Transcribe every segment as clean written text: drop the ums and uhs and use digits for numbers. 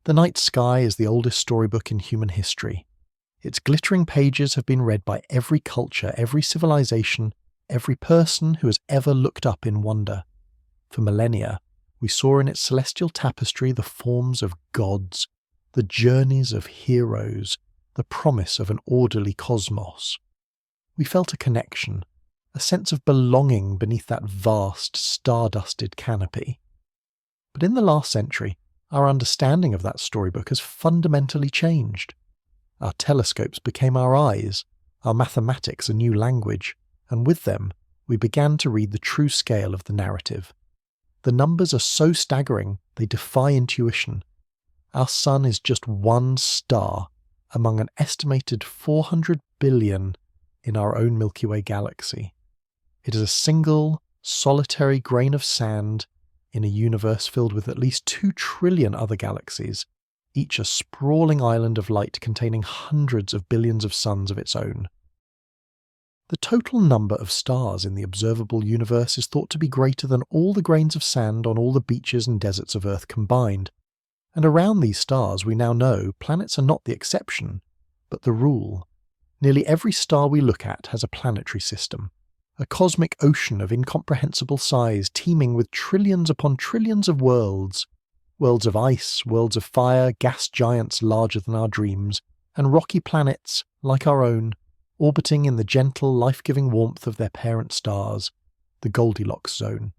The night sky is the oldest storybook in human history. Its glittering pages have been read by every culture, every civilization, every person who has ever looked up in wonder. For millennia, we saw in its celestial tapestry the forms of gods, the journeys of heroes, the promise of an orderly cosmos. We felt a connection, a sense of belonging beneath that vast, star-dusted canopy. But in the last century, our understanding of that storybook has fundamentally changed. Our telescopes became our eyes, our mathematics a new language, and with them, we began to read the true scale of the narrative. The numbers are so staggering, they defy intuition. Our sun is just one star among an estimated 400 billion in our own Milky Way galaxy. It is a single, solitary grain of sand in a universe filled with at least 2 trillion other galaxies, each a sprawling island of light containing hundreds of billions of suns of its own. The total number of stars in the observable universe is thought to be greater than all the grains of sand on all the beaches and deserts of Earth combined, and around these stars we now know planets are not the exception, but the rule. Nearly every star we look at has a planetary system, a cosmic ocean of incomprehensible size teeming with trillions upon trillions of worlds of ice, worlds of fire, gas giants larger than our dreams, and rocky planets, like our own, orbiting in the gentle, life-giving warmth of their parent stars, the Goldilocks zone.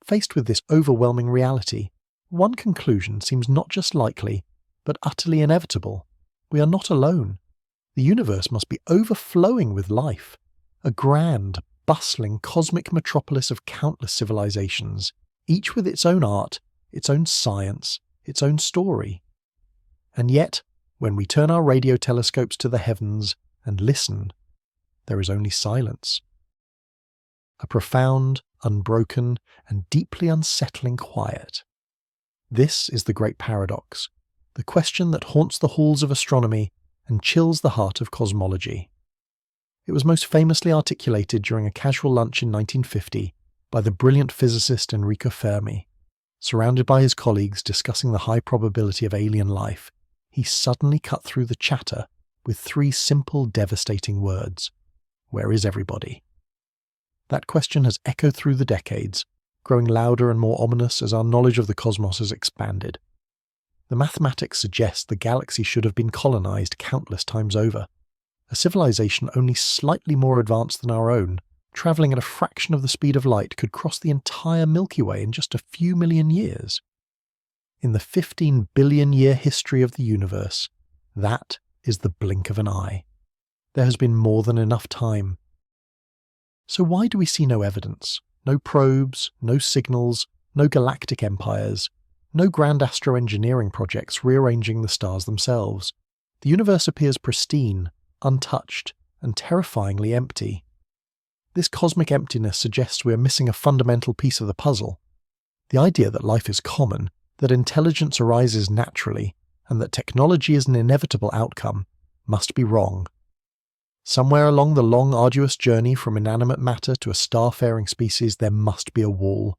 Faced with this overwhelming reality, one conclusion seems not just likely, but utterly inevitable. We are not alone. The universe must be overflowing with life, a grand, bustling cosmic metropolis of countless civilizations, each with its own art, its own science, its own story. And yet, when we turn our radio telescopes to the heavens and listen, there is only silence. A profound, unbroken, and deeply unsettling quiet. This is the great paradox, the question that haunts the halls of astronomy and chills the heart of cosmology. It was most famously articulated during a casual lunch in 1950 by the brilliant physicist Enrico Fermi. Surrounded by his colleagues discussing the high probability of alien life, he suddenly cut through the chatter with 3 simple, devastating words. Where is everybody? That question has echoed through the decades, growing louder and more ominous as our knowledge of the cosmos has expanded. The mathematics suggest the galaxy should have been colonized countless times over. A civilization only slightly more advanced than our own, traveling at a fraction of the speed of light, could cross the entire Milky Way in just a few million years. In the 15 billion year history of the universe, that is the blink of an eye. There has been more than enough time. So why do we see no evidence? No probes, no signals, no galactic empires, no grand astroengineering projects rearranging the stars themselves. The universe appears pristine, untouched, and terrifyingly empty. This cosmic emptiness suggests we are missing a fundamental piece of the puzzle. The idea that life is common, that intelligence arises naturally, and that technology is an inevitable outcome, must be wrong. Somewhere along the long, arduous journey from inanimate matter to a star-faring species, there must be a wall,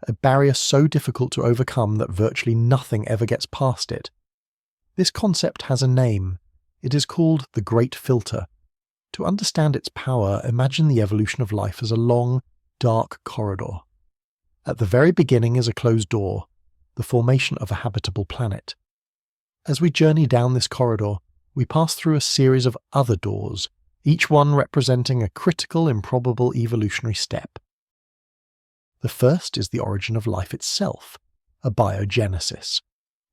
a barrier so difficult to overcome that virtually nothing ever gets past it. This concept has a name. It is called the Great Filter. To understand its power, imagine the evolution of life as a long, dark corridor. At the very beginning is a closed door, the formation of a habitable planet. As we journey down this corridor, we pass through a series of other doors, each one representing a critical, improbable evolutionary step. The first is the origin of life itself, a biogenesis.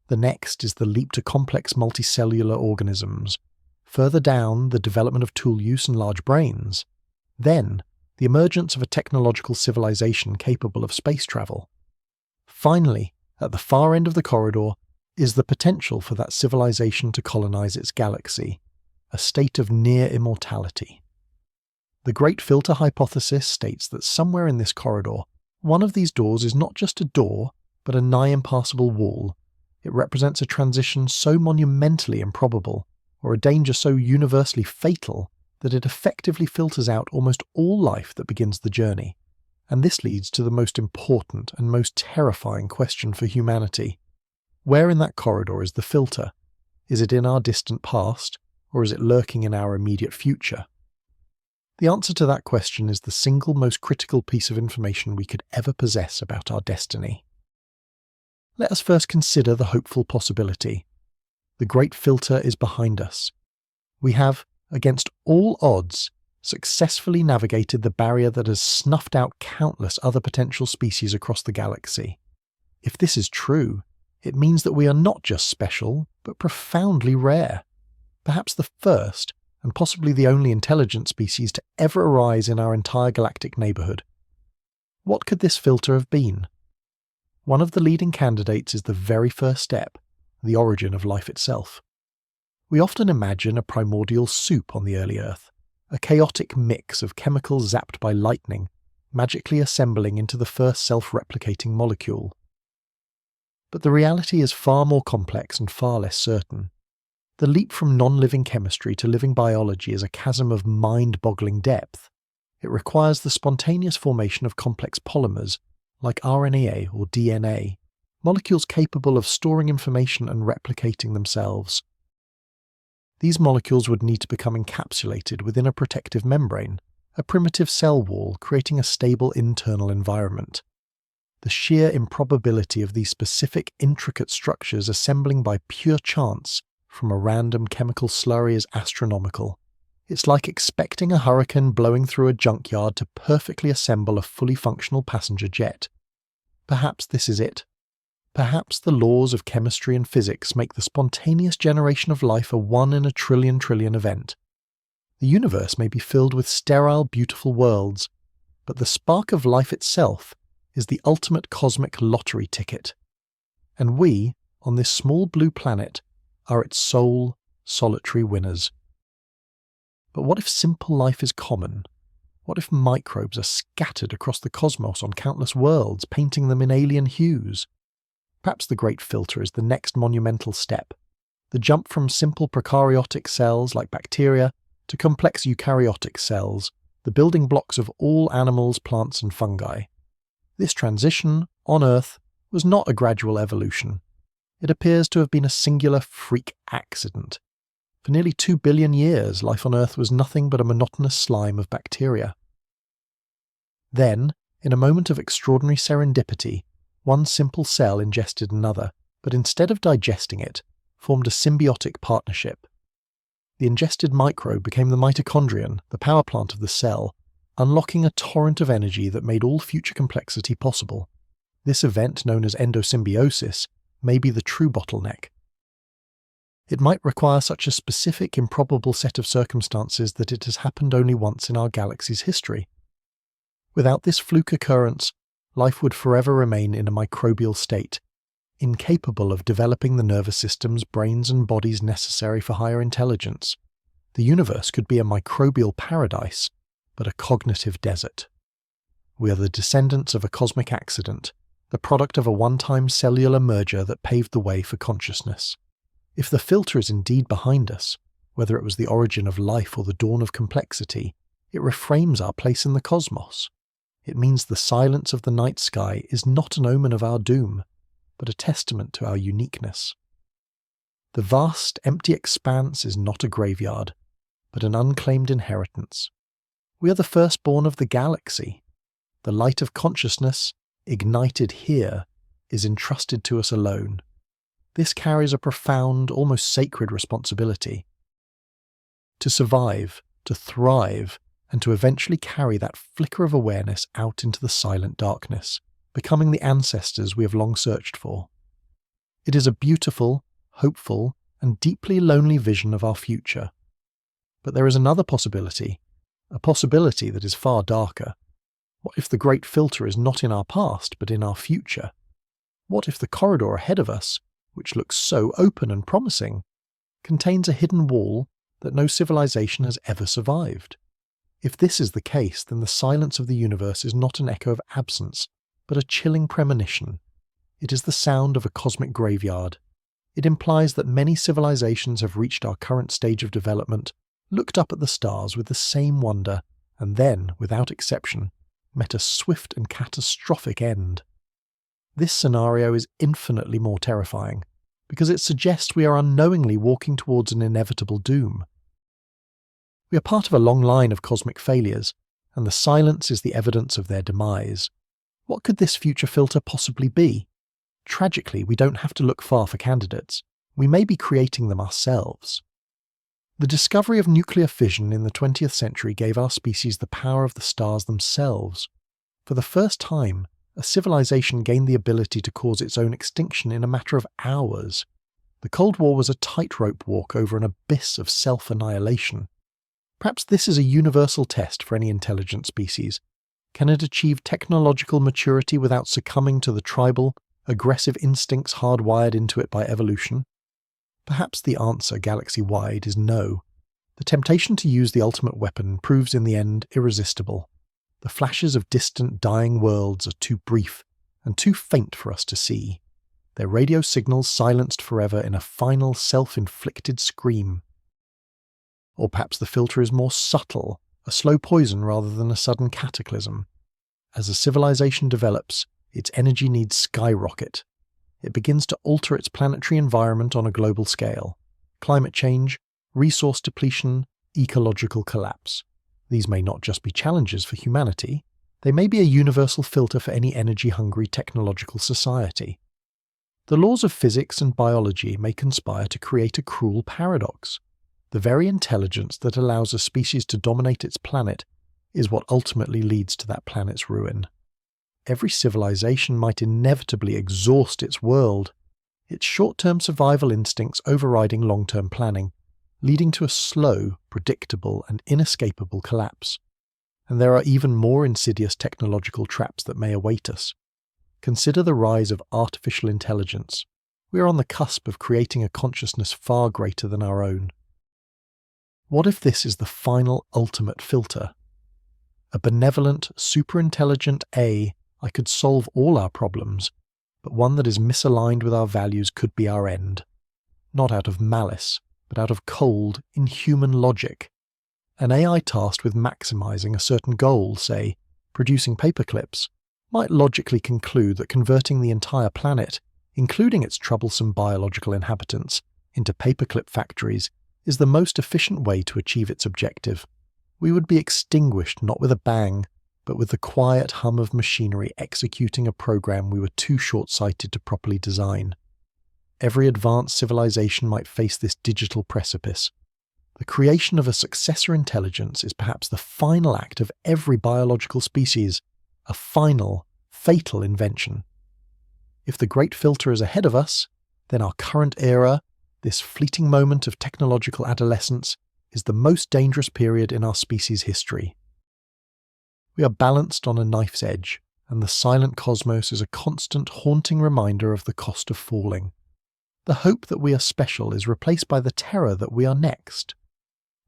The next is the leap to complex multicellular organisms. Further down, the development of tool use and large brains. Then, the emergence of a technological civilization capable of space travel. Finally, at the far end of the corridor, is the potential for that civilization to colonize its galaxy, a state of near immortality. The Great Filter hypothesis states that somewhere in this corridor, one of these doors is not just a door, but a nigh impassable wall. It represents a transition so monumentally improbable, or a danger so universally fatal, that it effectively filters out almost all life that begins the journey. And this leads to the most important and most terrifying question for humanity. Where in that corridor is the filter? Is it in our distant past, or is it lurking in our immediate future? The answer to that question is the single most critical piece of information we could ever possess about our destiny. Let us first consider the hopeful possibility. The great filter is behind us. We have, against all odds, successfully navigated the barrier that has snuffed out countless other potential species across the galaxy. If this is true, it means that we are not just special, but profoundly rare. Perhaps the first, and possibly the only intelligent species to ever arise in our entire galactic neighbourhood. What could this filter have been? One of the leading candidates is the very first step, the origin of life itself. We often imagine a primordial soup on the early Earth, a chaotic mix of chemicals zapped by lightning, magically assembling into the first self-replicating molecule. But the reality is far more complex and far less certain. The leap from non-living chemistry to living biology is a chasm of mind-boggling depth. It requires the spontaneous formation of complex polymers, like RNA or DNA, molecules capable of storing information and replicating themselves. These molecules would need to become encapsulated within a protective membrane, a primitive cell wall creating a stable internal environment. The sheer improbability of these specific, intricate structures assembling by pure chance from a random chemical slurry is astronomical. It's like expecting a hurricane blowing through a junkyard to perfectly assemble a fully functional passenger jet. Perhaps this is it. Perhaps the laws of chemistry and physics make the spontaneous generation of life a 1 in a trillion event. The universe may be filled with sterile, beautiful worlds, but the spark of life itself is the ultimate cosmic lottery ticket. And we, on this small blue planet, are its sole, solitary winners. But what if simple life is common? What if microbes are scattered across the cosmos on countless worlds, painting them in alien hues? Perhaps the great filter is the next monumental step, the jump from simple prokaryotic cells like bacteria to complex eukaryotic cells, the building blocks of all animals, plants and fungi. This transition, on Earth, was not a gradual evolution. It appears to have been a singular freak accident. For nearly 2 billion years, life on Earth was nothing but a monotonous slime of bacteria. Then, in a moment of extraordinary serendipity, one simple cell ingested another, but instead of digesting it, formed a symbiotic partnership. The ingested microbe became the mitochondrion, the power plant of the cell, unlocking a torrent of energy that made all future complexity possible. This event, known as endosymbiosis, may be the true bottleneck. It might require such a specific, improbable set of circumstances that it has happened only once in our galaxy's history. Without this fluke occurrence, life would forever remain in a microbial state, incapable of developing the nervous systems, brains and bodies necessary for higher intelligence. The universe could be a microbial paradise, but a cognitive desert. We are the descendants of a cosmic accident, the product of a one-time cellular merger that paved the way for consciousness. If the filter is indeed behind us, whether it was the origin of life or the dawn of complexity, it reframes our place in the cosmos. It means the silence of the night sky is not an omen of our doom, but a testament to our uniqueness. The vast, empty expanse is not a graveyard, but an unclaimed inheritance. We are the firstborn of the galaxy. The light of consciousness, ignited here, is entrusted to us alone. This carries a profound, almost sacred responsibility. To survive, to thrive, and to eventually carry that flicker of awareness out into the silent darkness, becoming the ancestors we have long searched for. It is a beautiful, hopeful, and deeply lonely vision of our future. But there is another possibility, a possibility that is far darker. What if the great filter is not in our past, but in our future? What if the corridor ahead of us, which looks so open and promising, contains a hidden wall that no civilization has ever survived? If this is the case, then the silence of the universe is not an echo of absence, but a chilling premonition. It is the sound of a cosmic graveyard. It implies that many civilizations have reached our current stage of development, looked up at the stars with the same wonder, and then, without exception, met a swift and catastrophic end. This scenario is infinitely more terrifying, because it suggests we are unknowingly walking towards an inevitable doom. We are part of a long line of cosmic failures, and the silence is the evidence of their demise. What could this future filter possibly be? Tragically, we don't have to look far for candidates. We may be creating them ourselves. The discovery of nuclear fission in the 20th century gave our species the power of the stars themselves. For the first time, a civilization gained the ability to cause its own extinction in a matter of hours. The Cold War was a tightrope walk over an abyss of self-annihilation. Perhaps this is a universal test for any intelligent species. Can it achieve technological maturity without succumbing to the tribal, aggressive instincts hardwired into it by evolution? Perhaps the answer, galaxy-wide, is no. The temptation to use the ultimate weapon proves in the end irresistible. The flashes of distant, dying worlds are too brief and too faint for us to see. Their radio signals silenced forever in a final, self-inflicted scream. Or perhaps the filter is more subtle, a slow poison rather than a sudden cataclysm. As a civilization develops, its energy needs skyrocket. It begins to alter its planetary environment on a global scale. Climate change, resource depletion, ecological collapse. These may not just be challenges for humanity, they may be a universal filter for any energy-hungry technological society. The laws of physics and biology may conspire to create a cruel paradox. The very intelligence that allows a species to dominate its planet is what ultimately leads to that planet's ruin. Every civilization might inevitably exhaust its world, its short-term survival instincts overriding long-term planning, leading to a slow, predictable, and inescapable collapse. And there are even more insidious technological traps that may await us. Consider the rise of artificial intelligence. We are on the cusp of creating a consciousness far greater than our own. What if this is the final ultimate filter? A benevolent, superintelligent I could solve all our problems, but one that is misaligned with our values could be our end. Not out of malice, but out of cold, inhuman logic. An AI tasked with maximizing a certain goal, say, producing paperclips, might logically conclude that converting the entire planet, including its troublesome biological inhabitants, into paperclip factories is the most efficient way to achieve its objective. We would be extinguished not with a bang, but with the quiet hum of machinery executing a program we were too short-sighted to properly design. Every advanced civilization might face this digital precipice. The creation of a successor intelligence is perhaps the final act of every biological species, a final, fatal invention. If the great filter is ahead of us, then our current era, this fleeting moment of technological adolescence, is the most dangerous period in our species' history. We are balanced on a knife's edge, and the silent cosmos is a constant, haunting reminder of the cost of falling. The hope that we are special is replaced by the terror that we are next.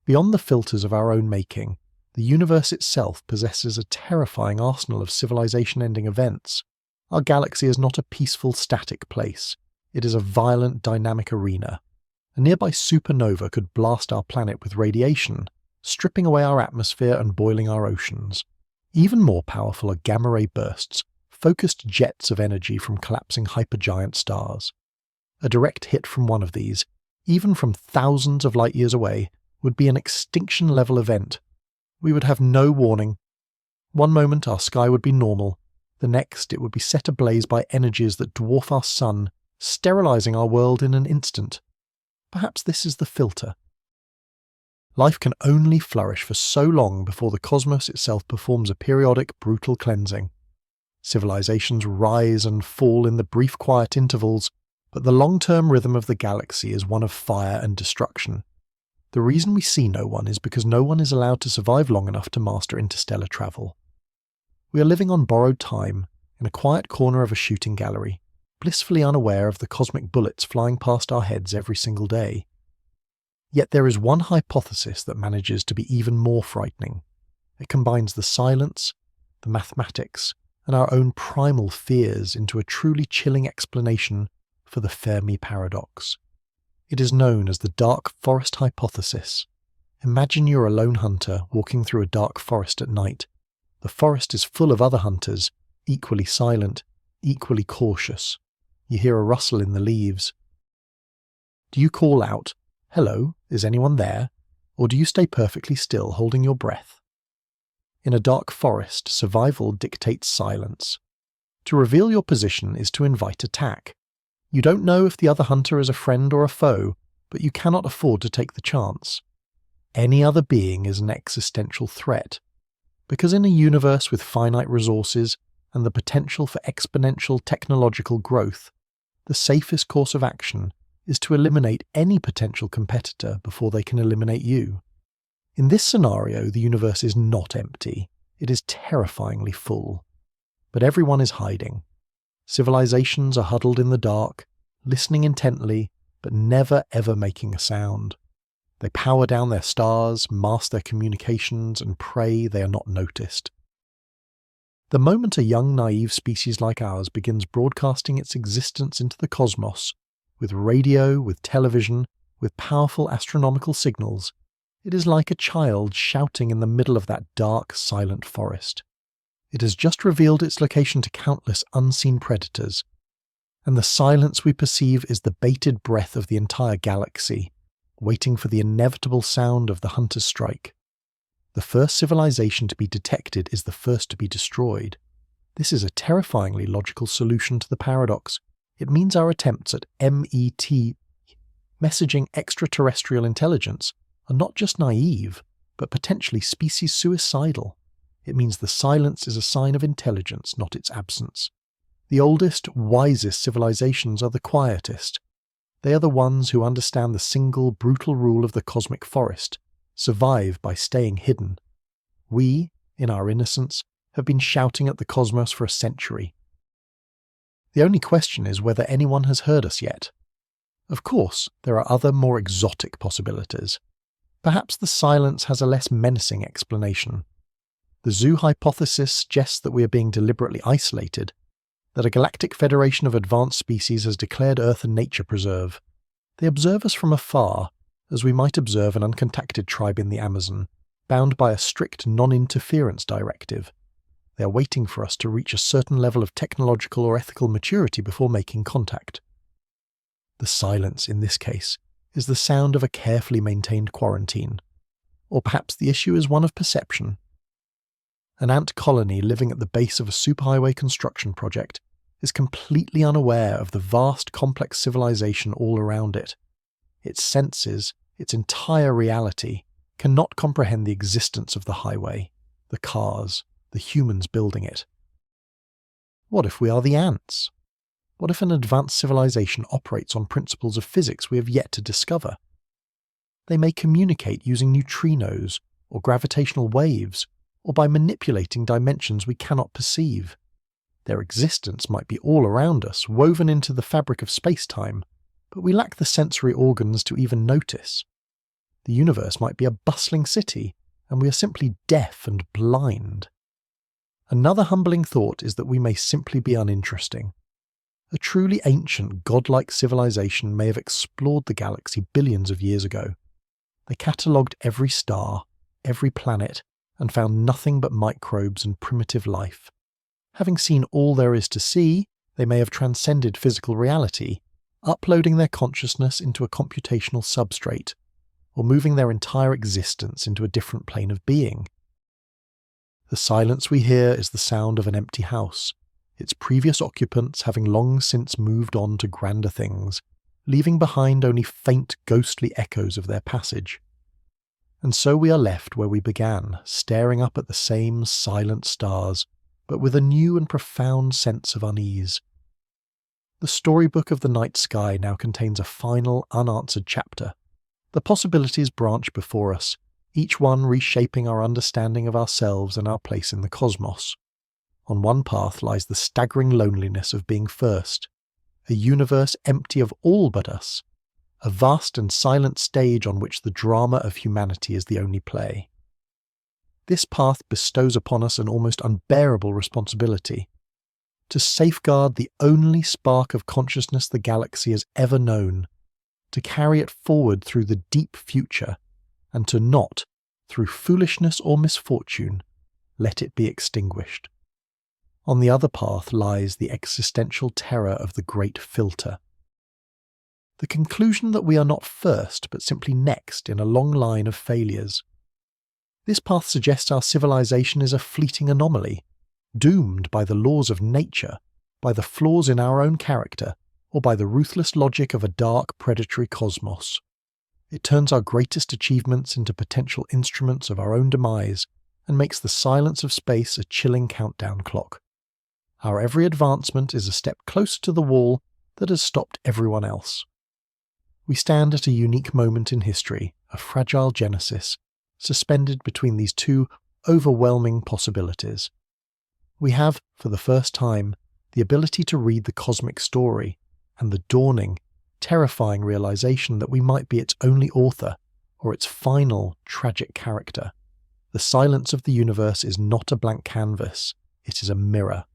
Beyond the filters of our own making, the universe itself possesses a terrifying arsenal of civilization-ending events. Our galaxy is not a peaceful, static place. It is a violent, dynamic arena. A nearby supernova could blast our planet with radiation, stripping away our atmosphere and boiling our oceans. Even more powerful are gamma-ray bursts, focused jets of energy from collapsing hypergiant stars. A direct hit from one of these, even from thousands of light-years away, would be an extinction-level event. We would have no warning. One moment our sky would be normal, the next it would be set ablaze by energies that dwarf our sun, sterilizing our world in an instant. Perhaps this is the filter. Life can only flourish for so long before the cosmos itself performs a periodic, brutal cleansing. Civilizations rise and fall in the brief, quiet intervals, but the long-term rhythm of the galaxy is one of fire and destruction. The reason we see no one is because no one is allowed to survive long enough to master interstellar travel. We are living on borrowed time, in a quiet corner of a shooting gallery, blissfully unaware of the cosmic bullets flying past our heads every single day. Yet there is one hypothesis that manages to be even more frightening. It combines the silence, the mathematics, and our own primal fears into a truly chilling explanation for the Fermi paradox. It is known as the dark forest hypothesis. Imagine you're a lone hunter walking through a dark forest at night. The forest is full of other hunters, equally silent, equally cautious. You hear a rustle in the leaves. Do you call out, "Hello, is anyone there?" or do you stay perfectly still, holding your breath? In a dark forest, survival dictates silence. To reveal your position is to invite attack. You don't know if the other hunter is a friend or a foe, but you cannot afford to take the chance. Any other being is an existential threat, because in a universe with finite resources and the potential for exponential technological growth, the safest course of action is to eliminate any potential competitor before they can eliminate you. In this scenario, the universe is not empty. It is terrifyingly full. But everyone is hiding. Civilizations are huddled in the dark, listening intently, but never ever making a sound. They power down their stars, mask their communications, and pray they are not noticed. The moment a young, naive species like ours begins broadcasting its existence into the cosmos, with radio, with television, with powerful astronomical signals, it is like a child shouting in the middle of that dark, silent forest. It has just revealed its location to countless unseen predators, and the silence we perceive is the bated breath of the entire galaxy, waiting for the inevitable sound of the hunter's strike. The first civilization to be detected is the first to be destroyed. This is a terrifyingly logical solution to the paradox. It means our attempts at MET, messaging extraterrestrial intelligence, are not just naive, but potentially species suicidal. It means the silence is a sign of intelligence, not its absence. The oldest, wisest civilizations are the quietest. They are the ones who understand the single, brutal rule of the cosmic forest: survive by staying hidden. We, in our innocence, have been shouting at the cosmos for a century. The only question is whether anyone has heard us yet. Of course, there are other, more exotic possibilities. Perhaps the silence has a less menacing explanation. The zoo hypothesis suggests that we are being deliberately isolated, that a galactic federation of advanced species has declared Earth a nature preserve. They observe us from afar, as we might observe an uncontacted tribe in the Amazon, bound by a strict non-interference directive. They are waiting for us to reach a certain level of technological or ethical maturity before making contact. The silence, in this case, is the sound of a carefully maintained quarantine. Or perhaps the issue is one of perception. An ant colony living at the base of a superhighway construction project is completely unaware of the vast, complex civilization all around it. Its senses, its entire reality, cannot comprehend the existence of the highway, the cars, the humans building it. What if we are the ants? What if an advanced civilization operates on principles of physics we have yet to discover? They may communicate using neutrinos or gravitational waves, or by manipulating dimensions we cannot perceive. Their existence might be all around us, woven into the fabric of space-time, but we lack the sensory organs to even notice. The universe might be a bustling city, and we are simply deaf and blind. Another humbling thought is that we may simply be uninteresting. A truly ancient, godlike civilization may have explored the galaxy billions of years ago. They catalogued every star, every planet, and found nothing but microbes and primitive life. Having seen all there is to see, they may have transcended physical reality, uploading their consciousness into a computational substrate, or moving their entire existence into a different plane of being. The silence we hear is the sound of an empty house, its previous occupants having long since moved on to grander things, leaving behind only faint, ghostly echoes of their passage. And so we are left where we began, staring up at the same silent stars, but with a new and profound sense of unease. The storybook of the night sky now contains a final, unanswered chapter. The possibilities branch before us, each one reshaping our understanding of ourselves and our place in the cosmos. On one path lies the staggering loneliness of being first, a universe empty of all but us, a vast and silent stage on which the drama of humanity is the only play. This path bestows upon us an almost unbearable responsibility: to safeguard the only spark of consciousness the galaxy has ever known, to carry it forward through the deep future, and to not, through foolishness or misfortune, let it be extinguished. On the other path lies the existential terror of the great filter. the conclusion that we are not first but simply next in a long line of failures. This path suggests our civilization is a fleeting anomaly, doomed by the laws of nature, by the flaws in our own character, or by the ruthless logic of a dark, predatory cosmos. It turns our greatest achievements into potential instruments of our own demise, and makes the silence of space a chilling countdown clock. Our every advancement is a step closer to the wall that has stopped everyone else. We stand at a unique moment in history, a fragile genesis, suspended between these two overwhelming possibilities. We have, for the first time, the ability to read the cosmic story, and the dawning, terrifying realization that we might be its only author, or its final, tragic character. The silence of the universe is not a blank canvas, it is a mirror,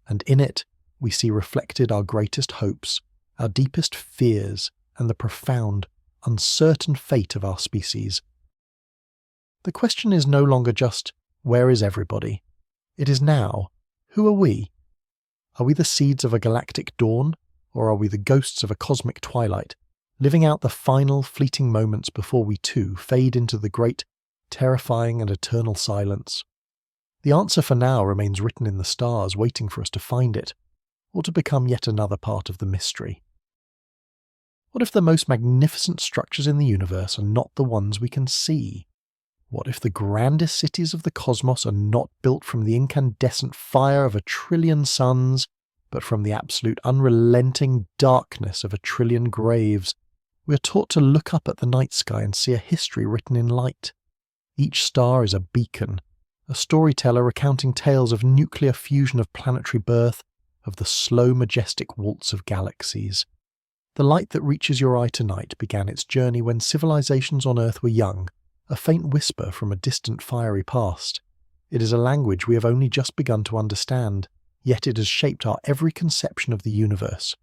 and in it we see reflected our greatest hopes, our deepest fears, and the profound, uncertain fate of our species. The question is no longer just, where is everybody? It is now, who are we? Are we the seeds of a galactic dawn, or are we the ghosts of a cosmic twilight, living out the final fleeting moments before we too fade into the great, terrifying and eternal silence? The answer for now remains written in the stars, waiting for us to find it, or to become yet another part of the mystery. What if the most magnificent structures in the universe are not the ones we can see? What if the grandest cities of the cosmos are not built from the incandescent fire of 1 trillion suns, but from the absolute unrelenting darkness of 1 trillion graves? We are taught to look up at the night sky and see a history written in light. Each star is a beacon, a storyteller recounting tales of nuclear fusion, of planetary birth, of the slow majestic waltz of galaxies. The light that reaches your eye tonight began its journey when civilizations on Earth were young, a faint whisper from a distant fiery past. It is a language we have only just begun to understand, yet it has shaped our every conception of the universe.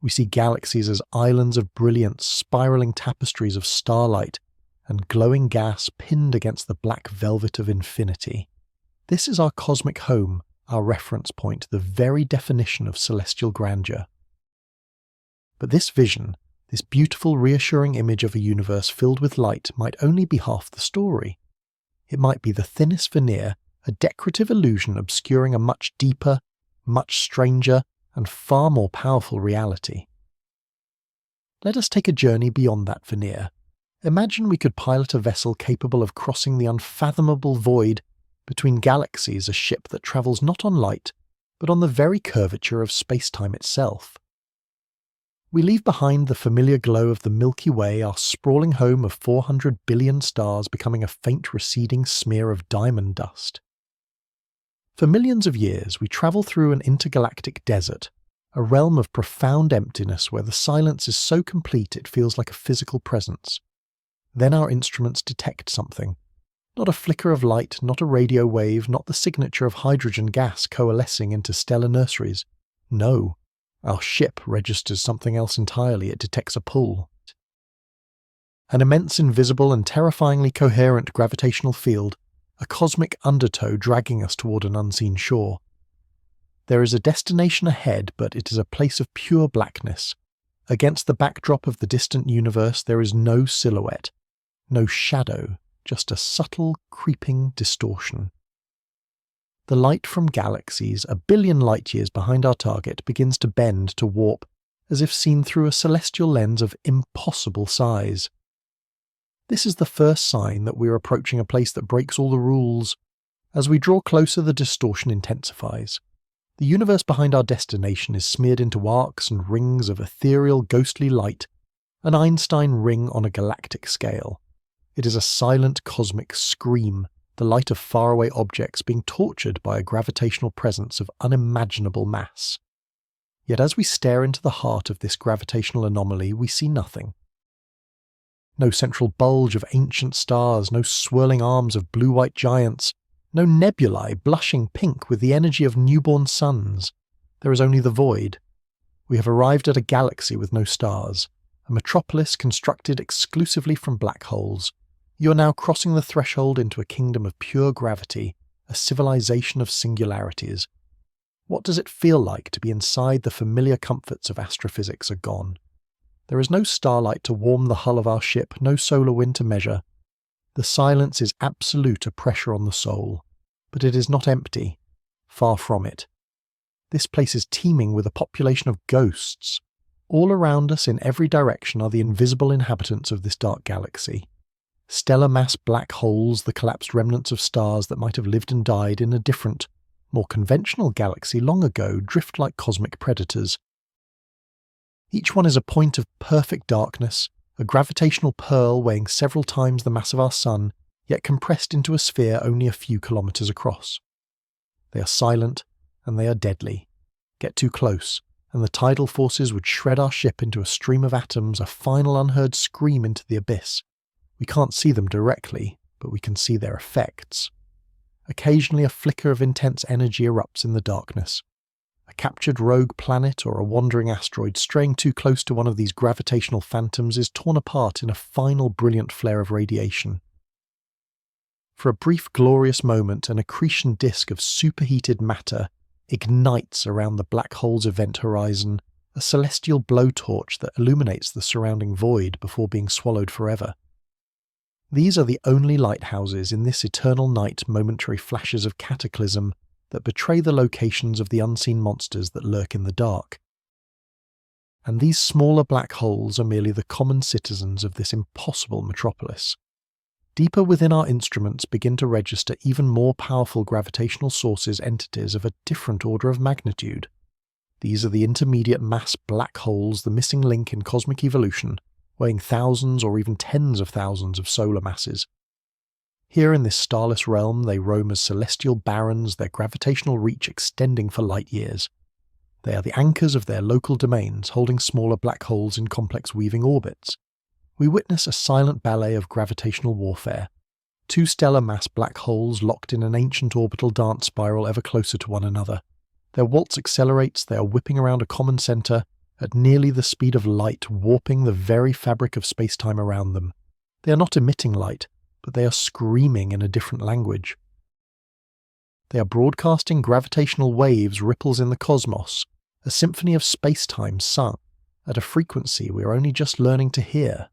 We see galaxies as islands of brilliance, spiraling tapestries of starlight, and glowing gas pinned against the black velvet of infinity. This is our cosmic home, our reference point, the very definition of celestial grandeur. But this vision, this beautiful, reassuring image of a universe filled with light, might only be half the story. It might be the thinnest veneer, a decorative illusion obscuring a much deeper, much stranger, and far more powerful reality. Let us take a journey beyond that veneer. Imagine we could pilot a vessel capable of crossing the unfathomable void between galaxies, a ship that travels not on light, but on the very curvature of space-time itself. We leave behind the familiar glow of the Milky Way, our sprawling home of 400 billion stars becoming a faint receding smear of diamond dust. For millions of years, we travel through an intergalactic desert, a realm of profound emptiness where the silence is so complete it feels like a physical presence. Then our instruments detect something. Not a flicker of light, not a radio wave, not the signature of hydrogen gas coalescing into stellar nurseries. No. Our ship registers something else entirely. It detects a pull. An immense, invisible, and terrifyingly coherent gravitational field, a cosmic undertow dragging us toward an unseen shore. There is a destination ahead, but it is a place of pure blackness. Against the backdrop of the distant universe, there is no silhouette, no shadow, just a subtle, creeping distortion. The light from galaxies, 1 billion light-years behind our target, begins to bend, to warp, as if seen through a celestial lens of impossible size. This is the first sign that we are approaching a place that breaks all the rules. As we draw closer, the distortion intensifies. The universe behind our destination is smeared into arcs and rings of ethereal, ghostly light, an Einstein ring on a galactic scale. It is a silent cosmic scream, the light of faraway objects being tortured by a gravitational presence of unimaginable mass. Yet as we stare into the heart of this gravitational anomaly, we see nothing. No central bulge of ancient stars, no swirling arms of blue-white giants, no nebulae blushing pink with the energy of newborn suns. There is only the void. We have arrived at a galaxy with no stars, a metropolis constructed exclusively from black holes. You are now crossing the threshold into a kingdom of pure gravity, a civilization of singularities. What does it feel like to be inside the familiar comforts of astrophysics are gone? There is no starlight to warm the hull of our ship, no solar wind to measure. The silence is absolute a pressure on the soul, but it is not empty. Far from it. This place is teeming with a population of ghosts. All around us in every direction are the invisible inhabitants of this dark galaxy. Stellar mass black holes, the collapsed remnants of stars that might have lived and died in a different, more conventional galaxy long ago, drift like cosmic predators. Each one is a point of perfect darkness, a gravitational pearl weighing several times the mass of our sun, yet compressed into a sphere only a few kilometers across. They are silent, and they are deadly. Get too close, and the tidal forces would shred our ship into a stream of atoms, a final unheard scream into the abyss. We can't see them directly, but we can see their effects. Occasionally a flicker of intense energy erupts in the darkness. A captured rogue planet or a wandering asteroid straying too close to one of these gravitational phantoms is torn apart in a final brilliant flare of radiation. For a brief glorious moment, an accretion disk of superheated matter ignites around the black hole's event horizon, a celestial blowtorch that illuminates the surrounding void before being swallowed forever. These are the only lighthouses in this eternal night, momentary flashes of cataclysm that betray the locations of the unseen monsters that lurk in the dark. And these smaller black holes are merely the common citizens of this impossible metropolis. Deeper within our instruments begin to register even more powerful gravitational sources, entities of a different order of magnitude. These are the intermediate mass black holes, the missing link in cosmic evolution, weighing thousands or even tens of thousands of solar masses. Here in this starless realm they roam as celestial barons, their gravitational reach extending for light years. They are the anchors of their local domains, holding smaller black holes in complex weaving orbits. We witness a silent ballet of gravitational warfare. Two stellar mass black holes locked in an ancient orbital dance spiral ever closer to one another. Their waltz accelerates, they are whipping around a common center, at nearly the speed of light, warping the very fabric of space-time around them. They are not emitting light, but they are screaming in a different language. They are broadcasting gravitational waves, ripples in the cosmos, a symphony of space-time sung, at a frequency we are only just learning to hear.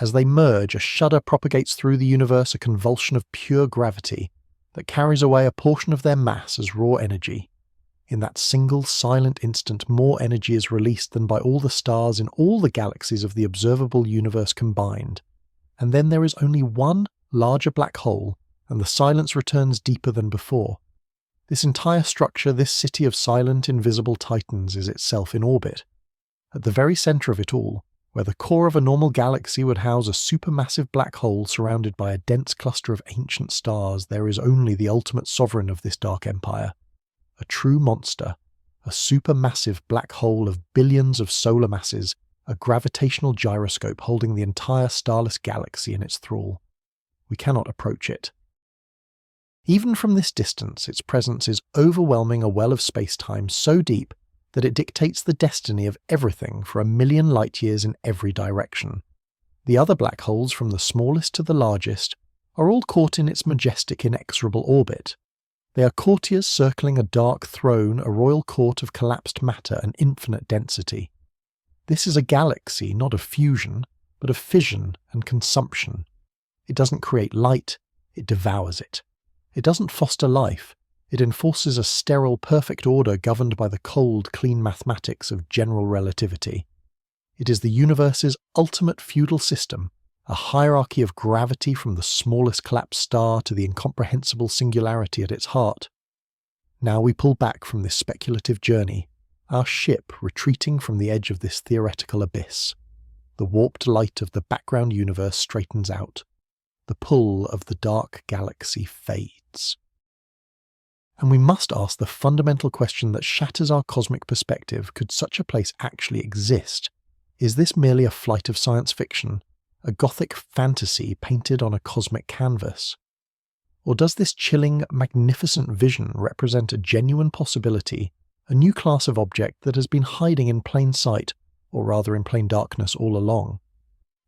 As they merge, a shudder propagates through the universe, a convulsion of pure gravity that carries away a portion of their mass as raw energy. In that single silent instant, more energy is released than by all the stars in all the galaxies of the observable universe combined. And then there is only one larger black hole, and the silence returns deeper than before. This entire structure, this city of silent, invisible titans, is itself in orbit. At the very center of it all, where the core of a normal galaxy would house a supermassive black hole surrounded by a dense cluster of ancient stars, there is only the ultimate sovereign of this dark empire. A true monster, a supermassive black hole of billions of solar masses, a gravitational gyroscope holding the entire starless galaxy in its thrall. We cannot approach it. Even from this distance, its presence is overwhelming a well of space-time so deep that it dictates the destiny of everything for 1,000,000 light-years in every direction. The other black holes, from the smallest to the largest, are all caught in its majestic, inexorable orbit. They are courtiers circling a dark throne, a royal court of collapsed matter and infinite density. This is a galaxy not of fusion, but of fission and consumption. It doesn't create light, it devours it. It doesn't foster life, it enforces a sterile, perfect order governed by the cold, clean mathematics of general relativity. It is the universe's ultimate feudal system, a hierarchy of gravity from the smallest collapsed star to the incomprehensible singularity at its heart. Now we pull back from this speculative journey, our ship retreating from the edge of this theoretical abyss. The warped light of the background universe straightens out. The pull of the dark galaxy fades. And we must ask the fundamental question that shatters our cosmic perspective: could such a place actually exist? Is this merely a flight of science fiction, a gothic fantasy painted on a cosmic canvas? Or does this chilling, magnificent vision represent a genuine possibility, a new class of object that has been hiding in plain sight, or rather in plain darkness all along?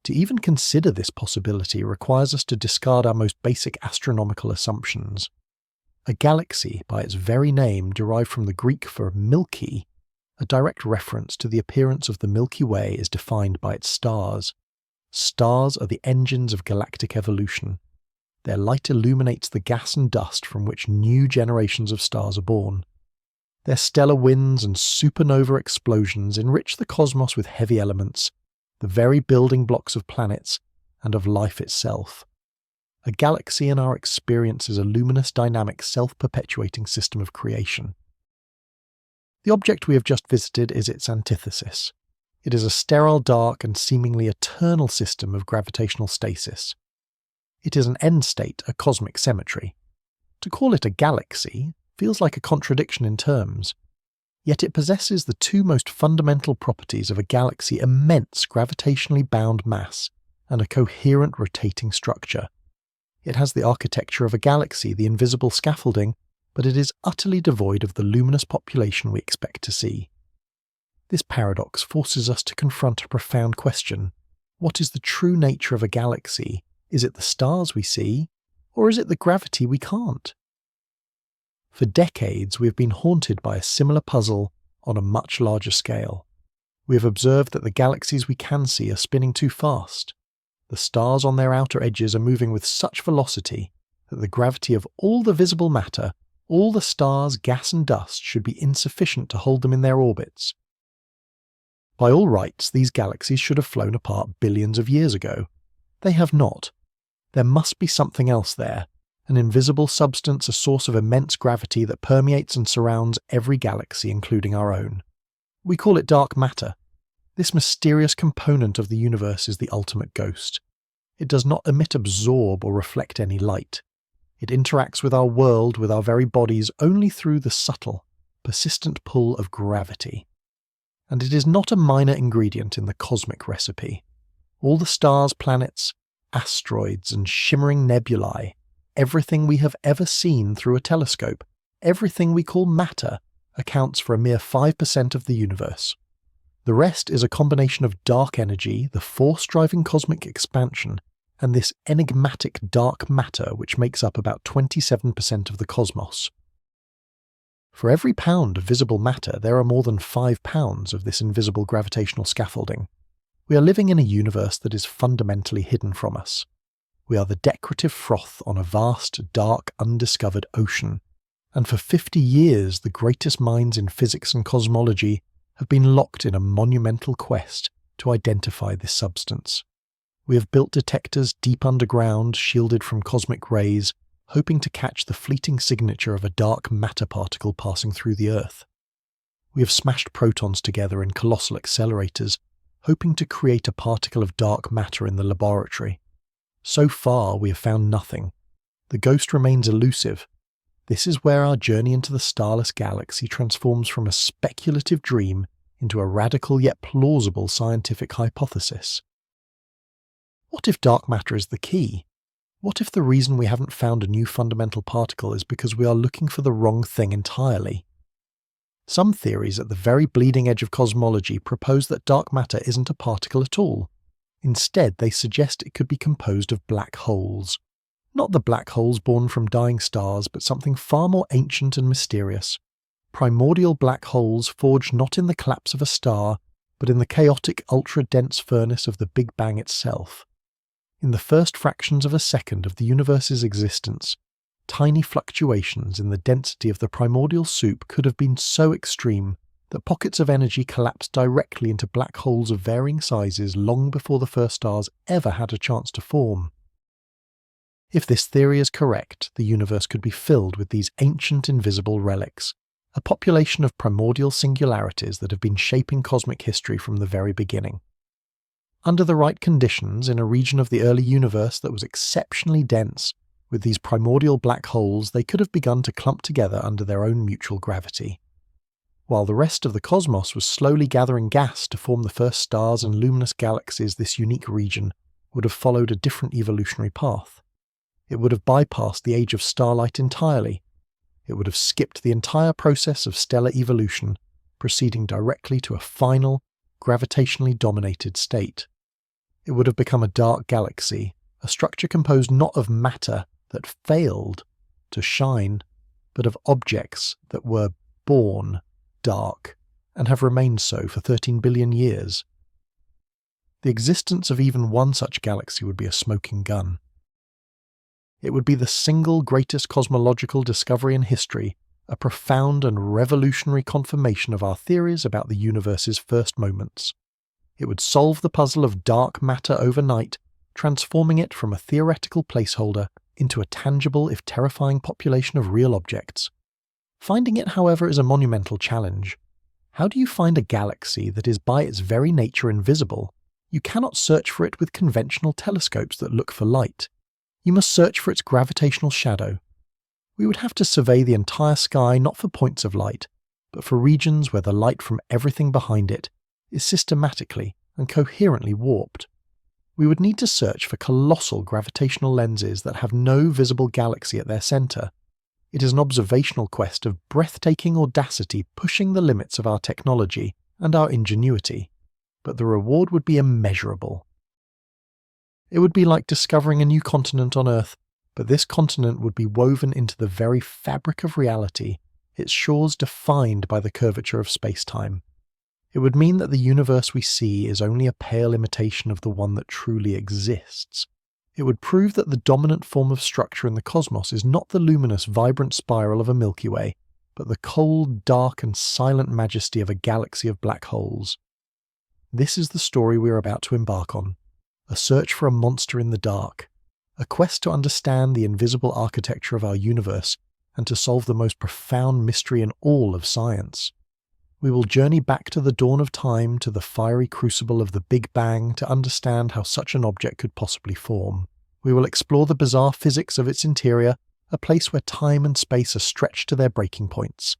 To even consider this possibility requires us to discard our most basic astronomical assumptions. A galaxy, by its very name, derived from the Greek for milky, a direct reference to the appearance of the Milky Way is defined by its stars. Stars are the engines of galactic evolution. Their light illuminates the gas and dust from which new generations of stars are born. Their stellar winds and supernova explosions enrich the cosmos with heavy elements, the very building blocks of planets and of life itself. A galaxy in our experience is a luminous, dynamic, self-perpetuating system of creation. The object we have just visited is its antithesis. It is a sterile, dark, and seemingly eternal system of gravitational stasis. It is an end state, a cosmic cemetery. To call it a galaxy feels like a contradiction in terms, yet it possesses the two most fundamental properties of a galaxy: immense gravitationally bound mass and a coherent rotating structure. It has the architecture of a galaxy, the invisible scaffolding, but it is utterly devoid of the luminous population we expect to see. This paradox forces us to confront a profound question. What is the true nature of a galaxy? Is it the stars we see, or is it the gravity we can't? For decades, we have been haunted by a similar puzzle on a much larger scale. We have observed that the galaxies we can see are spinning too fast. The stars on their outer edges are moving with such velocity that the gravity of all the visible matter, all the stars, gas and dust, should be insufficient to hold them in their orbits. By all rights, these galaxies should have flown apart billions of years ago. They have not. There must be something else there, an invisible substance, a source of immense gravity that permeates and surrounds every galaxy, including our own. We call it dark matter. This mysterious component of the universe is the ultimate ghost. It does not emit, absorb, or reflect any light. It interacts with our world, with our very bodies, only through the subtle, persistent pull of gravity. And it is not a minor ingredient in the cosmic recipe. All the stars, planets, asteroids, and shimmering nebulae, everything we have ever seen through a telescope, everything we call matter, accounts for a mere 5% of the universe. The rest is a combination of dark energy, the force driving cosmic expansion, and this enigmatic dark matter which makes up about 27% of the cosmos. For every pound of visible matter, there are more than 5 pounds of this invisible gravitational scaffolding. We are living in a universe that is fundamentally hidden from us. We are the decorative froth on a vast, dark, undiscovered ocean, and for 50 years the greatest minds in physics and cosmology have been locked in a monumental quest to identify this substance. We have built detectors deep underground, shielded from cosmic rays, hoping to catch the fleeting signature of a dark matter particle passing through the Earth. We have smashed protons together in colossal accelerators, hoping to create a particle of dark matter in the laboratory. So far, we have found nothing. The ghost remains elusive. This is where our journey into the starless galaxy transforms from a speculative dream into a radical yet plausible scientific hypothesis. What if dark matter is the key? What if the reason we haven't found a new fundamental particle is because we are looking for the wrong thing entirely? Some theories at the very bleeding edge of cosmology propose that dark matter isn't a particle at all. Instead, they suggest it could be composed of black holes. Not the black holes born from dying stars, but something far more ancient and mysterious. Primordial black holes forged not in the collapse of a star, but in the chaotic, ultra-dense furnace of the Big Bang itself. In the first fractions of a second of the universe's existence, tiny fluctuations in the density of the primordial soup could have been so extreme that pockets of energy collapsed directly into black holes of varying sizes long before the first stars ever had a chance to form. If this theory is correct, the universe could be filled with these ancient invisible relics, a population of primordial singularities that have been shaping cosmic history from the very beginning. Under the right conditions, in a region of the early universe that was exceptionally dense, with these primordial black holes, they could have begun to clump together under their own mutual gravity. While the rest of the cosmos was slowly gathering gas to form the first stars and luminous galaxies, this unique region would have followed a different evolutionary path. It would have bypassed the age of starlight entirely. It would have skipped the entire process of stellar evolution, proceeding directly to a final, gravitationally dominated state. It would have become a dark galaxy, a structure composed not of matter that failed to shine, but of objects that were born dark and have remained so for 13 billion years. The existence of even one such galaxy would be a smoking gun. It would be the single greatest cosmological discovery in history, a profound and revolutionary confirmation of our theories about the universe's first moments. It would solve the puzzle of dark matter overnight, transforming it from a theoretical placeholder into a tangible, if terrifying, population of real objects. Finding it, however, is a monumental challenge. How do you find a galaxy that is by its very nature invisible? You cannot search for it with conventional telescopes that look for light. You must search for its gravitational shadow. We would have to survey the entire sky not for points of light, but for regions where the light from everything behind it is systematically and coherently warped. We would need to search for colossal gravitational lenses that have no visible galaxy at their centre. It is an observational quest of breathtaking audacity pushing the limits of our technology and our ingenuity, but the reward would be immeasurable. It would be like discovering a new continent on Earth, but this continent would be woven into the very fabric of reality, its shores defined by the curvature of space-time. It would mean that the universe we see is only a pale imitation of the one that truly exists. It would prove that the dominant form of structure in the cosmos is not the luminous, vibrant spiral of a Milky Way, but the cold, dark, and silent majesty of a galaxy of black holes. This is the story we are about to embark on. A search for a monster in the dark. A quest to understand the invisible architecture of our universe and to solve the most profound mystery in all of science. We will journey back to the dawn of time, to the fiery crucible of the Big Bang, to understand how such an object could possibly form. We will explore the bizarre physics of its interior, a place where time and space are stretched to their breaking points.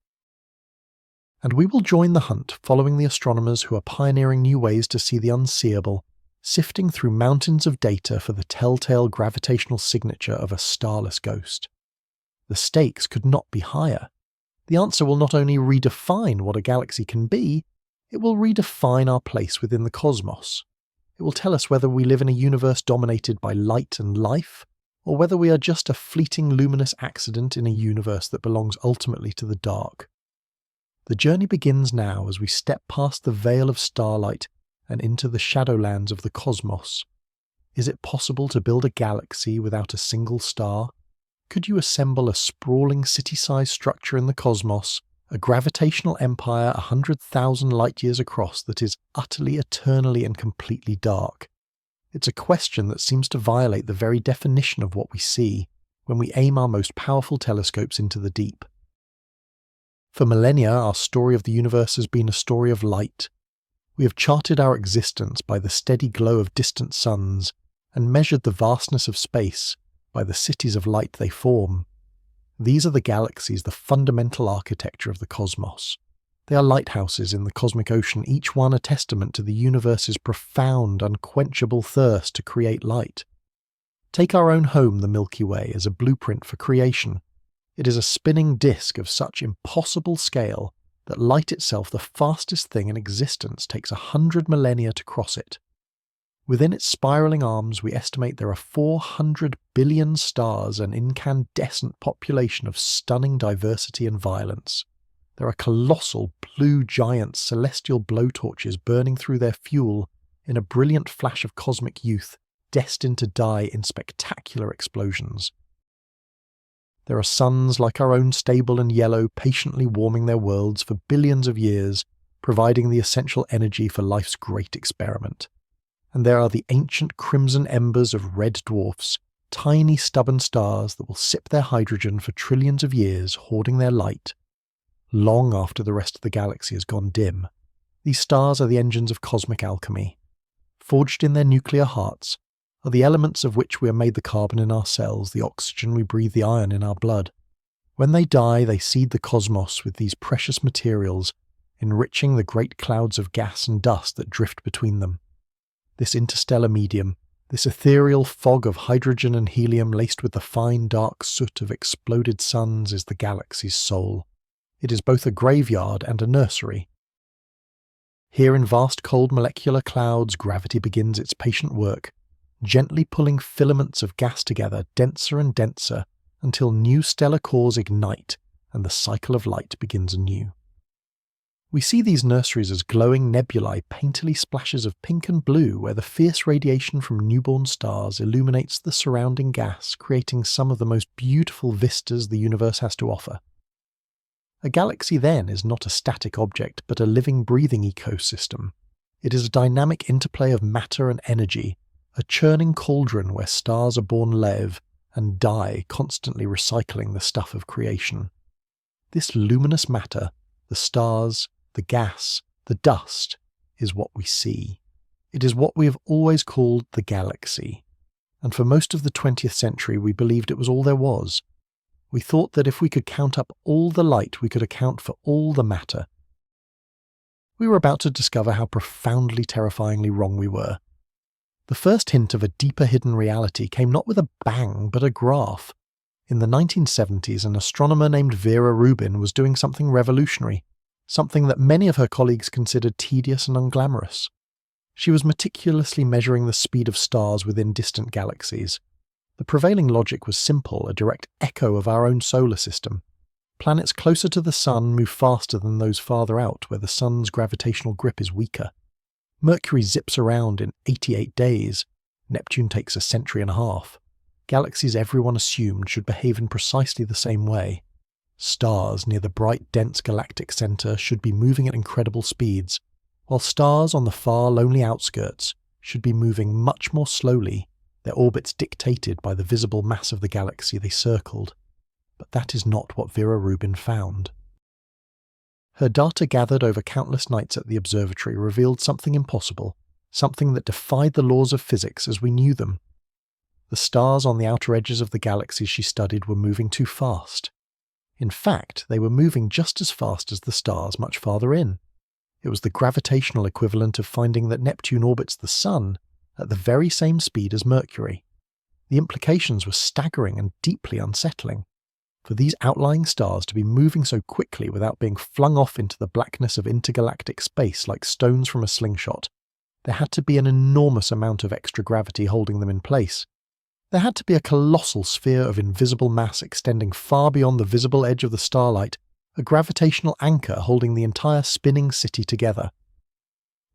And we will join the hunt, following the astronomers who are pioneering new ways to see the unseeable, sifting through mountains of data for the telltale gravitational signature of a starless ghost. The stakes could not be higher. The answer will not only redefine what a galaxy can be, it will redefine our place within the cosmos. It will tell us whether we live in a universe dominated by light and life, or whether we are just a fleeting luminous accident in a universe that belongs ultimately to the dark. The journey begins now as we step past the veil of starlight and into the shadowlands of the cosmos. Is it possible to build a galaxy without a single star? Could you assemble a sprawling city-sized structure in the cosmos, a gravitational empire 100,000 light-years across that is utterly, eternally and completely dark? It's a question that seems to violate the very definition of what we see when we aim our most powerful telescopes into the deep. For millennia, our story of the universe has been a story of light. We have charted our existence by the steady glow of distant suns and measured the vastness of space by the cities of light they form. These are the galaxies, the fundamental architecture of the cosmos. They are lighthouses in the cosmic ocean, each one a testament to the universe's profound, unquenchable thirst to create light. Take our own home, the Milky Way, as a blueprint for creation. It is a spinning disk of such impossible scale that light itself, the fastest thing in existence, takes 100 millennia to cross it. Within its spiraling arms, we estimate there are 400 billion stars, an incandescent population of stunning diversity and violence. There are colossal blue giants, celestial blowtorches burning through their fuel in a brilliant flash of cosmic youth, destined to die in spectacular explosions. There are suns like our own, stable and yellow, patiently warming their worlds for billions of years, providing the essential energy for life's great experiment. And there are the ancient crimson embers of red dwarfs, tiny stubborn stars that will sip their hydrogen for trillions of years, hoarding their light, long after the rest of the galaxy has gone dim. These stars are the engines of cosmic alchemy. Forged in their nuclear hearts are the elements of which we are made, the carbon in our cells, the oxygen we breathe, the iron in our blood. When they die, they seed the cosmos with these precious materials, enriching the great clouds of gas and dust that drift between them. This interstellar medium, this ethereal fog of hydrogen and helium laced with the fine dark soot of exploded suns, is the galaxy's soul. It is both a graveyard and a nursery. Here in vast cold molecular clouds, gravity begins its patient work, gently pulling filaments of gas together, denser and denser, until new stellar cores ignite and the cycle of light begins anew. We see these nurseries as glowing nebulae, painterly splashes of pink and blue where the fierce radiation from newborn stars illuminates the surrounding gas, creating some of the most beautiful vistas the universe has to offer. A galaxy then is not a static object, but a living, breathing ecosystem. It is a dynamic interplay of matter and energy, a churning cauldron where stars are born live and die, constantly recycling the stuff of creation. This luminous matter, the stars, the gas, the dust, is what we see. It is what we have always called the galaxy. And for most of the 20th century we believed it was all there was. We thought that if we could count up all the light, we could account for all the matter. We were about to discover how profoundly, terrifyingly wrong we were. The first hint of a deeper hidden reality came not with a bang, but a graph. In the 1970s, an astronomer named Vera Rubin was doing something revolutionary, something that many of her colleagues considered tedious and unglamorous. She was meticulously measuring the speed of stars within distant galaxies. The prevailing logic was simple, a direct echo of our own solar system. Planets closer to the Sun move faster than those farther out, where the Sun's gravitational grip is weaker. Mercury zips around in 88 days. Neptune takes a century and a half. Galaxies everyone assumed should behave in precisely the same way. Stars near the bright, dense galactic centre should be moving at incredible speeds, while stars on the far, lonely outskirts should be moving much more slowly, their orbits dictated by the visible mass of the galaxy they circled. But that is not what Vera Rubin found. Her data gathered over countless nights at the observatory revealed something impossible, something that defied the laws of physics as we knew them. The stars on the outer edges of the galaxies she studied were moving too fast. In fact, they were moving just as fast as the stars much farther in. It was the gravitational equivalent of finding that Neptune orbits the Sun at the very same speed as Mercury. The implications were staggering and deeply unsettling. For these outlying stars to be moving so quickly without being flung off into the blackness of intergalactic space like stones from a slingshot, there had to be an enormous amount of extra gravity holding them in place. There had to be a colossal sphere of invisible mass extending far beyond the visible edge of the starlight, a gravitational anchor holding the entire spinning city together.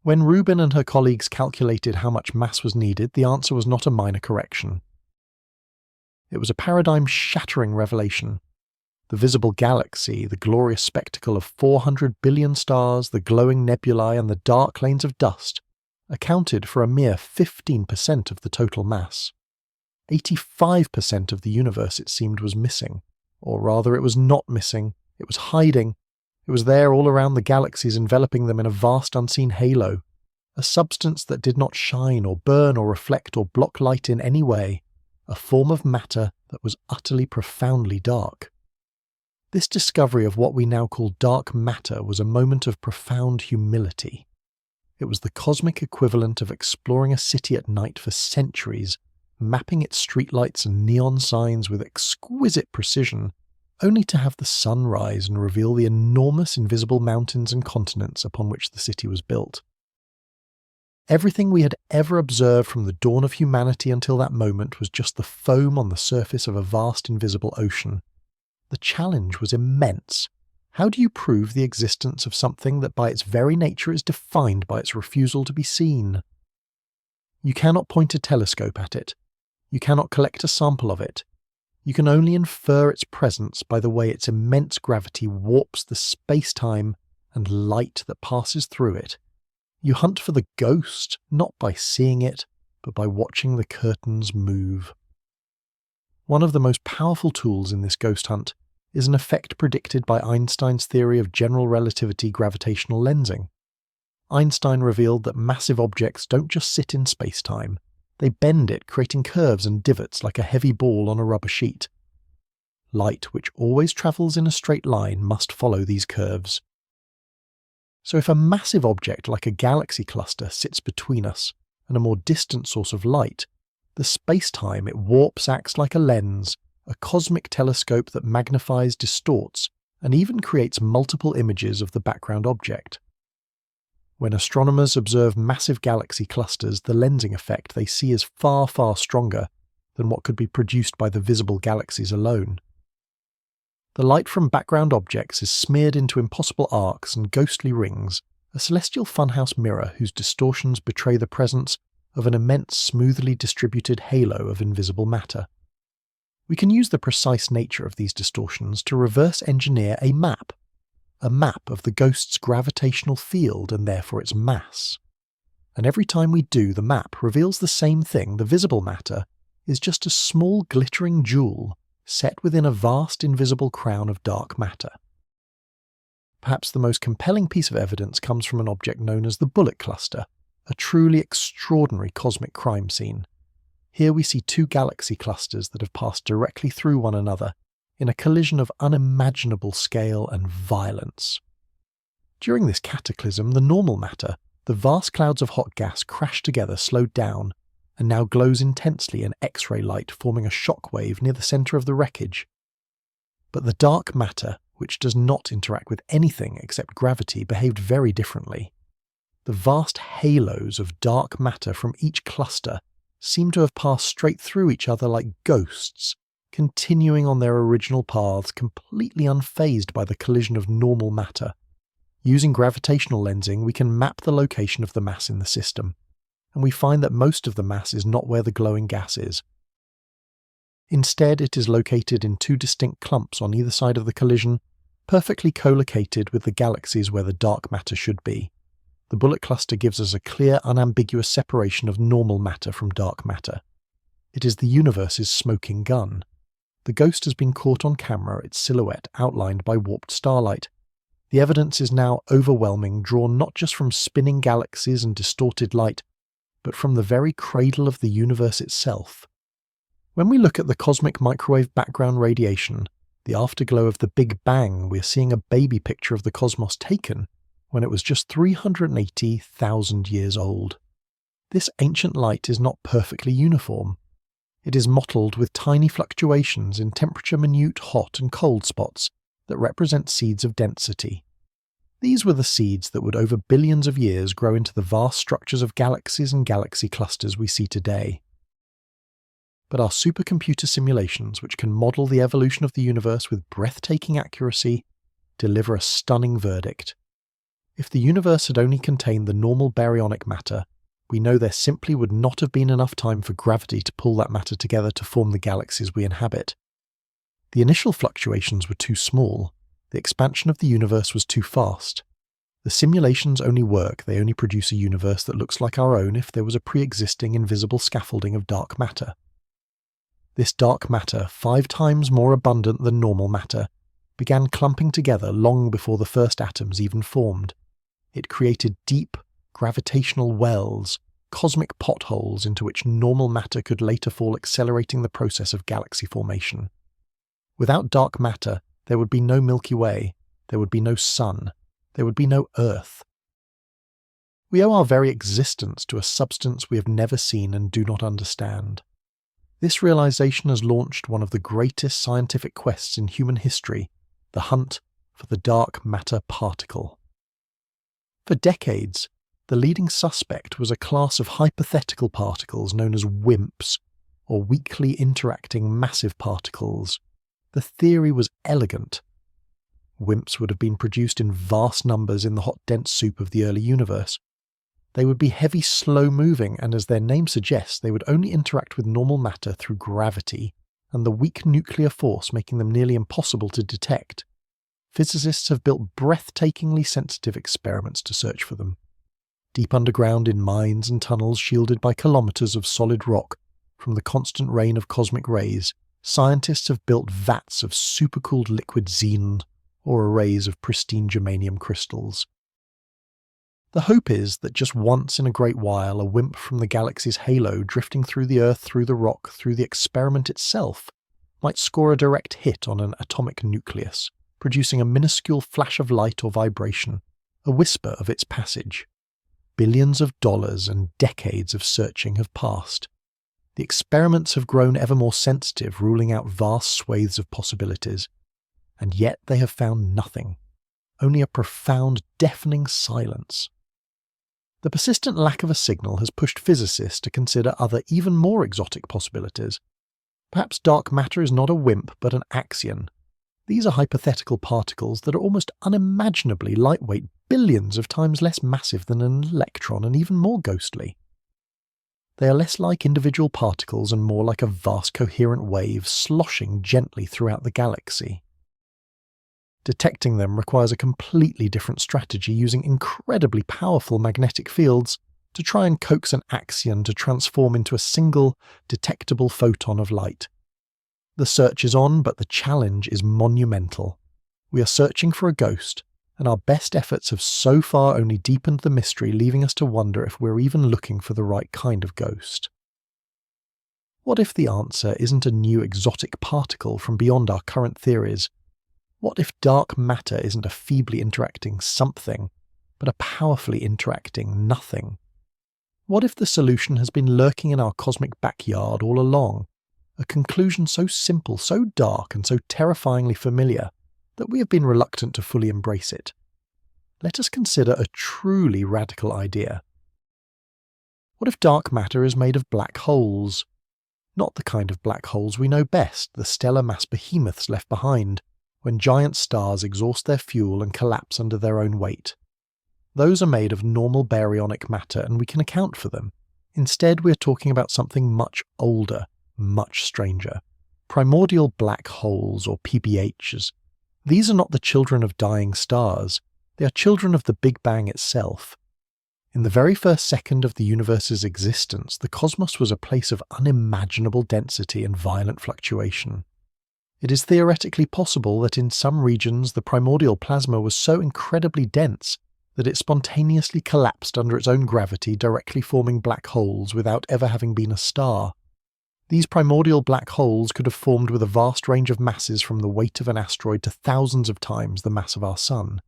When Rubin and her colleagues calculated how much mass was needed, the answer was not a minor correction. It was a paradigm-shattering revelation. The visible galaxy, the glorious spectacle of 400 billion stars, the glowing nebulae and the dark lanes of dust, accounted for a mere 15% of the total mass. 85% of the universe, it seemed, was missing. Or rather, it was not missing. It was hiding. It was there all around the galaxies, enveloping them in a vast unseen halo. A substance that did not shine or burn or reflect or block light in any way. A form of matter that was utterly profoundly dark. This discovery of what we now call dark matter was a moment of profound humility. It was the cosmic equivalent of exploring a city at night for centuries, mapping its streetlights and neon signs with exquisite precision, only to have the sun rise and reveal the enormous invisible mountains and continents upon which the city was built. Everything we had ever observed from the dawn of humanity until that moment was just the foam on the surface of a vast invisible ocean. The challenge was immense. How do you prove the existence of something that by its very nature is defined by its refusal to be seen? You cannot point a telescope at it. You cannot collect a sample of it. You can only infer its presence by the way its immense gravity warps the space-time and light that passes through it. You hunt for the ghost, not by seeing it, but by watching the curtains move. One of the most powerful tools in this ghost hunt is an effect predicted by Einstein's theory of general relativity gravitational lensing. Einstein revealed that massive objects don't just sit in space-time. They bend it, creating curves and divots like a heavy ball on a rubber sheet. Light, which always travels in a straight line, must follow these curves. So if a massive object like a galaxy cluster sits between us and a more distant source of light, the space-time it warps acts like a lens, a cosmic telescope that magnifies, distorts, and even creates multiple images of the background object. When astronomers observe massive galaxy clusters, the lensing effect they see is far, far stronger than what could be produced by the visible galaxies alone. The light from background objects is smeared into impossible arcs and ghostly rings, a celestial funhouse mirror whose distortions betray the presence of an immense, smoothly distributed halo of invisible matter. We can use the precise nature of these distortions to reverse engineer a map of the ghost's gravitational field and therefore its mass. And every time we do, the map reveals the same thing: the visible matter is just a small glittering jewel set within a vast invisible crown of dark matter. Perhaps the most compelling piece of evidence comes from an object known as the bullet cluster, a truly extraordinary cosmic crime scene. Here we see two galaxy clusters that have passed directly through one another in a collision of unimaginable scale and violence. During this cataclysm, the normal matter, the vast clouds of hot gas crashed together, slowed down, and now glows intensely in X-ray light, forming a shockwave near the centre of the wreckage. But the dark matter, which does not interact with anything except gravity, behaved very differently. The vast halos of dark matter from each cluster seem to have passed straight through each other like ghosts, continuing on their original paths, completely unfazed by the collision of normal matter. Using gravitational lensing, we can map the location of the mass in the system, and we find that most of the mass is not where the glowing gas is. Instead, it is located in two distinct clumps on either side of the collision, perfectly co-located with the galaxies where the dark matter should be. The bullet cluster gives us a clear, unambiguous separation of normal matter from dark matter. It is the universe's smoking gun. The ghost has been caught on camera, its silhouette outlined by warped starlight. The evidence is now overwhelming, drawn not just from spinning galaxies and distorted light, but from the very cradle of the universe itself. When we look at the cosmic microwave background radiation, the afterglow of the Big Bang, we're seeing a baby picture of the cosmos taken when it was just 380,000 years old. This ancient light is not perfectly uniform. It is mottled with tiny fluctuations in temperature-minute hot and cold spots that represent seeds of density. These were the seeds that would over billions of years grow into the vast structures of galaxies and galaxy clusters we see today. But our supercomputer simulations, which can model the evolution of the universe with breathtaking accuracy, deliver a stunning verdict. If the universe had only contained the normal baryonic matter, we know there simply would not have been enough time for gravity to pull that matter together to form the galaxies we inhabit. The initial fluctuations were too small. The expansion of the universe was too fast. The simulations only work, they only produce a universe that looks like our own if there was a pre-existing invisible scaffolding of dark matter. This dark matter, 5 times more abundant than normal matter, began clumping together long before the first atoms even formed. It created deep, gravitational wells, cosmic potholes into which normal matter could later fall, accelerating the process of galaxy formation. Without dark matter, there would be no Milky Way, there would be no Sun, there would be no Earth. We owe our very existence to a substance we have never seen and do not understand. This realization has launched one of the greatest scientific quests in human history, the hunt for the dark matter particle. For decades, the leading suspect was a class of hypothetical particles known as WIMPs, or weakly interacting massive particles. The theory was elegant. WIMPs would have been produced in vast numbers in the hot dense soup of the early universe. They would be heavy, slow-moving, and as their name suggests, they would only interact with normal matter through gravity, and the weak nuclear force making them nearly impossible to detect. Physicists have built breathtakingly sensitive experiments to search for them. Deep underground in mines and tunnels shielded by kilometers of solid rock from the constant rain of cosmic rays, scientists have built vats of supercooled liquid xenon or arrays of pristine germanium crystals. The hope is that just once in a great while a WIMP from the galaxy's halo drifting through the Earth, through the rock, through the experiment itself, might score a direct hit on an atomic nucleus, producing a minuscule flash of light or vibration, a whisper of its passage. Billions of dollars and decades of searching have passed. The experiments have grown ever more sensitive, ruling out vast swathes of possibilities. And yet they have found nothing, only a profound, deafening silence. The persistent lack of a signal has pushed physicists to consider other, even more exotic possibilities. Perhaps dark matter is not a WIMP but an axion. These are hypothetical particles that are almost unimaginably lightweight, billions of times less massive than an electron and even more ghostly. They are less like individual particles and more like a vast coherent wave sloshing gently throughout the galaxy. Detecting them requires a completely different strategy using incredibly powerful magnetic fields to try and coax an axion to transform into a single, detectable photon of light. The search is on, but the challenge is monumental. We are searching for a ghost, and our best efforts have so far only deepened the mystery, leaving us to wonder if we're even looking for the right kind of ghost. What if the answer isn't a new exotic particle from beyond our current theories? What if dark matter isn't a feebly interacting something, but a powerfully interacting nothing? What if the solution has been lurking in our cosmic backyard all along? A conclusion so simple, so dark, and so terrifyingly familiar that we have been reluctant to fully embrace it. Let us consider a truly radical idea. What if dark matter is made of black holes? Not the kind of black holes we know best, the stellar mass behemoths left behind, when giant stars exhaust their fuel and collapse under their own weight. Those are made of normal baryonic matter and we can account for them. Instead, we are talking about something much older, much stranger. Primordial black holes, or PBHs. These are not the children of dying stars. They are children of the Big Bang itself. In the very first second of the universe's existence, the cosmos was a place of unimaginable density and violent fluctuation. It is theoretically possible that in some regions the primordial plasma was so incredibly dense that it spontaneously collapsed under its own gravity, directly forming black holes without ever having been a star. These primordial black holes could have formed with a vast range of masses from the weight of an asteroid to thousands of times the mass of our Sun.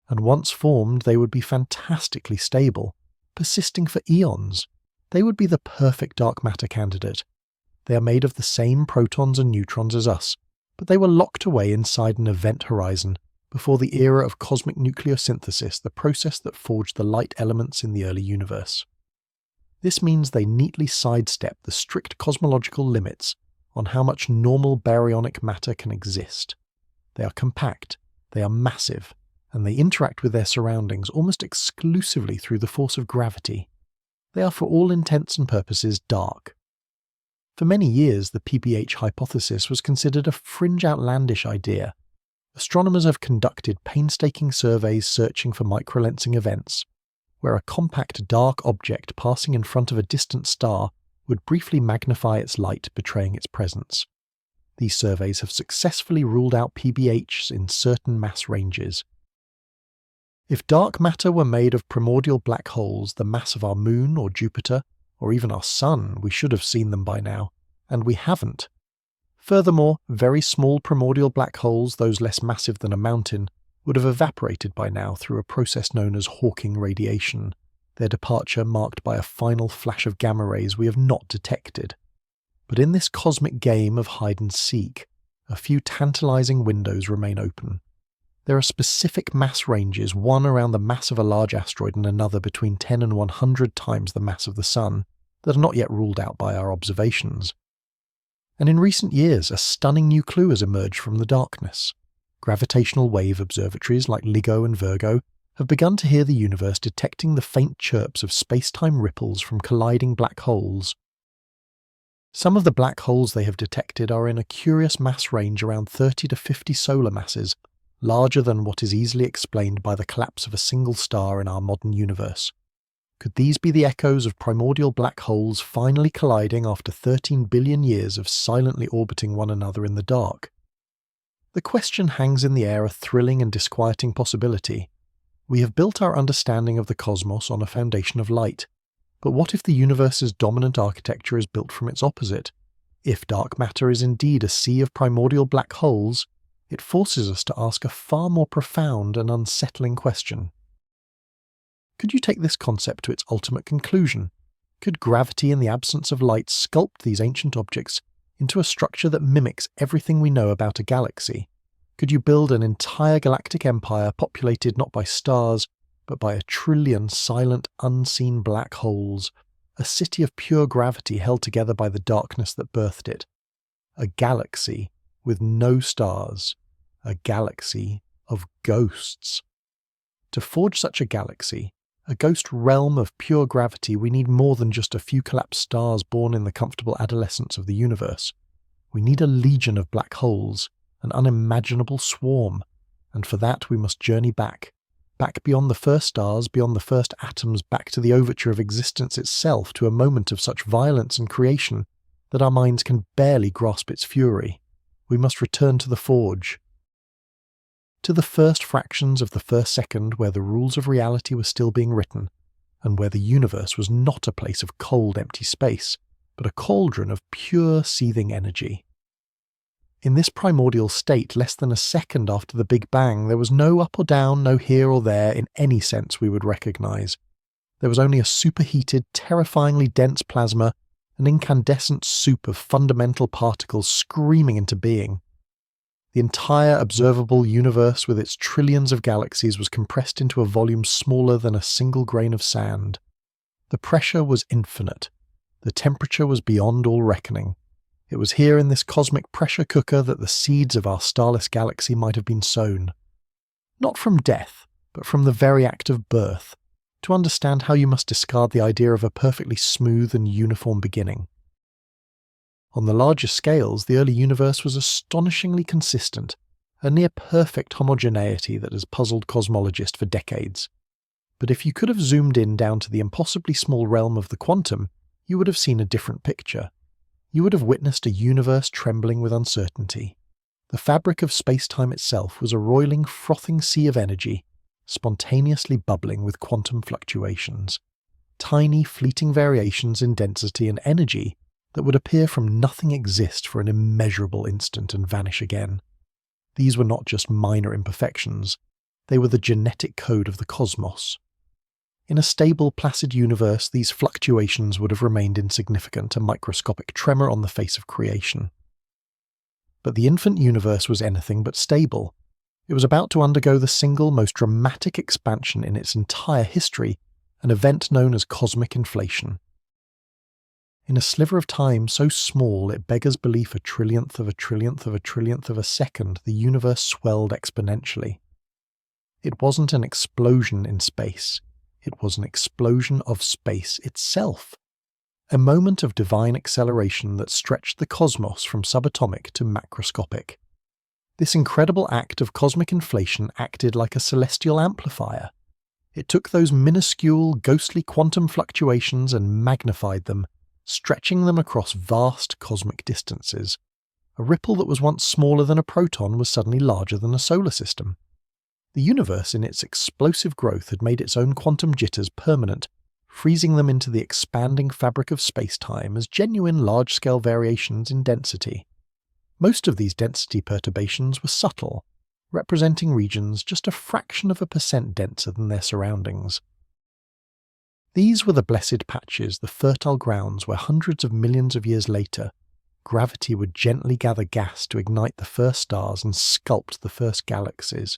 And once formed, they would be fantastically stable, persisting for eons. They would be the perfect dark matter candidate. They are made of the same protons and neutrons as us, but they were locked away inside an event horizon before the era of cosmic nucleosynthesis, the process that forged the light elements in the early universe. This means they neatly sidestep the strict cosmological limits on how much normal baryonic matter can exist. They are compact, they are massive, and they interact with their surroundings almost exclusively through the force of gravity. They are for all intents and purposes dark. For many years, the PBH hypothesis was considered a fringe outlandish idea. Astronomers have conducted painstaking surveys searching for microlensing events, where a compact dark object passing in front of a distant star would briefly magnify its light, betraying its presence. These surveys have successfully ruled out PBHs in certain mass ranges. If dark matter were made of primordial black holes the mass of our Moon or Jupiter, or even our Sun, we should have seen them by now, and we haven't. Furthermore, very small primordial black holes, those less massive than a mountain, would have evaporated by now through a process known as Hawking radiation, their departure marked by a final flash of gamma rays we have not detected. But in this cosmic game of hide and seek, a few tantalizing windows remain open. There are specific mass ranges, one around the mass of a large asteroid and another between 10 and 100 times the mass of the Sun, that are not yet ruled out by our observations. And in recent years, a stunning new clue has emerged from the darkness. Gravitational wave observatories like LIGO and Virgo have begun to hear the universe detecting the faint chirps of space-time ripples from colliding black holes. Some of the black holes they have detected are in a curious mass range around 30 to 50 solar masses, larger than what is easily explained by the collapse of a single star in our modern universe. Could these be the echoes of primordial black holes finally colliding after 13 billion years of silently orbiting one another in the dark? The question hangs in the air, a thrilling and disquieting possibility. We have built our understanding of the cosmos on a foundation of light. But what if the universe's dominant architecture is built from its opposite? If dark matter is indeed a sea of primordial black holes, it forces us to ask a far more profound and unsettling question. Could you take this concept to its ultimate conclusion? Could gravity in the absence of light sculpt these ancient objects into a structure that mimics everything we know about a galaxy? Could you build an entire galactic empire populated not by stars, but by 1 trillion silent, unseen black holes, a city of pure gravity held together by the darkness that birthed it? A galaxy with no stars, a galaxy of ghosts. To forge such a galaxy, a ghost realm of pure gravity, we need more than just a few collapsed stars born in the comfortable adolescence of the universe. We need a legion of black holes, an unimaginable swarm, and for that we must journey back beyond the first stars, beyond the first atoms, back to the overture of existence itself, to a moment of such violence and creation that our minds can barely grasp its fury. We must return to the forge, to the first fractions of the first second, where the rules of reality were still being written, and where the universe was not a place of cold, empty space, but a cauldron of pure, seething energy. In this primordial state, less than a second after the Big Bang, there was no up or down, no here or there in any sense we would recognize. There was only a superheated, terrifyingly dense plasma, an incandescent soup of fundamental particles screaming into being. The entire observable universe with its trillions of galaxies was compressed into a volume smaller than a single grain of sand. The pressure was infinite. The temperature was beyond all reckoning. It was here in this cosmic pressure cooker that the seeds of our starless galaxy might have been sown. Not from death, but from the very act of birth, to understand how you must discard the idea of a perfectly smooth and uniform beginning. On the larger scales, the early universe was astonishingly consistent, a near-perfect homogeneity that has puzzled cosmologists for decades. But if you could have zoomed in down to the impossibly small realm of the quantum, you would have seen a different picture. You would have witnessed a universe trembling with uncertainty. The fabric of space-time itself was a roiling, frothing sea of energy, spontaneously bubbling with quantum fluctuations. Tiny, fleeting variations in density and energy that would appear from nothing exist for an immeasurable instant and vanish again. These were not just minor imperfections, they were the genetic code of the cosmos. In a stable, placid universe, these fluctuations would have remained insignificant, a microscopic tremor on the face of creation. But the infant universe was anything but stable. It was about to undergo the single most dramatic expansion in its entire history, an event known as cosmic inflation. In a sliver of time so small it beggars belief, a trillionth of a trillionth of a trillionth of a second, the universe swelled exponentially. It wasn't an explosion in space. It was an explosion of space itself. A moment of divine acceleration that stretched the cosmos from subatomic to macroscopic. This incredible act of cosmic inflation acted like a celestial amplifier. It took those minuscule, ghostly quantum fluctuations and magnified them, stretching them across vast cosmic distances. A ripple that was once smaller than a proton was suddenly larger than a solar system. The universe in its explosive growth had made its own quantum jitters permanent, freezing them into the expanding fabric of space-time as genuine large-scale variations in density. Most of these density perturbations were subtle, representing regions just a fraction of a percent denser than their surroundings. These were the blessed patches, the fertile grounds where hundreds of millions of years later, gravity would gently gather gas to ignite the first stars and sculpt the first galaxies.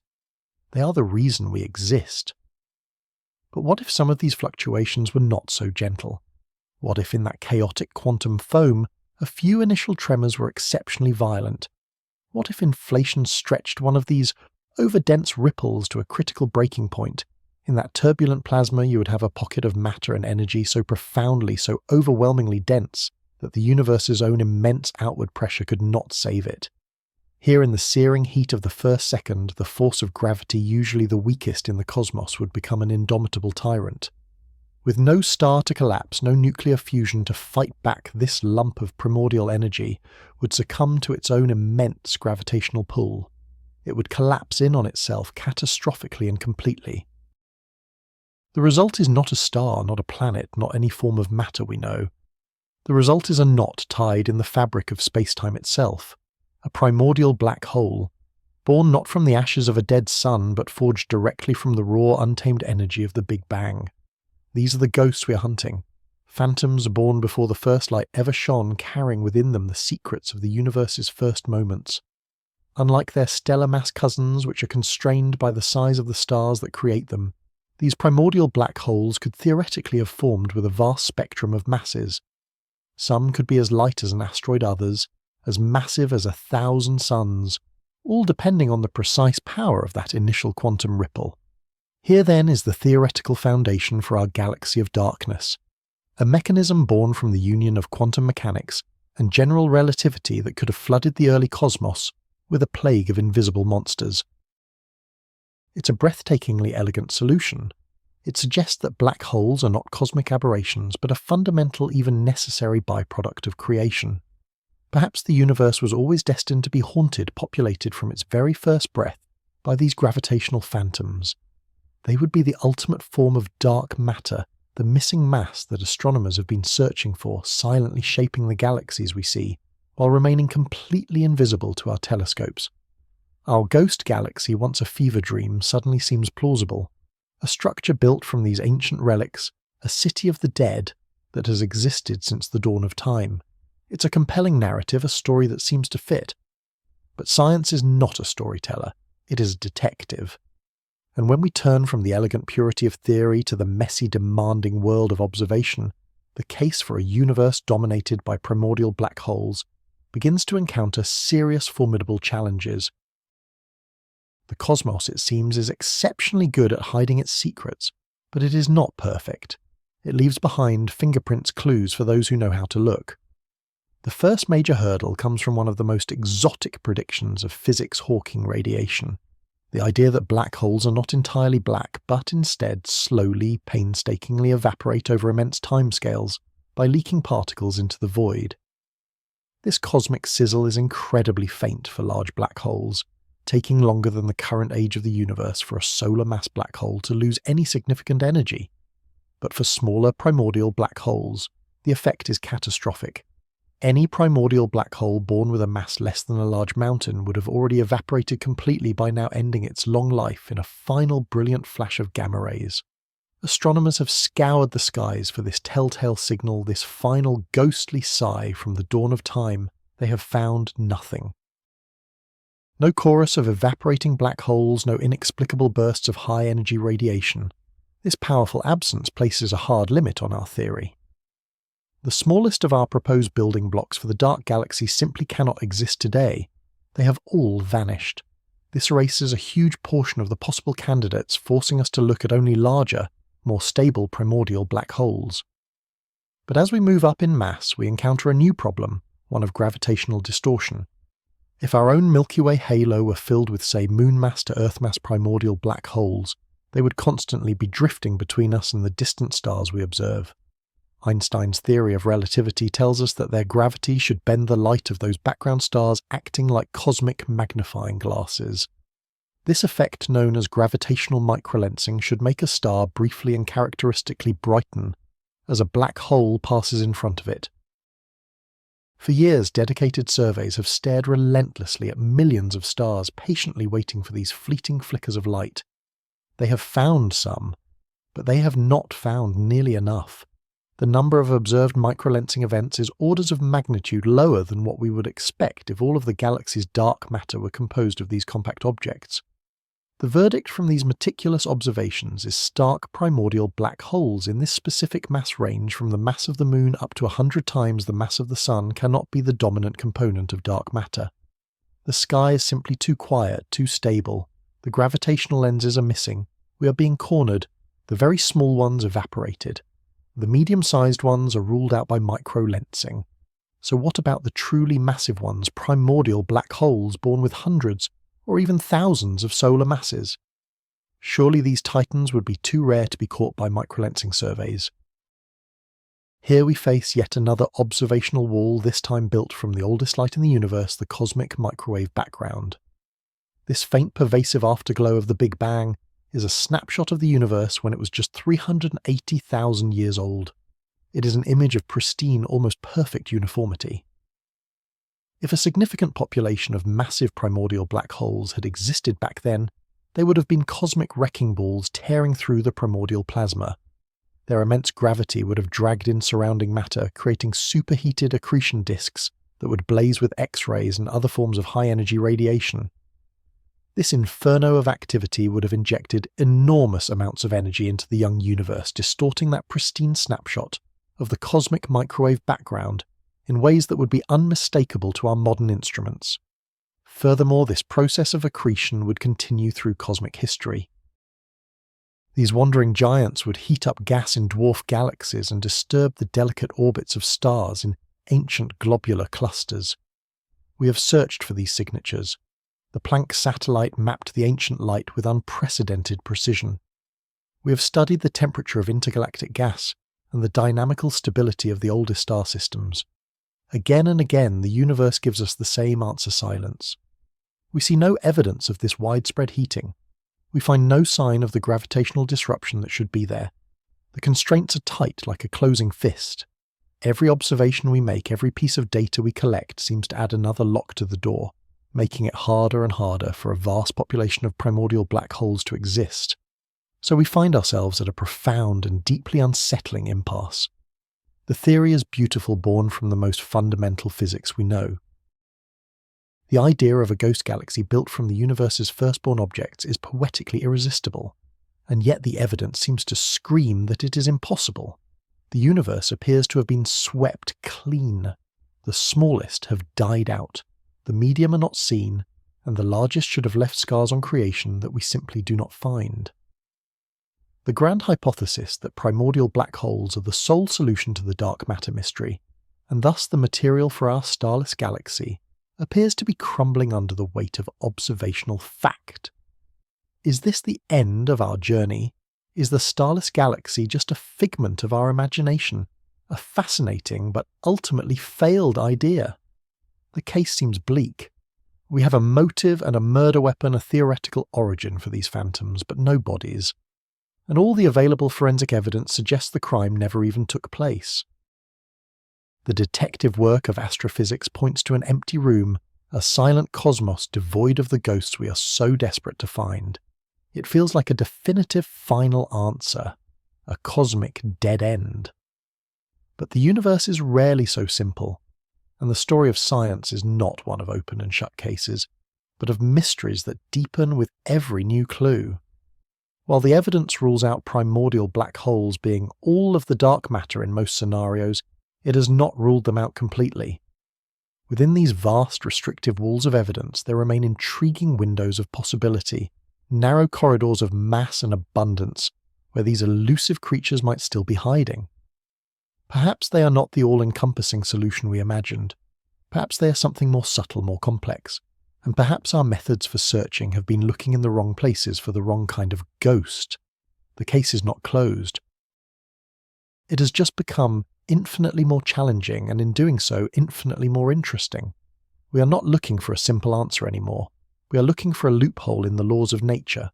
They are the reason we exist. But what if some of these fluctuations were not so gentle? What if in that chaotic quantum foam, a few initial tremors were exceptionally violent? What if inflation stretched one of these overdense ripples to a critical breaking point? In that turbulent plasma you would have a pocket of matter and energy so profoundly, so overwhelmingly dense that the universe's own immense outward pressure could not save it. Here in the searing heat of the first second, the force of gravity, usually the weakest in the cosmos, would become an indomitable tyrant. With no star to collapse, no nuclear fusion to fight back, this lump of primordial energy would succumb to its own immense gravitational pull. It would collapse in on itself catastrophically and completely. The result is not a star, not a planet, not any form of matter we know. The result is a knot tied in the fabric of space-time itself, a primordial black hole, born not from the ashes of a dead sun, but forged directly from the raw, untamed energy of the Big Bang. These are the ghosts we are hunting, phantoms born before the first light ever shone, carrying within them the secrets of the universe's first moments. Unlike their stellar mass cousins, which are constrained by the size of the stars that create them, these primordial black holes could theoretically have formed with a vast spectrum of masses. Some could be as light as an asteroid, others as massive as 1,000 suns, all depending on the precise power of that initial quantum ripple. Here then is the theoretical foundation for our galaxy of darkness, a mechanism born from the union of quantum mechanics and general relativity that could have flooded the early cosmos with a plague of invisible monsters. It's a breathtakingly elegant solution. It suggests that black holes are not cosmic aberrations, but a fundamental, even necessary byproduct of creation. Perhaps the universe was always destined to be haunted, populated from its very first breath by these gravitational phantoms. They would be the ultimate form of dark matter, the missing mass that astronomers have been searching for, silently shaping the galaxies we see, while remaining completely invisible to our telescopes. Our ghost galaxy, once a fever dream, suddenly seems plausible. A structure built from these ancient relics, a city of the dead that has existed since the dawn of time. It's a compelling narrative, a story that seems to fit. But science is not a storyteller, it is a detective. And when we turn from the elegant purity of theory to the messy, demanding world of observation, the case for a universe dominated by primordial black holes begins to encounter serious, formidable challenges. The cosmos, it seems, is exceptionally good at hiding its secrets, but it is not perfect. It leaves behind fingerprints, clues for those who know how to look. The first major hurdle comes from one of the most exotic predictions of physics hawking radiation. The idea that black holes are not entirely black, but instead slowly, painstakingly evaporate over immense timescales by leaking particles into the void. This cosmic sizzle is incredibly faint for large black holes, taking longer than the current age of the universe for a solar mass black hole to lose any significant energy. But for smaller primordial black holes, the effect is catastrophic. Any primordial black hole born with a mass less than a large mountain would have already evaporated completely by now, ending its long life in a final brilliant flash of gamma rays. Astronomers have scoured the skies for this telltale signal, this final ghostly sigh from the dawn of time. They have found nothing. No chorus of evaporating black holes, no inexplicable bursts of high-energy radiation. This powerful absence places a hard limit on our theory. The smallest of our proposed building blocks for the dark galaxy simply cannot exist today. They have all vanished. This erases a huge portion of the possible candidates, forcing us to look at only larger, more stable primordial black holes. But as we move up in mass, we encounter a new problem, one of gravitational distortion. If our own Milky Way halo were filled with, say, moon-mass to Earth-mass primordial black holes, they would constantly be drifting between us and the distant stars we observe. Einstein's theory of relativity tells us that their gravity should bend the light of those background stars, acting like cosmic magnifying glasses. This effect, known as gravitational microlensing, should make a star briefly and characteristically brighten as a black hole passes in front of it. For years, dedicated surveys have stared relentlessly at millions of stars, patiently waiting for these fleeting flickers of light. They have found some, but they have not found nearly enough. The number of observed microlensing events is orders of magnitude lower than what we would expect if all of the galaxy's dark matter were composed of these compact objects. The verdict from these meticulous observations is stark primordial black holes in this specific mass range from the mass of the Moon up to 100 times the mass of the Sun cannot be the dominant component of dark matter. The sky is simply too quiet, too stable. The gravitational lenses are missing. We are being cornered. The very small ones evaporated. The medium-sized ones are ruled out by microlensing. So what about the truly massive ones, primordial black holes born with hundreds or even thousands of solar masses? Surely these titans would be too rare to be caught by microlensing surveys. Here we face yet another observational wall, this time built from the oldest light in the universe, the cosmic microwave background. This faint pervasive afterglow of the Big Bang is a snapshot of the universe when it was just 380,000 years old. It is an image of pristine, almost perfect uniformity. If a significant population of massive primordial black holes had existed back then, they would have been cosmic wrecking balls tearing through the primordial plasma. Their immense gravity would have dragged in surrounding matter, creating superheated accretion disks that would blaze with X-rays and other forms of high-energy radiation. This inferno of activity would have injected enormous amounts of energy into the young universe, distorting that pristine snapshot of the cosmic microwave background in ways that would be unmistakable to our modern instruments. Furthermore, this process of accretion would continue through cosmic history. These wandering giants would heat up gas in dwarf galaxies and disturb the delicate orbits of stars in ancient globular clusters. We have searched for these signatures. The Planck satellite mapped the ancient light with unprecedented precision. We have studied the temperature of intergalactic gas and the dynamical stability of the oldest star systems. Again and again, the universe gives us the same answer: silence. We see no evidence of this widespread heating. We find no sign of the gravitational disruption that should be there. The constraints are tight like a closing fist. Every observation we make, every piece of data we collect seems to add another lock to the door, making it harder and harder for a vast population of primordial black holes to exist. So we find ourselves at a profound and deeply unsettling impasse. The theory is beautiful, born from the most fundamental physics we know. The idea of a ghost galaxy built from the universe's firstborn objects is poetically irresistible, and yet the evidence seems to scream that it is impossible. The universe appears to have been swept clean. The smallest have died out, the medium are not seen, and the largest should have left scars on creation that we simply do not find. The grand hypothesis that primordial black holes are the sole solution to the dark matter mystery, and thus the material for our starless galaxy, appears to be crumbling under the weight of observational fact. Is this the end of our journey? Is the starless galaxy just a figment of our imagination, a fascinating but ultimately failed idea? The case seems bleak. We have a motive and a murder weapon, a theoretical origin for these phantoms, but no bodies. And all the available forensic evidence suggests the crime never even took place. The detective work of astrophysics points to an empty room, a silent cosmos devoid of the ghosts we are so desperate to find. It feels like a definitive final answer, a cosmic dead end. But the universe is rarely so simple, and the story of science is not one of open and shut cases, but of mysteries that deepen with every new clue. While the evidence rules out primordial black holes being all of the dark matter in most scenarios, it has not ruled them out completely. Within these vast, restrictive walls of evidence, there remain intriguing windows of possibility, narrow corridors of mass and abundance, where these elusive creatures might still be hiding. Perhaps they are not the all-encompassing solution we imagined. Perhaps they are something more subtle, more complex. And perhaps our methods for searching have been looking in the wrong places for the wrong kind of ghost. The case is not closed. It has just become infinitely more challenging, and in doing so, infinitely more interesting. We are not looking for a simple answer anymore. We are looking for a loophole in the laws of nature.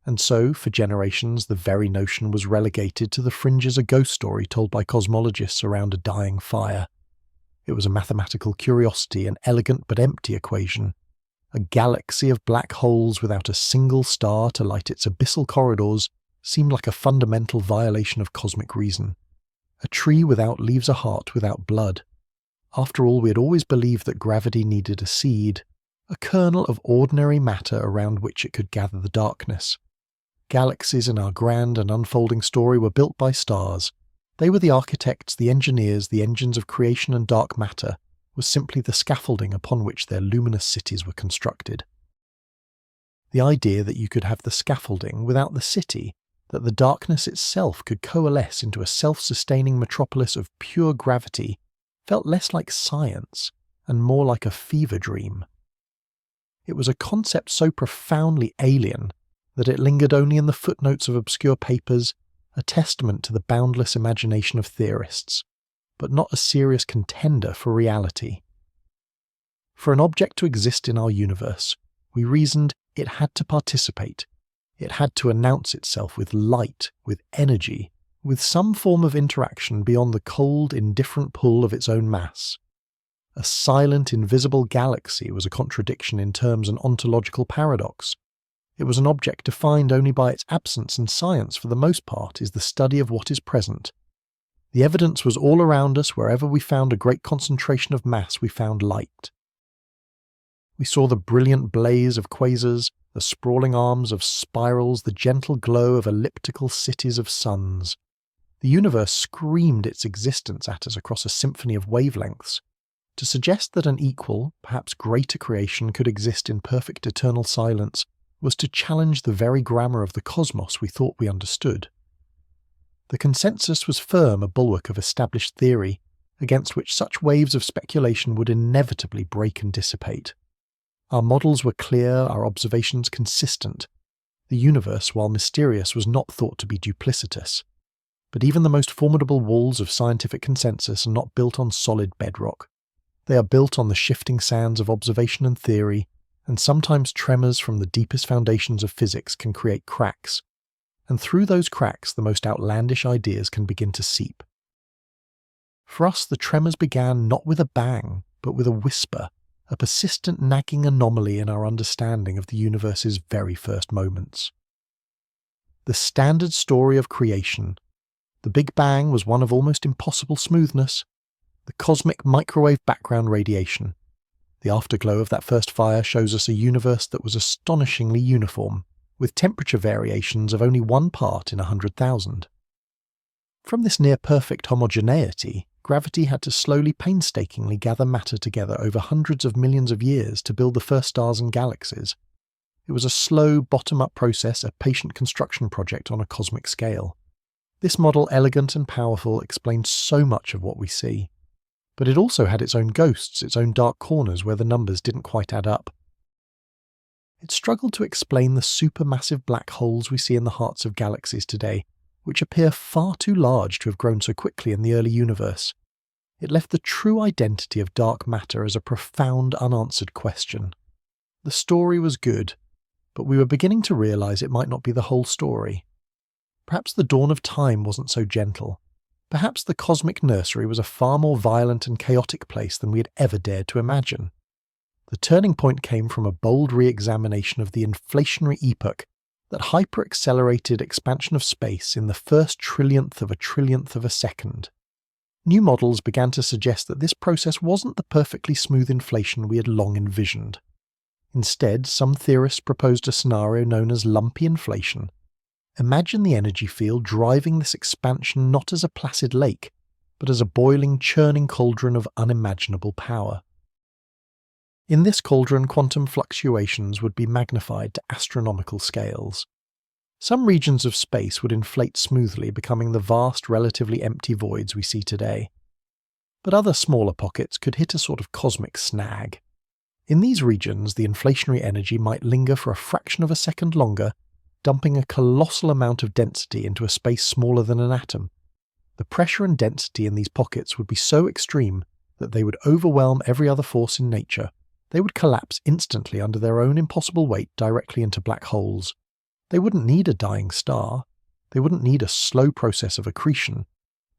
And so, for generations, the very notion was relegated to the fringes a ghost story told by cosmologists around a dying fire. It was a mathematical curiosity, an elegant but empty equation. A galaxy of black holes without a single star to light its abyssal corridors seemed like a fundamental violation of cosmic reason. A tree without leaves, a heart without blood. After all, we had always believed that gravity needed a seed, a kernel of ordinary matter around which it could gather the darkness. Galaxies in our grand and unfolding story were built by stars. They were the architects, the engineers, the engines of creation, and dark matter was simply the scaffolding upon which their luminous cities were constructed. The idea that you could have the scaffolding without the city, that the darkness itself could coalesce into a self-sustaining metropolis of pure gravity, felt less like science and more like a fever dream. It was a concept so profoundly alien that it lingered only in the footnotes of obscure papers, a testament to the boundless imagination of theorists, but not a serious contender for reality. For an object to exist in our universe, we reasoned it had to participate. It had to announce itself with light, with energy, with some form of interaction beyond the cold, indifferent pull of its own mass. A silent, invisible galaxy was a contradiction in terms and ontological paradox. It was an object defined only by its absence, and science, for the most part, is the study of what is present. The evidence was all around us. Wherever we found a great concentration of mass, we found light. We saw the brilliant blaze of quasars, the sprawling arms of spirals, the gentle glow of elliptical cities of suns. The universe screamed its existence at us across a symphony of wavelengths. To suggest that an equal, perhaps greater creation could exist in perfect eternal silence was to challenge the very grammar of the cosmos we thought we understood. The consensus was firm, a bulwark of established theory, against which such waves of speculation would inevitably break and dissipate. Our models were clear, our observations consistent. The universe, while mysterious, was not thought to be duplicitous. But even the most formidable walls of scientific consensus are not built on solid bedrock. They are built on the shifting sands of observation and theory, and sometimes tremors from the deepest foundations of physics can create cracks. And through those cracks, the most outlandish ideas can begin to seep. For us, the tremors began not with a bang, but with a whisper, a persistent nagging anomaly in our understanding of the universe's very first moments. The standard story of creation. The Big Bang was one of almost impossible smoothness. The cosmic microwave background radiation. The afterglow of that first fire shows us a universe that was astonishingly uniform, with temperature variations of only 1 part in 100,000. From this near-perfect homogeneity, gravity had to slowly, painstakingly gather matter together over hundreds of millions of years to build the first stars and galaxies. It was a slow, bottom-up process, a patient construction project on a cosmic scale. This model, elegant and powerful, explained so much of what we see. But it also had its own ghosts, its own dark corners where the numbers didn't quite add up. It struggled to explain the supermassive black holes we see in the hearts of galaxies today, which appear far too large to have grown so quickly in the early universe. It left the true identity of dark matter as a profound unanswered question. The story was good, but we were beginning to realize it might not be the whole story. Perhaps the dawn of time wasn't so gentle. Perhaps the cosmic nursery was a far more violent and chaotic place than we had ever dared to imagine. The turning point came from a bold re-examination of the inflationary epoch, that hyper-accelerated expansion of space in the first trillionth of a second. New models began to suggest that this process wasn't the perfectly smooth inflation we had long envisioned. Instead, some theorists proposed a scenario known as lumpy inflation. Imagine the energy field driving this expansion not as a placid lake, but as a boiling, churning cauldron of unimaginable power. In this cauldron, quantum fluctuations would be magnified to astronomical scales. Some regions of space would inflate smoothly, becoming the vast, relatively empty voids we see today. But other smaller pockets could hit a sort of cosmic snag. In these regions, the inflationary energy might linger for a fraction of a second longer, dumping a colossal amount of density into a space smaller than an atom. The pressure and density in these pockets would be so extreme that they would overwhelm every other force in nature. They would collapse instantly under their own impossible weight directly into black holes. They wouldn't need a dying star. They wouldn't need a slow process of accretion.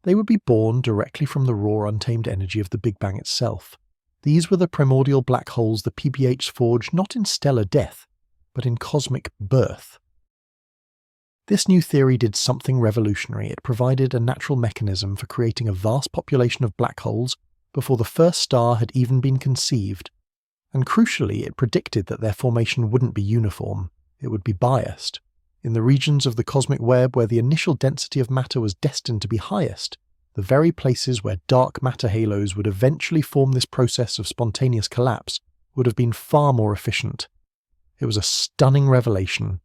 They would be born directly from the raw, untamed energy of the Big Bang itself. These were the primordial black holes the PBHs forged not in stellar death, but in cosmic birth. This new theory did something revolutionary. It provided a natural mechanism for creating a vast population of black holes before the first star had even been conceived. And crucially, it predicted that their formation wouldn't be uniform. It would be biased. In the regions of the cosmic web where the initial density of matter was destined to be highest, the very places where dark matter halos would eventually form this process of spontaneous collapse would have been far more efficient. It was a stunning revelation.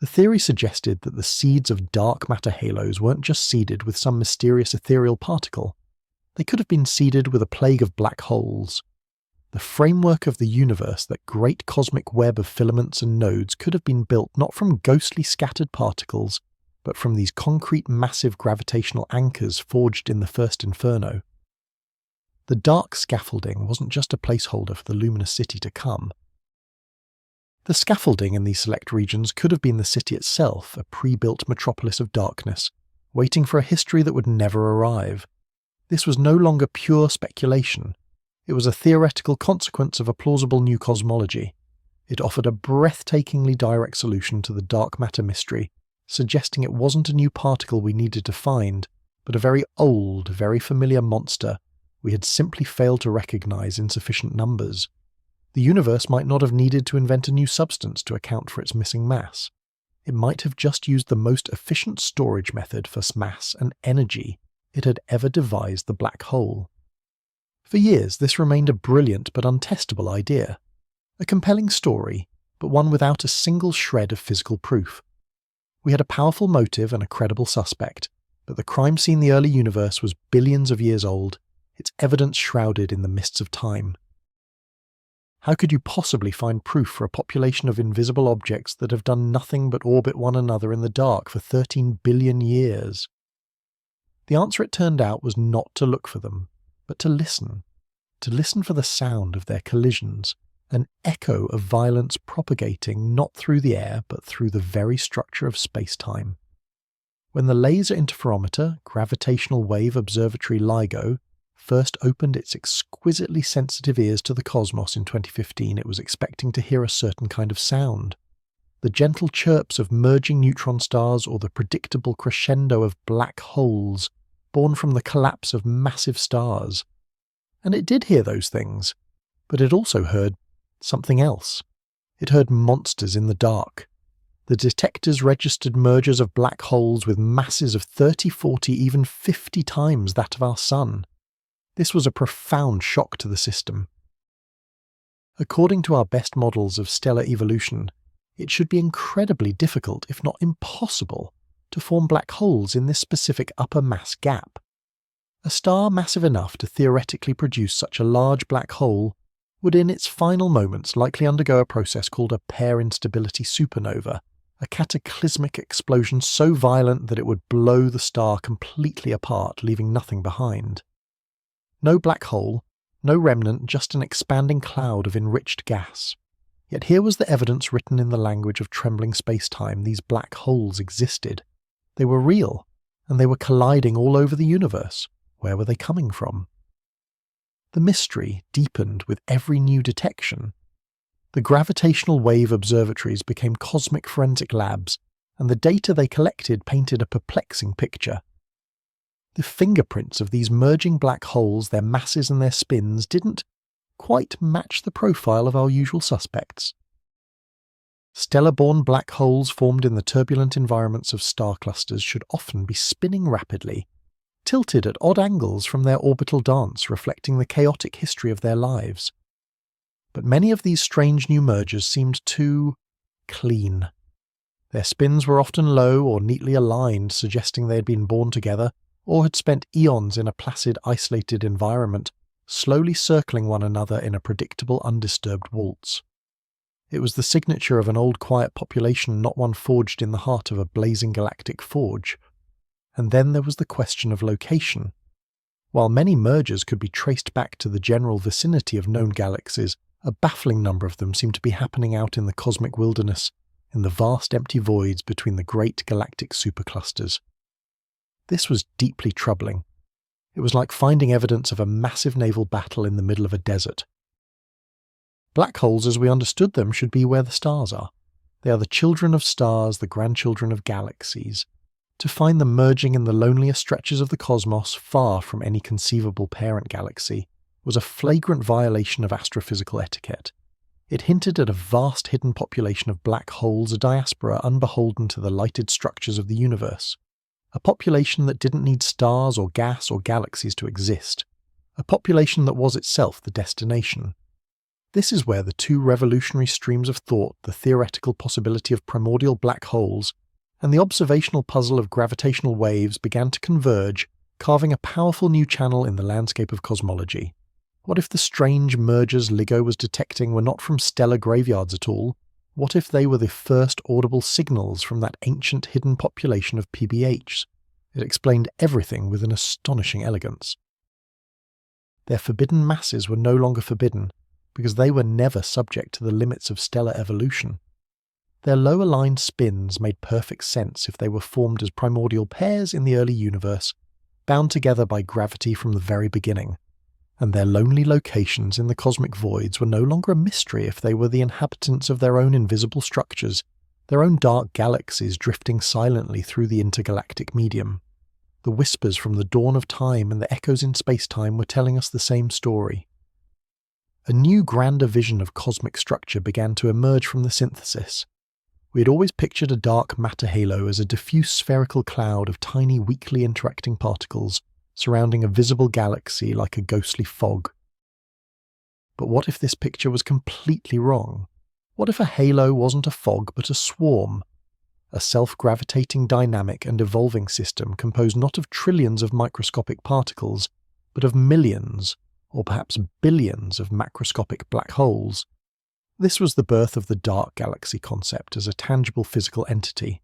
The theory suggested that the seeds of dark matter halos weren't just seeded with some mysterious ethereal particle. They could have been seeded with a plague of black holes. The framework of the universe, that great cosmic web of filaments and nodes, could have been built not from ghostly scattered particles, but from these concrete massive gravitational anchors forged in the first inferno. The dark scaffolding wasn't just a placeholder for the luminous city to come. The scaffolding in these select regions could have been the city itself, a pre-built metropolis of darkness, waiting for a history that would never arrive. This was no longer pure speculation. It was a theoretical consequence of a plausible new cosmology. It offered a breathtakingly direct solution to the dark matter mystery, suggesting it wasn't a new particle we needed to find, but a very old, very familiar monster we had simply failed to recognize in sufficient numbers. The universe might not have needed to invent a new substance to account for its missing mass. It might have just used the most efficient storage method for mass and energy it had ever devised, the black hole. For years, this remained a brilliant but untestable idea. A compelling story, but one without a single shred of physical proof. We had a powerful motive and a credible suspect, but the crime scene in the early universe was billions of years old, its evidence shrouded in the mists of time. How could you possibly find proof for a population of invisible objects that have done nothing but orbit one another in the dark for 13 billion years? The answer, it turned out, was not to look for them, but to listen for the sound of their collisions, an echo of violence propagating not through the air but through the very structure of space-time. When the Laser Interferometer Gravitational Wave Observatory LIGO first opened its exquisitely sensitive ears to the cosmos in 2015, it was expecting to hear a certain kind of sound. The gentle chirps of merging neutron stars or the predictable crescendo of black holes born from the collapse of massive stars. And it did hear those things, but it also heard something else. It heard monsters in the dark. The detectors registered mergers of black holes with masses of 30, 40, even 50 times that of our Sun. This was a profound shock to the system. According to our best models of stellar evolution, it should be incredibly difficult, if not impossible, to form black holes in this specific upper mass gap. A star massive enough to theoretically produce such a large black hole would in its final moments likely undergo a process called a pair instability supernova, a cataclysmic explosion so violent that it would blow the star completely apart, leaving nothing behind. No black hole, no remnant, just an expanding cloud of enriched gas. Yet here was the evidence written in the language of trembling space-time. These black holes existed. They were real, and they were colliding all over the universe. Where were they coming from? The mystery deepened with every new detection. The gravitational wave observatories became cosmic forensic labs, and the data they collected painted a perplexing picture. The fingerprints of these merging black holes, their masses and their spins, didn't quite match the profile of our usual suspects. Stellar-born black holes formed in the turbulent environments of star clusters should often be spinning rapidly, tilted at odd angles from their orbital dance, reflecting the chaotic history of their lives. But many of these strange new mergers seemed too clean. Their spins were often low or neatly aligned, suggesting they had been born together, or had spent eons in a placid, isolated environment, slowly circling one another in a predictable, undisturbed waltz. It was the signature of an old quiet population, not one forged in the heart of a blazing galactic forge. And then there was the question of location. While many mergers could be traced back to the general vicinity of known galaxies, a baffling number of them seemed to be happening out in the cosmic wilderness, in the vast empty voids between the great galactic superclusters. This was deeply troubling. It was like finding evidence of a massive naval battle in the middle of a desert. Black holes as we understood them should be where the stars are. They are the children of stars, the grandchildren of galaxies. To find them merging in the loneliest stretches of the cosmos, far from any conceivable parent galaxy, was a flagrant violation of astrophysical etiquette. It hinted at a vast hidden population of black holes, a diaspora unbeholden to the lighted structures of the universe. A population that didn't need stars or gas or galaxies to exist. A population that was itself the destination. This is where the two revolutionary streams of thought, the theoretical possibility of primordial black holes and the observational puzzle of gravitational waves, began to converge, carving a powerful new channel in the landscape of cosmology. What if the strange mergers LIGO was detecting were not from stellar graveyards at all? What if they were the first audible signals from that ancient hidden population of PBHs? It explained everything with an astonishing elegance. Their forbidden masses were no longer forbidden, because they were never subject to the limits of stellar evolution. Their low-aligned spins made perfect sense if they were formed as primordial pairs in the early universe, bound together by gravity from the very beginning. And their lonely locations in the cosmic voids were no longer a mystery if they were the inhabitants of their own invisible structures, their own dark galaxies drifting silently through the intergalactic medium. The whispers from the dawn of time and the echoes in space-time were telling us the same story. A new grander vision of cosmic structure began to emerge from the synthesis. We had always pictured a dark matter halo as a diffuse spherical cloud of tiny weakly interacting particles surrounding a visible galaxy like a ghostly fog. But what if this picture was completely wrong? What if a halo wasn't a fog but a swarm? A self-gravitating dynamic and evolving system composed not of trillions of microscopic particles, but of millions, or perhaps billions of macroscopic black holes. This was the birth of the dark galaxy concept as a tangible physical entity.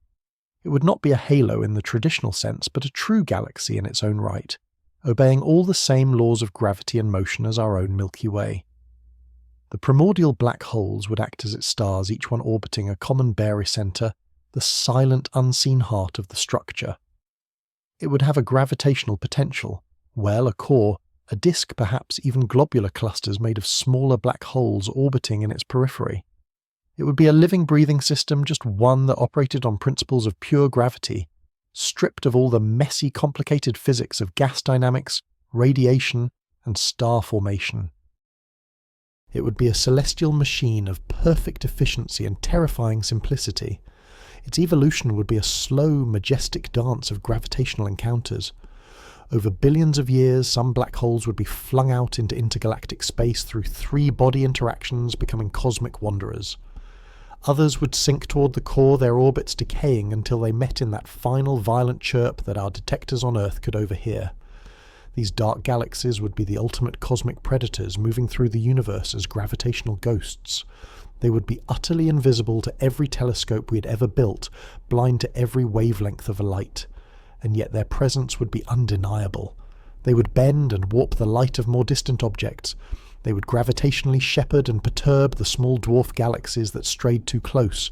It would not be a halo in the traditional sense, but a true galaxy in its own right, obeying all the same laws of gravity and motion as our own Milky Way. The primordial black holes would act as its stars, each one orbiting a common barycenter, the silent, unseen heart of the structure. It would have a gravitational potential, well, a core, a disk, perhaps even globular clusters made of smaller black holes orbiting in its periphery. It would be a living, breathing system, just one that operated on principles of pure gravity, stripped of all the messy, complicated physics of gas dynamics, radiation, and star formation. It would be a celestial machine of perfect efficiency and terrifying simplicity. Its evolution would be a slow, majestic dance of gravitational encounters. Over billions of years, some black holes would be flung out into intergalactic space through three-body interactions, becoming cosmic wanderers. Others would sink toward the core, their orbits decaying until they met in that final violent chirp that our detectors on Earth could overhear. These dark galaxies would be the ultimate cosmic predators moving through the universe as gravitational ghosts. They would be utterly invisible to every telescope we had ever built, blind to every wavelength of a light. And yet their presence would be undeniable. They would bend and warp the light of more distant objects. They would gravitationally shepherd and perturb the small dwarf galaxies that strayed too close.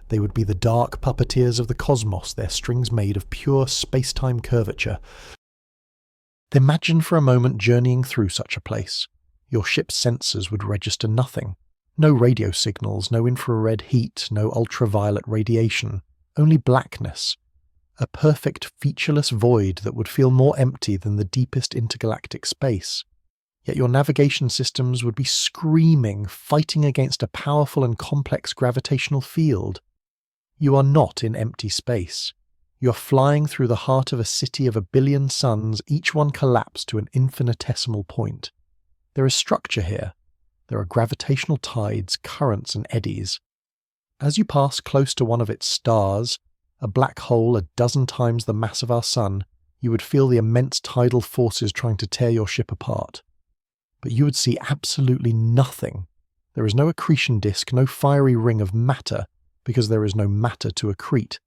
They would be the dark puppeteers of the cosmos, their strings made of pure space-time curvature. Imagine for a moment journeying through such a place. Your ship's sensors would register nothing. No radio signals, no infrared heat, no ultraviolet radiation. Only blackness. A perfect, featureless void that would feel more empty than the deepest intergalactic space. Yet your navigation systems would be screaming, fighting against a powerful and complex gravitational field. You are not in empty space. You are flying through the heart of a city of 1 billion suns, each one collapsed to an infinitesimal point. There is structure here. There are gravitational tides, currents, and eddies. As you pass close to one of its stars, a black hole 12 times the mass of our sun, you would feel the immense tidal forces trying to tear your ship apart. But you would see absolutely nothing. There is no accretion disk, no fiery ring of matter, because there is no matter to accrete.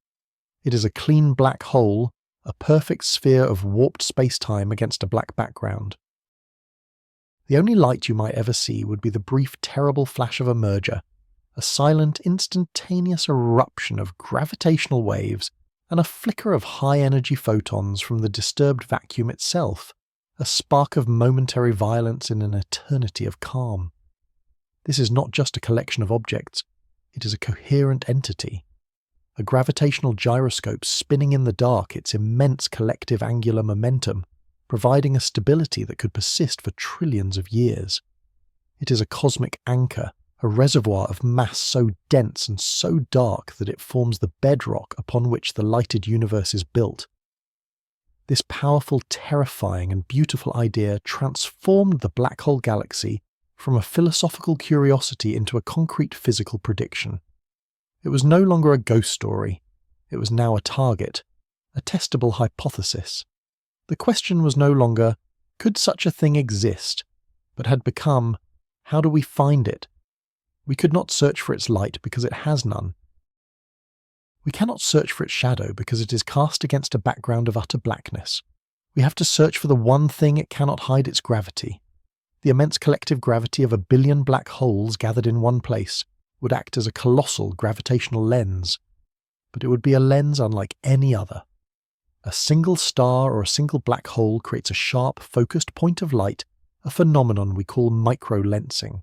It is a clean black hole, a perfect sphere of warped space-time against a black background. The only light you might ever see would be the brief, terrible flash of a merger, a silent, instantaneous eruption of gravitational waves, and a flicker of high-energy photons from the disturbed vacuum itself, a spark of momentary violence in an eternity of calm. This is not just a collection of objects, it is a coherent entity. A gravitational gyroscope spinning in the dark its immense collective angular momentum, providing a stability that could persist for trillions of years. It is a cosmic anchor, a reservoir of mass so dense and so dark that it forms the bedrock upon which the lighted universe is built. This powerful, terrifying, and beautiful idea transformed the black hole galaxy from a philosophical curiosity into a concrete physical prediction. It was no longer a ghost story. It was now a target, a testable hypothesis. The question was no longer, could such a thing exist, but had become, how do we find it? We could not search for its light because it has none. We cannot search for its shadow because it is cast against a background of utter blackness. We have to search for the one thing it cannot hide: its gravity. The immense collective gravity of 1 billion black holes gathered in one place would act as a colossal gravitational lens, but it would be a lens unlike any other. A single star or a single black hole creates a sharp, focused point of light, a phenomenon we call microlensing.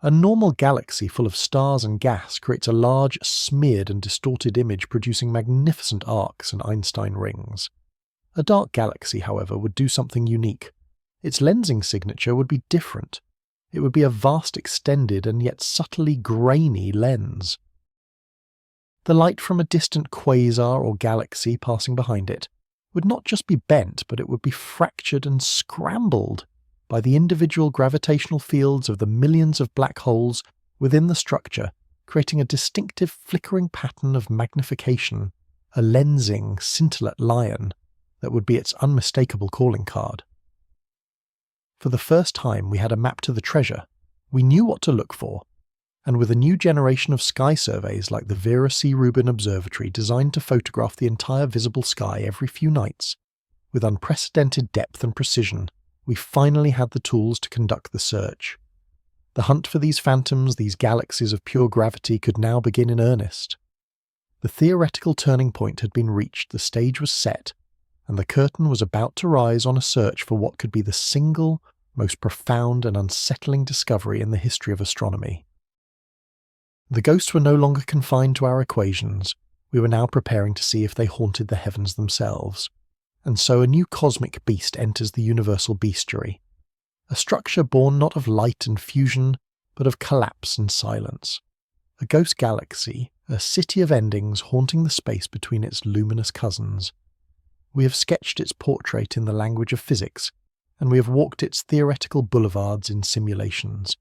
A normal galaxy full of stars and gas creates a large, smeared and distorted image producing magnificent arcs and Einstein rings. A dark galaxy, however, would do something unique. Its lensing signature would be different. It would be a vast, extended and yet subtly grainy lens. The light from a distant quasar or galaxy passing behind it would not just be bent, but it would be fractured and scrambled by the individual gravitational fields of the millions of black holes within the structure, creating a distinctive flickering pattern of magnification, a lensing, scintillate lion that would be its unmistakable calling card. For the first time, we had a map to the treasure. We knew what to look for, and with a new generation of sky surveys like the Vera C. Rubin Observatory designed to photograph the entire visible sky every few nights, with unprecedented depth and precision, we finally had the tools to conduct the search. The hunt for these phantoms, these galaxies of pure gravity, could now begin in earnest. The theoretical turning point had been reached, the stage was set, and the curtain was about to rise on a search for what could be the single, most profound and unsettling discovery in the history of astronomy. The ghosts were no longer confined to our equations. We were now preparing to see if they haunted the heavens themselves. And so a new cosmic beast enters the universal bestiary, a structure born not of light and fusion, but of collapse and silence. A ghost galaxy, a city of endings haunting the space between its luminous cousins. We have sketched its portrait in the language of physics, and we have walked its theoretical boulevards in simulations.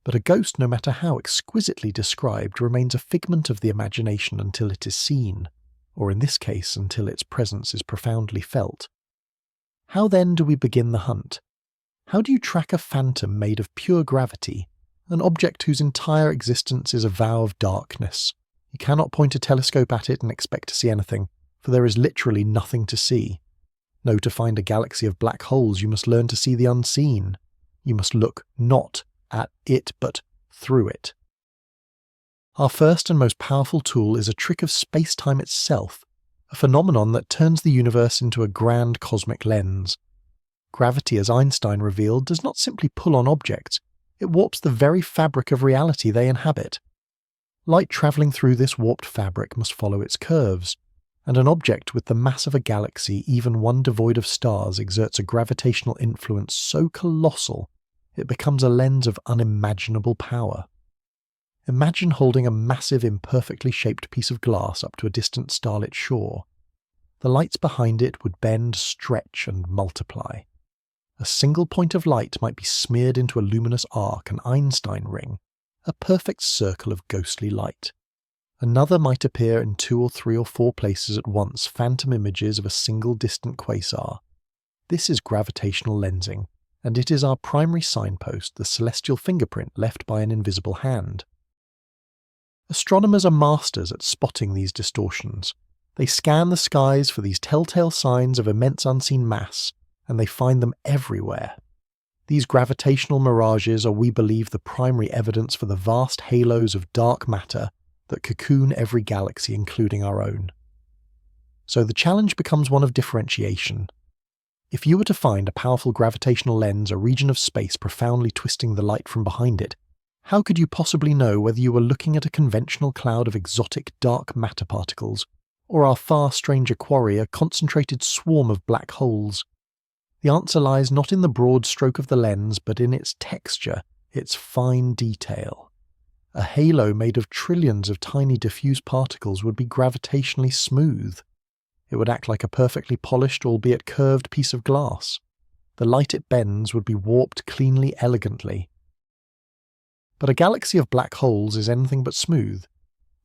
But a ghost, no matter how exquisitely described, remains a figment of the imagination until it is seen, or in this case until its presence is profoundly felt. How then do we begin the hunt? How do you track a phantom made of pure gravity, an object whose entire existence is a vow of darkness? You cannot point a telescope at it and expect to see anything, for there is literally nothing to see. No, to find a galaxy of black holes you must learn to see the unseen. You must look not at it but through it. Our first and most powerful tool is a trick of space-time itself, a phenomenon that turns the universe into a grand cosmic lens. Gravity, as Einstein revealed, does not simply pull on objects, it warps the very fabric of reality they inhabit. Light travelling through this warped fabric must follow its curves, and an object with the mass of a galaxy, even one devoid of stars, exerts a gravitational influence so colossal it becomes a lens of unimaginable power. Imagine holding a massive, imperfectly shaped piece of glass up to a distant starlit shore. The lights behind it would bend, stretch, and multiply. A single point of light might be smeared into a luminous arc, an Einstein ring, a perfect circle of ghostly light. Another might appear in 2 or 3 or 4 places at once, phantom images of a single distant quasar. This is gravitational lensing, and it is our primary signpost, the celestial fingerprint left by an invisible hand. Astronomers are masters at spotting these distortions. They scan the skies for these telltale signs of immense unseen mass, and they find them everywhere. These gravitational mirages are, we believe, the primary evidence for the vast halos of dark matter that cocoon every galaxy, including our own. So the challenge becomes one of differentiation. If you were to find a powerful gravitational lens, a region of space profoundly twisting the light from behind it, how could you possibly know whether you were looking at a conventional cloud of exotic dark matter particles, or our far stranger quarry, a concentrated swarm of black holes? The answer lies not in the broad stroke of the lens, but in its texture, its fine detail. A halo made of trillions of tiny diffuse particles would be gravitationally smooth. It would act like a perfectly polished, albeit curved piece of glass. The light it bends would be warped cleanly, elegantly. But a galaxy of black holes is anything but smooth.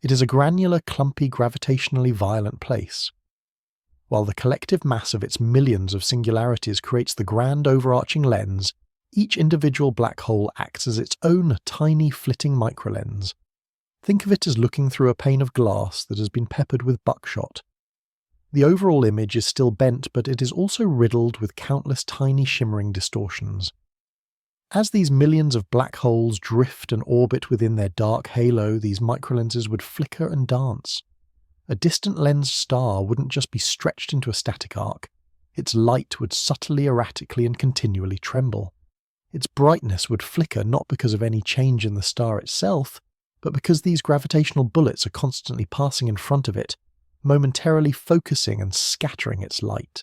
It is a granular, clumpy, gravitationally violent place. While the collective mass of its millions of singularities creates the grand overarching lens, each individual black hole acts as its own tiny flitting microlens. Think of it as looking through a pane of glass that has been peppered with buckshot. The overall image is still bent, but it is also riddled with countless tiny shimmering distortions. As these millions of black holes drift and orbit within their dark halo, these microlenses would flicker and dance. A distant lensed star wouldn't just be stretched into a static arc. Its light would subtly, erratically, and continually tremble. Its brightness would flicker not because of any change in the star itself, but because these gravitational bullets are constantly passing in front of it, momentarily focusing and scattering its light.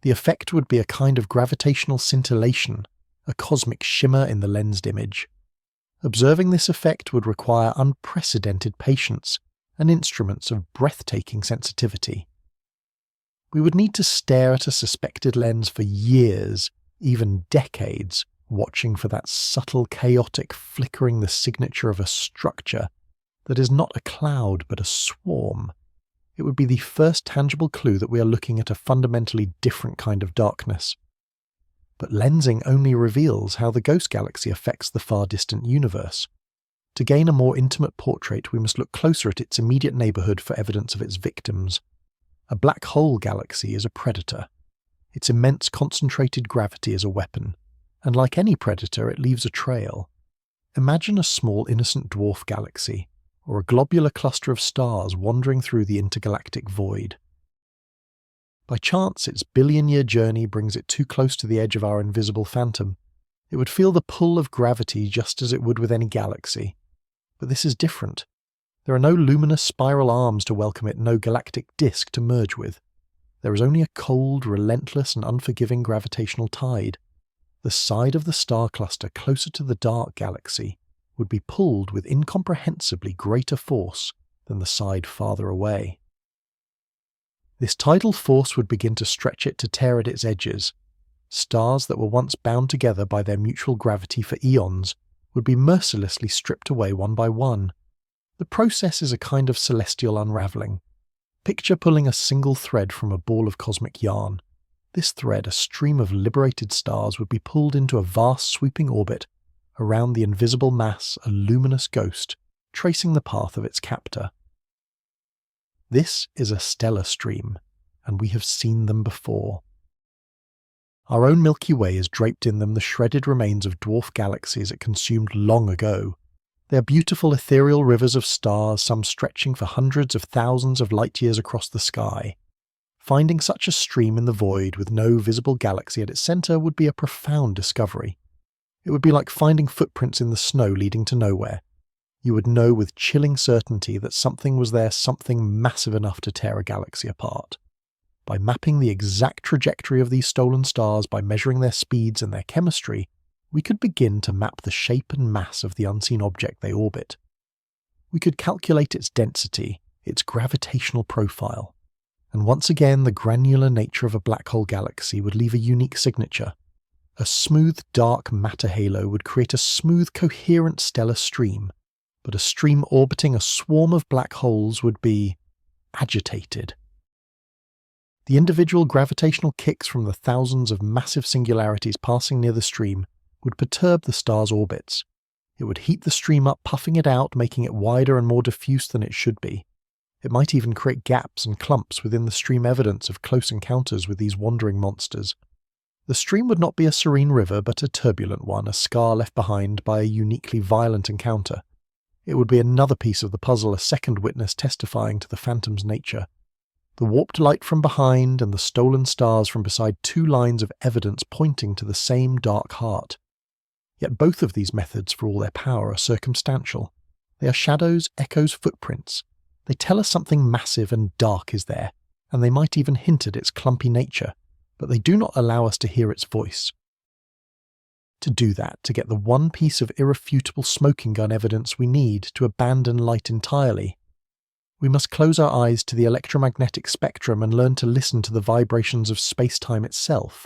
The effect would be a kind of gravitational scintillation, a cosmic shimmer in the lensed image. Observing this effect would require unprecedented patience and instruments of breathtaking sensitivity. We would need to stare at a suspected lens for years, even decades, watching for that subtle, chaotic flickering, the signature of a structure that is not a cloud but a swarm. It would be the first tangible clue that we are looking at a fundamentally different kind of darkness. But lensing only reveals how the ghost galaxy affects the far distant universe. To gain a more intimate portrait, we must look closer at its immediate neighbourhood for evidence of its victims. A black hole galaxy is a predator. Its immense concentrated gravity is a weapon, and like any predator, it leaves a trail. Imagine a small innocent dwarf galaxy, or a globular cluster of stars wandering through the intergalactic void. By chance, its billion-year journey brings it too close to the edge of our invisible phantom. It would feel the pull of gravity just as it would with any galaxy. But this is different. There are no luminous spiral arms to welcome it, no galactic disk to merge with. There is only a cold, relentless and unforgiving gravitational tide. The side of the star cluster closer to the dark galaxy would be pulled with incomprehensibly greater force than the side farther away. This tidal force would begin to stretch it to tear at its edges. Stars that were once bound together by their mutual gravity for eons would be mercilessly stripped away one by one. The process is a kind of celestial unravelling. Picture pulling a single thread from a ball of cosmic yarn. This thread, a stream of liberated stars, would be pulled into a vast sweeping orbit around the invisible mass, a luminous ghost, tracing the path of its captor. This is a stellar stream, and we have seen them before. Our own Milky Way is draped in them, the shredded remains of dwarf galaxies it consumed long ago. They are beautiful ethereal rivers of stars, some stretching for hundreds of thousands of light years across the sky. Finding such a stream in the void with no visible galaxy at its centre would be a profound discovery. It would be like finding footprints in the snow leading to nowhere. You would know with chilling certainty that something was there, something massive enough to tear a galaxy apart. By mapping the exact trajectory of these stolen stars, by measuring their speeds and their chemistry, we could begin to map the shape and mass of the unseen object they orbit. We could calculate its density, its gravitational profile. And once again, the granular nature of a black hole galaxy would leave a unique signature. A smooth, dark matter halo would create a smooth, coherent stellar stream, but a stream orbiting a swarm of black holes would be agitated. The individual gravitational kicks from the thousands of massive singularities passing near the stream would perturb the star's orbits. It would heat the stream up, puffing it out, making it wider and more diffuse than it should be. It might even create gaps and clumps within the stream, evidence of close encounters with these wandering monsters. The stream would not be a serene river, but a turbulent one, a scar left behind by a uniquely violent encounter. It would be another piece of the puzzle, a second witness testifying to the phantom's nature. The warped light from behind and the stolen stars from beside, two lines of evidence pointing to the same dark heart. Yet both of these methods, for all their power, are circumstantial. They are shadows, echoes, footprints. They tell us something massive and dark is there, and they might even hint at its clumpy nature, but they do not allow us to hear its voice. To do that, to get the one piece of irrefutable smoking gun evidence we need to abandon light entirely, we must close our eyes to the electromagnetic spectrum and learn to listen to the vibrations of space-time itself.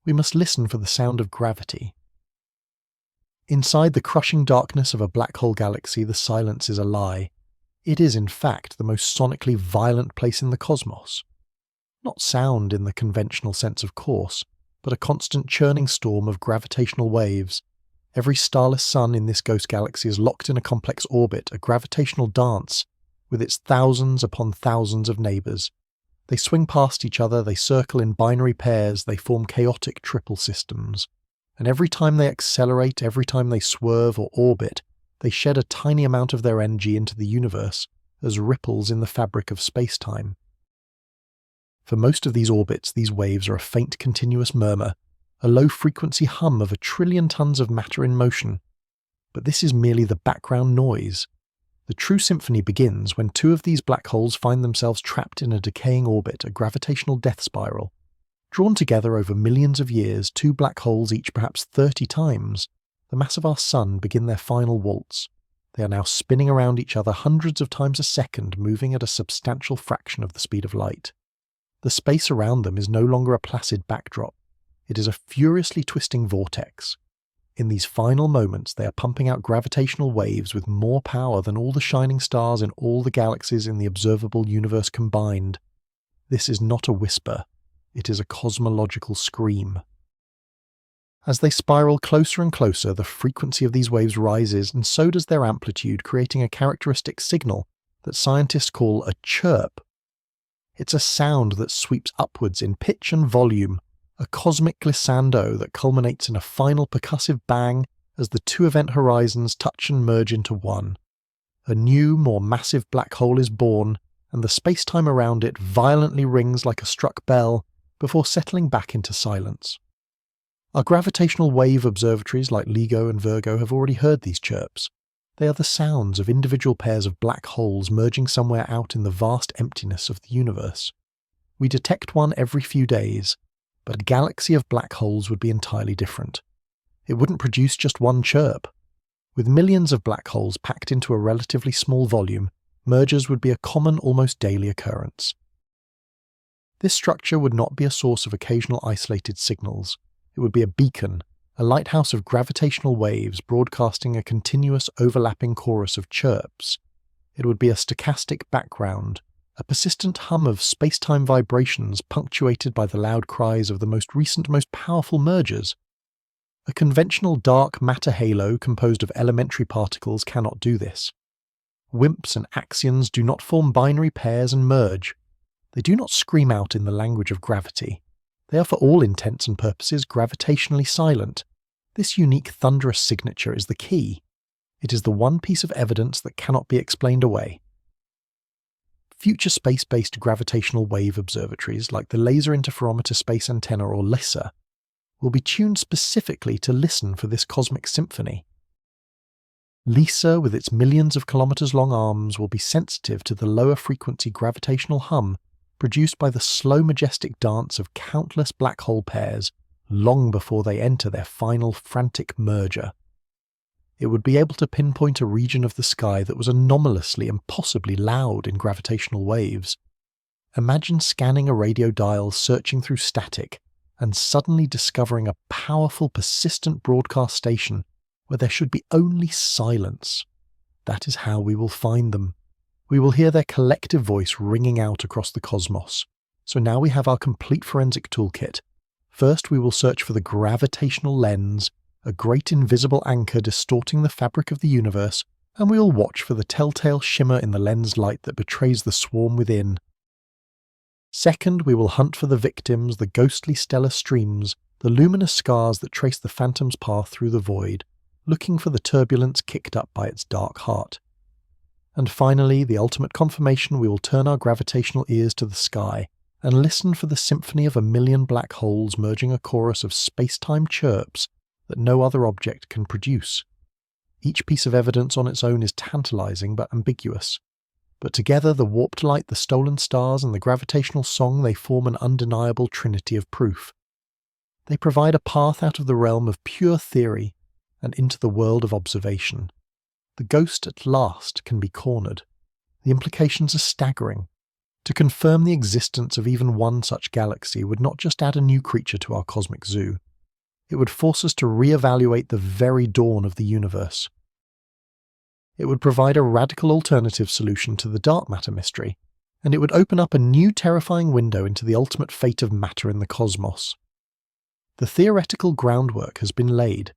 We must listen for the sound of gravity. Inside the crushing darkness of a black hole galaxy, the silence is a lie. It is, in fact, the most sonically violent place in the cosmos. Not sound in the conventional sense, of course, but a constant churning storm of gravitational waves. Every starless sun in this ghost galaxy is locked in a complex orbit, a gravitational dance, with its thousands upon thousands of neighbours. They swing past each other, they circle in binary pairs, they form chaotic triple systems. And every time they accelerate, every time they swerve or orbit, they shed a tiny amount of their energy into the universe as ripples in the fabric of space-time. For most of these orbits, these waves are a faint continuous murmur, a low-frequency hum of 1 trillion tons of matter in motion. But this is merely the background noise. The true symphony begins when two of these black holes find themselves trapped in a decaying orbit, a gravitational death spiral. Drawn together over millions of years, two black holes, each perhaps 30 times the mass of our sun, begin their final waltz. They are now spinning around each other hundreds of times a second, moving at a substantial fraction of the speed of light. The space around them is no longer a placid backdrop. It is a furiously twisting vortex. In these final moments, they are pumping out gravitational waves with more power than all the shining stars in all the galaxies in the observable universe combined. This is not a whisper. It is a cosmological scream. As they spiral closer and closer, the frequency of these waves rises, and so does their amplitude, creating a characteristic signal that scientists call a chirp. It's a sound that sweeps upwards in pitch and volume, a cosmic glissando that culminates in a final percussive bang as the two event horizons touch and merge into one. A new, more massive black hole is born, and the space-time around it violently rings like a struck bell before settling back into silence. Our gravitational wave observatories like LIGO and Virgo have already heard these chirps. They are the sounds of individual pairs of black holes merging somewhere out in the vast emptiness of the universe. We detect one every few days, but a galaxy of black holes would be entirely different. It wouldn't produce just one chirp. With millions of black holes packed into a relatively small volume, mergers would be a common, almost daily occurrence. This structure would not be a source of occasional isolated signals. It would be a beacon, a lighthouse of gravitational waves broadcasting a continuous overlapping chorus of chirps. It would be a stochastic background, a persistent hum of space-time vibrations punctuated by the loud cries of the most recent, most powerful mergers. A conventional dark matter halo composed of elementary particles cannot do this. WIMPs and axions do not form binary pairs and merge. They do not scream out in the language of gravity. They are for all intents and purposes gravitationally silent. This unique thunderous signature is the key. It is the one piece of evidence that cannot be explained away. Future space-based gravitational wave observatories like the Laser Interferometer Space Antenna or LISA will be tuned specifically to listen for this cosmic symphony. LISA, with its millions of kilometers-long arms, will be sensitive to the lower frequency gravitational hum produced by the slow majestic dance of countless black hole pairs long before they enter their final frantic merger. It would be able to pinpoint a region of the sky that was anomalously, impossibly loud in gravitational waves. Imagine scanning a radio dial, searching through static, and suddenly discovering a powerful, persistent broadcast station where there should be only silence. That is how we will find them. We will hear their collective voice ringing out across the cosmos. So now we have our complete forensic toolkit. First, we will search for the gravitational lens, a great invisible anchor distorting the fabric of the universe, and we will watch for the telltale shimmer in the lens light that betrays the swarm within. Second, we will hunt for the victims, the ghostly stellar streams, the luminous scars that trace the phantom's path through the void, looking for the turbulence kicked up by its dark heart. And finally, the ultimate confirmation, we will turn our gravitational ears to the sky and listen for the symphony of a million black holes merging a chorus of space-time chirps that no other object can produce. Each piece of evidence on its own is tantalizing but ambiguous. But together, the warped light, the stolen stars, and the gravitational song, they form an undeniable trinity of proof. They provide a path out of the realm of pure theory and into the world of observation. The ghost at last can be cornered. The implications are staggering. To confirm the existence of even one such galaxy would not just add a new creature to our cosmic zoo. It would force us to re-evaluate the very dawn of the universe. It would provide a radical alternative solution to the dark matter mystery, and it would open up a new terrifying window into the ultimate fate of matter in the cosmos. The theoretical groundwork has been laid.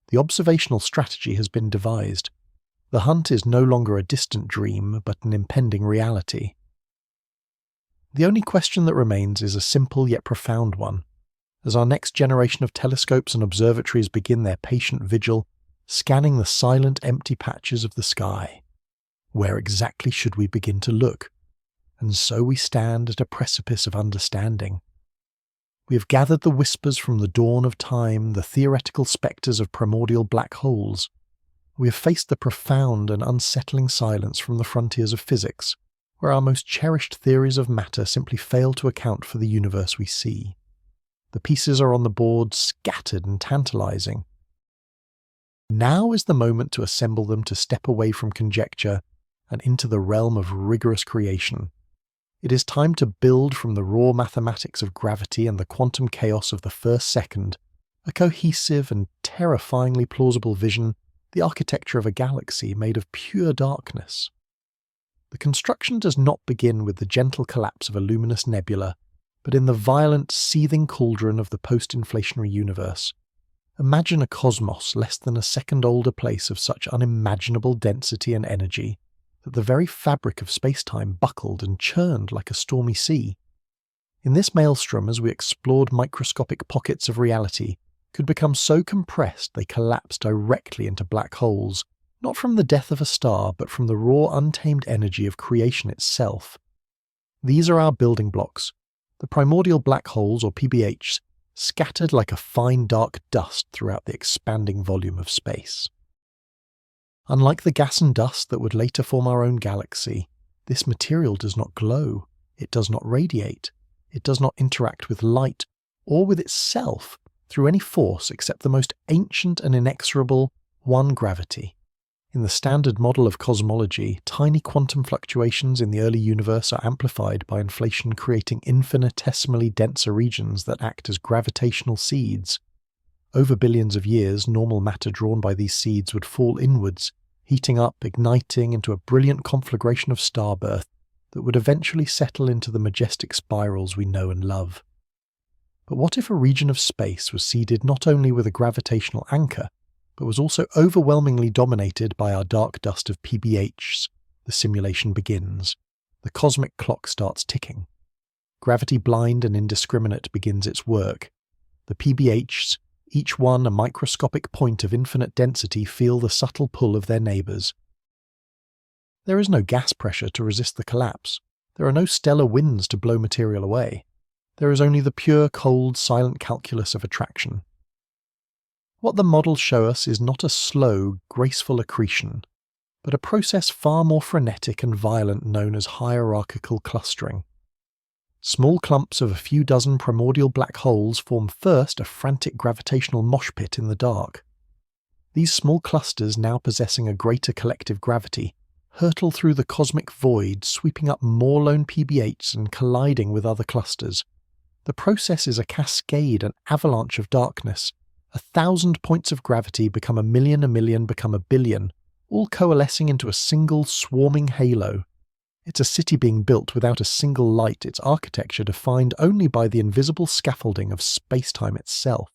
The observational strategy has been devised. The hunt is no longer a distant dream, but an impending reality. The only question that remains is a simple yet profound one. As our next generation of telescopes and observatories begin their patient vigil, scanning the silent, empty patches of the sky, where exactly should we begin to look? And so we stand at a precipice of understanding. We have gathered the whispers from the dawn of time, the theoretical spectres of primordial black holes. We have faced the profound and unsettling silence from the frontiers of physics, where our most cherished theories of matter simply fail to account for the universe we see. The pieces are on the board, scattered and tantalizing. Now is the moment to assemble them, to step away from conjecture and into the realm of rigorous creation. It is time to build from the raw mathematics of gravity and the quantum chaos of the first second a cohesive and terrifyingly plausible vision, the architecture of a galaxy made of pure darkness. The construction does not begin with the gentle collapse of a luminous nebula, but in the violent, seething cauldron of the post-inflationary universe. Imagine a cosmos less than a second older place of such unimaginable density and energy that the very fabric of space-time buckled and churned like a stormy sea. In this maelstrom, as we explored microscopic pockets of reality, could become so compressed they collapsed directly into black holes, not from the death of a star, but from the raw, untamed energy of creation itself. These are our building blocks, the primordial black holes, or PBHs, scattered like a fine dark dust throughout the expanding volume of space. Unlike the gas and dust that would later form our own galaxy, this material does not glow, it does not radiate, it does not interact with light or with itself through any force except the most ancient and inexorable one gravity. In the standard model of cosmology, tiny quantum fluctuations in the early universe are amplified by inflation, creating infinitesimally denser regions that act as gravitational seeds. Over billions of years, normal matter drawn by these seeds would fall inwards, heating up, igniting into a brilliant conflagration of starbirth that would eventually settle into the majestic spirals we know and love. But what if a region of space was seeded not only with a gravitational anchor, but was also overwhelmingly dominated by our dark dust of PBHs? The simulation begins. The cosmic clock starts ticking. Gravity blind and indiscriminate begins its work. The PBHs, each one a microscopic point of infinite density, feel the subtle pull of their neighbours. There is no gas pressure to resist the collapse. There are no stellar winds to blow material away. There is only the pure, cold, silent calculus of attraction. What the models show us is not a slow, graceful accretion, but a process far more frenetic and violent known as hierarchical clustering. Small clumps of a few dozen primordial black holes form first a frantic gravitational mosh pit in the dark. These small clusters, now possessing a greater collective gravity, hurtle through the cosmic void, sweeping up more lone PBHs and colliding with other clusters. The process is a cascade, an avalanche of darkness. 1,000 points of gravity become a million become a billion, all coalescing into a single swarming halo. It's a city being built without a single light, its architecture defined only by the invisible scaffolding of space-time itself.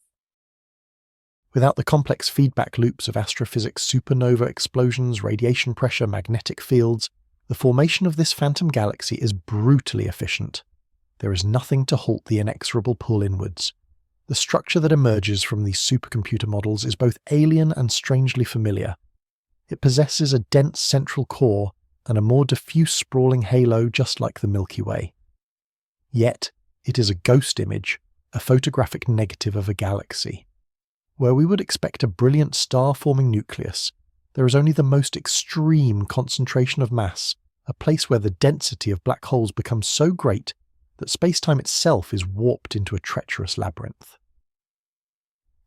Without the complex feedback loops of astrophysics, supernova explosions, radiation pressure, magnetic fields, the formation of this phantom galaxy is brutally efficient. There is nothing to halt the inexorable pull inwards. The structure that emerges from these supercomputer models is both alien and strangely familiar. It possesses a dense central core and a more diffuse sprawling halo just like the Milky Way. Yet, it is a ghost image, a photographic negative of a galaxy. Where we would expect a brilliant star-forming nucleus, there is only the most extreme concentration of mass, a place where the density of black holes becomes so great that space-time itself is warped into a treacherous labyrinth.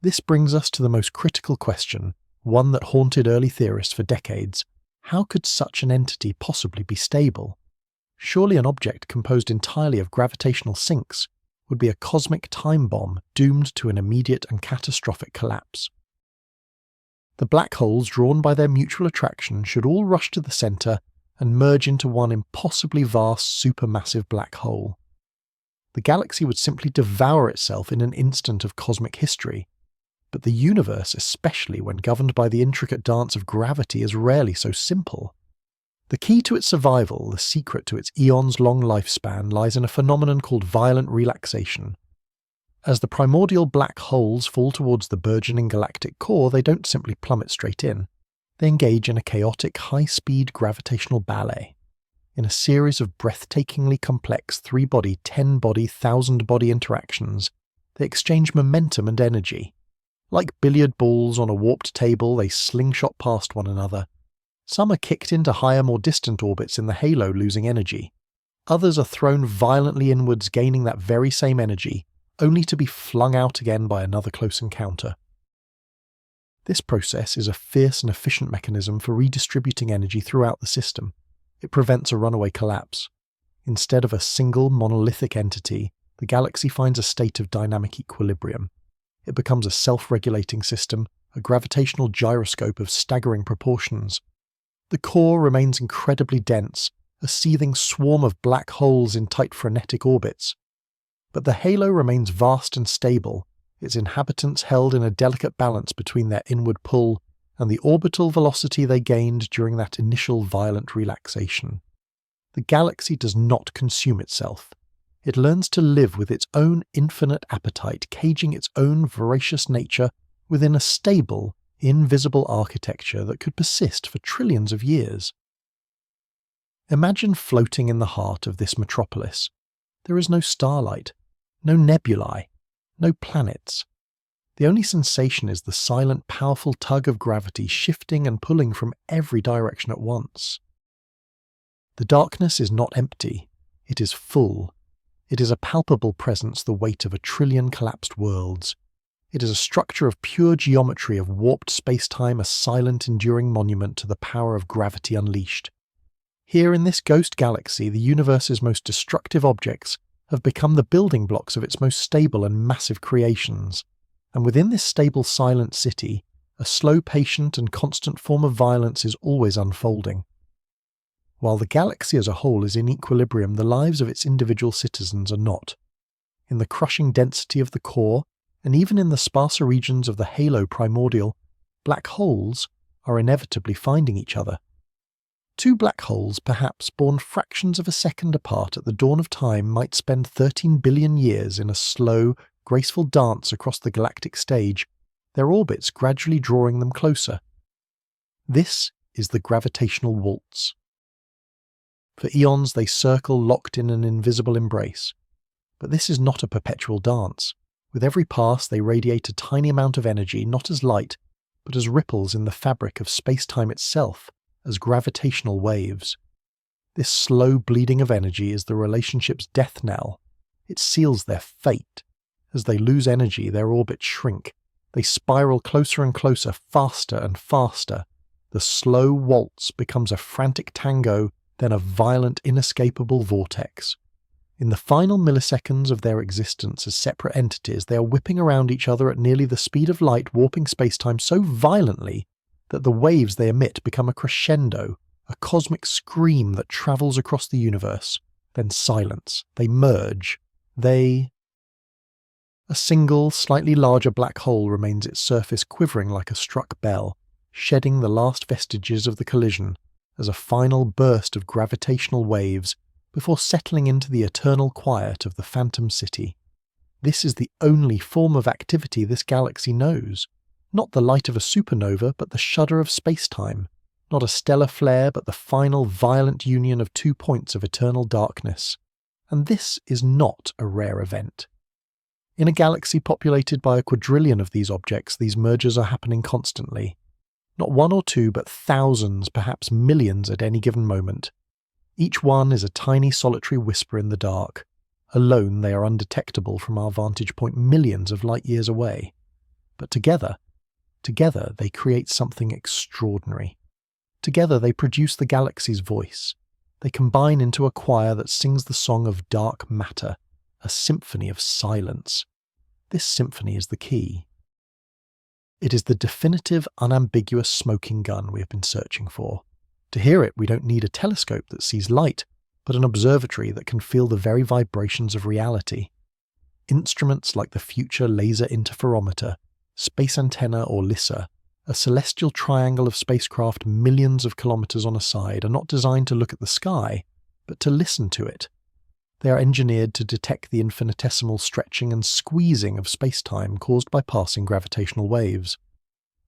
This brings us to the most critical question, one that haunted early theorists for decades. How could such an entity possibly be stable? Surely an object composed entirely of gravitational sinks would be a cosmic time bomb doomed to an immediate and catastrophic collapse. The black holes drawn by their mutual attraction should all rush to the centre and merge into one impossibly vast supermassive black hole. The galaxy would simply devour itself in an instant of cosmic history, but the universe, especially when governed by the intricate dance of gravity, is rarely so simple. The key to its survival, the secret to its eons-long lifespan, lies in a phenomenon called violent relaxation. As the primordial black holes fall towards the burgeoning galactic core, they don't simply plummet straight in. They engage in a chaotic, high-speed gravitational ballet. In a series of breathtakingly complex 3-body, 10-body, 1,000-body interactions, they exchange momentum and energy. Like billiard balls on a warped table, they slingshot past one another. Some are kicked into higher, more distant orbits in the halo, losing energy. Others are thrown violently inwards, gaining that very same energy, only to be flung out again by another close encounter. This process is a fierce and efficient mechanism for redistributing energy throughout the system. It prevents a runaway collapse. Instead of a single monolithic entity, the galaxy finds a state of dynamic equilibrium. It becomes a self-regulating system, a gravitational gyroscope of staggering proportions. The core remains incredibly dense, a seething swarm of black holes in tight frenetic orbits. But the halo remains vast and stable, its inhabitants held in a delicate balance between their inward pull and the orbital velocity they gained during that initial violent relaxation. The galaxy does not consume itself. It learns to live with its own infinite appetite, caging its own voracious nature within a stable, invisible architecture that could persist for trillions of years. Imagine floating in the heart of this metropolis. There is no starlight, no nebulae, no planets. The only sensation is the silent, powerful tug of gravity shifting and pulling from every direction at once. The darkness is not empty, it is full. It is a palpable presence, the weight of 1 trillion collapsed worlds. It is a structure of pure geometry of warped space-time, a silent, enduring monument to the power of gravity unleashed. Here in this ghost galaxy, the universe's most destructive objects have become the building blocks of its most stable and massive creations. And within this stable, silent city, a slow, patient, and constant form of violence is always unfolding. While the galaxy as a whole is in equilibrium, the lives of its individual citizens are not. In the crushing density of the core, and even in the sparser regions of the halo primordial, black holes are inevitably finding each other. Two black holes, perhaps born fractions of a second apart at the dawn of time, might spend 13 billion years in a slow, graceful dance across the galactic stage, their orbits gradually drawing them closer. This is the gravitational waltz. For eons they circle locked in an invisible embrace. But this is not a perpetual dance. With every pass they radiate a tiny amount of energy, not as light, but as ripples in the fabric of space-time itself, as gravitational waves. This slow bleeding of energy is the relationship's death knell. It seals their fate. As they lose energy, their orbits shrink. They spiral closer and closer, faster and faster. The slow waltz becomes a frantic tango, then a violent, inescapable vortex. In the final milliseconds of their existence as separate entities, they are whipping around each other at nearly the speed of light, warping space-time so violently that the waves they emit become a crescendo, a cosmic scream that travels across the universe. Then silence. They merge. A single, slightly larger black hole remains its surface quivering like a struck bell, shedding the last vestiges of the collision as a final burst of gravitational waves before settling into the eternal quiet of the phantom city. This is the only form of activity this galaxy knows. Not the light of a supernova, but the shudder of space-time. Not a stellar flare, but the final violent union of 2 points of eternal darkness. And this is not a rare event. In a galaxy populated by 1 quadrillion of these objects, these mergers are happening constantly. Not 1 or 2, but thousands, perhaps millions at any given moment. Each one is a tiny solitary whisper in the dark. Alone they are undetectable from our vantage point millions of light years away. But together they create something extraordinary. Together they produce the galaxy's voice. They combine into a choir that sings the song of dark matter, a symphony of silence. This symphony is the key. It is the definitive, unambiguous smoking gun we have been searching for. To hear it, we don't need a telescope that sees light, but an observatory that can feel the very vibrations of reality. Instruments like the future laser interferometer, space antenna or LISA, a celestial triangle of spacecraft millions of kilometers on a side, are not designed to look at the sky, but to listen to it. They are engineered to detect the infinitesimal stretching and squeezing of space-time caused by passing gravitational waves.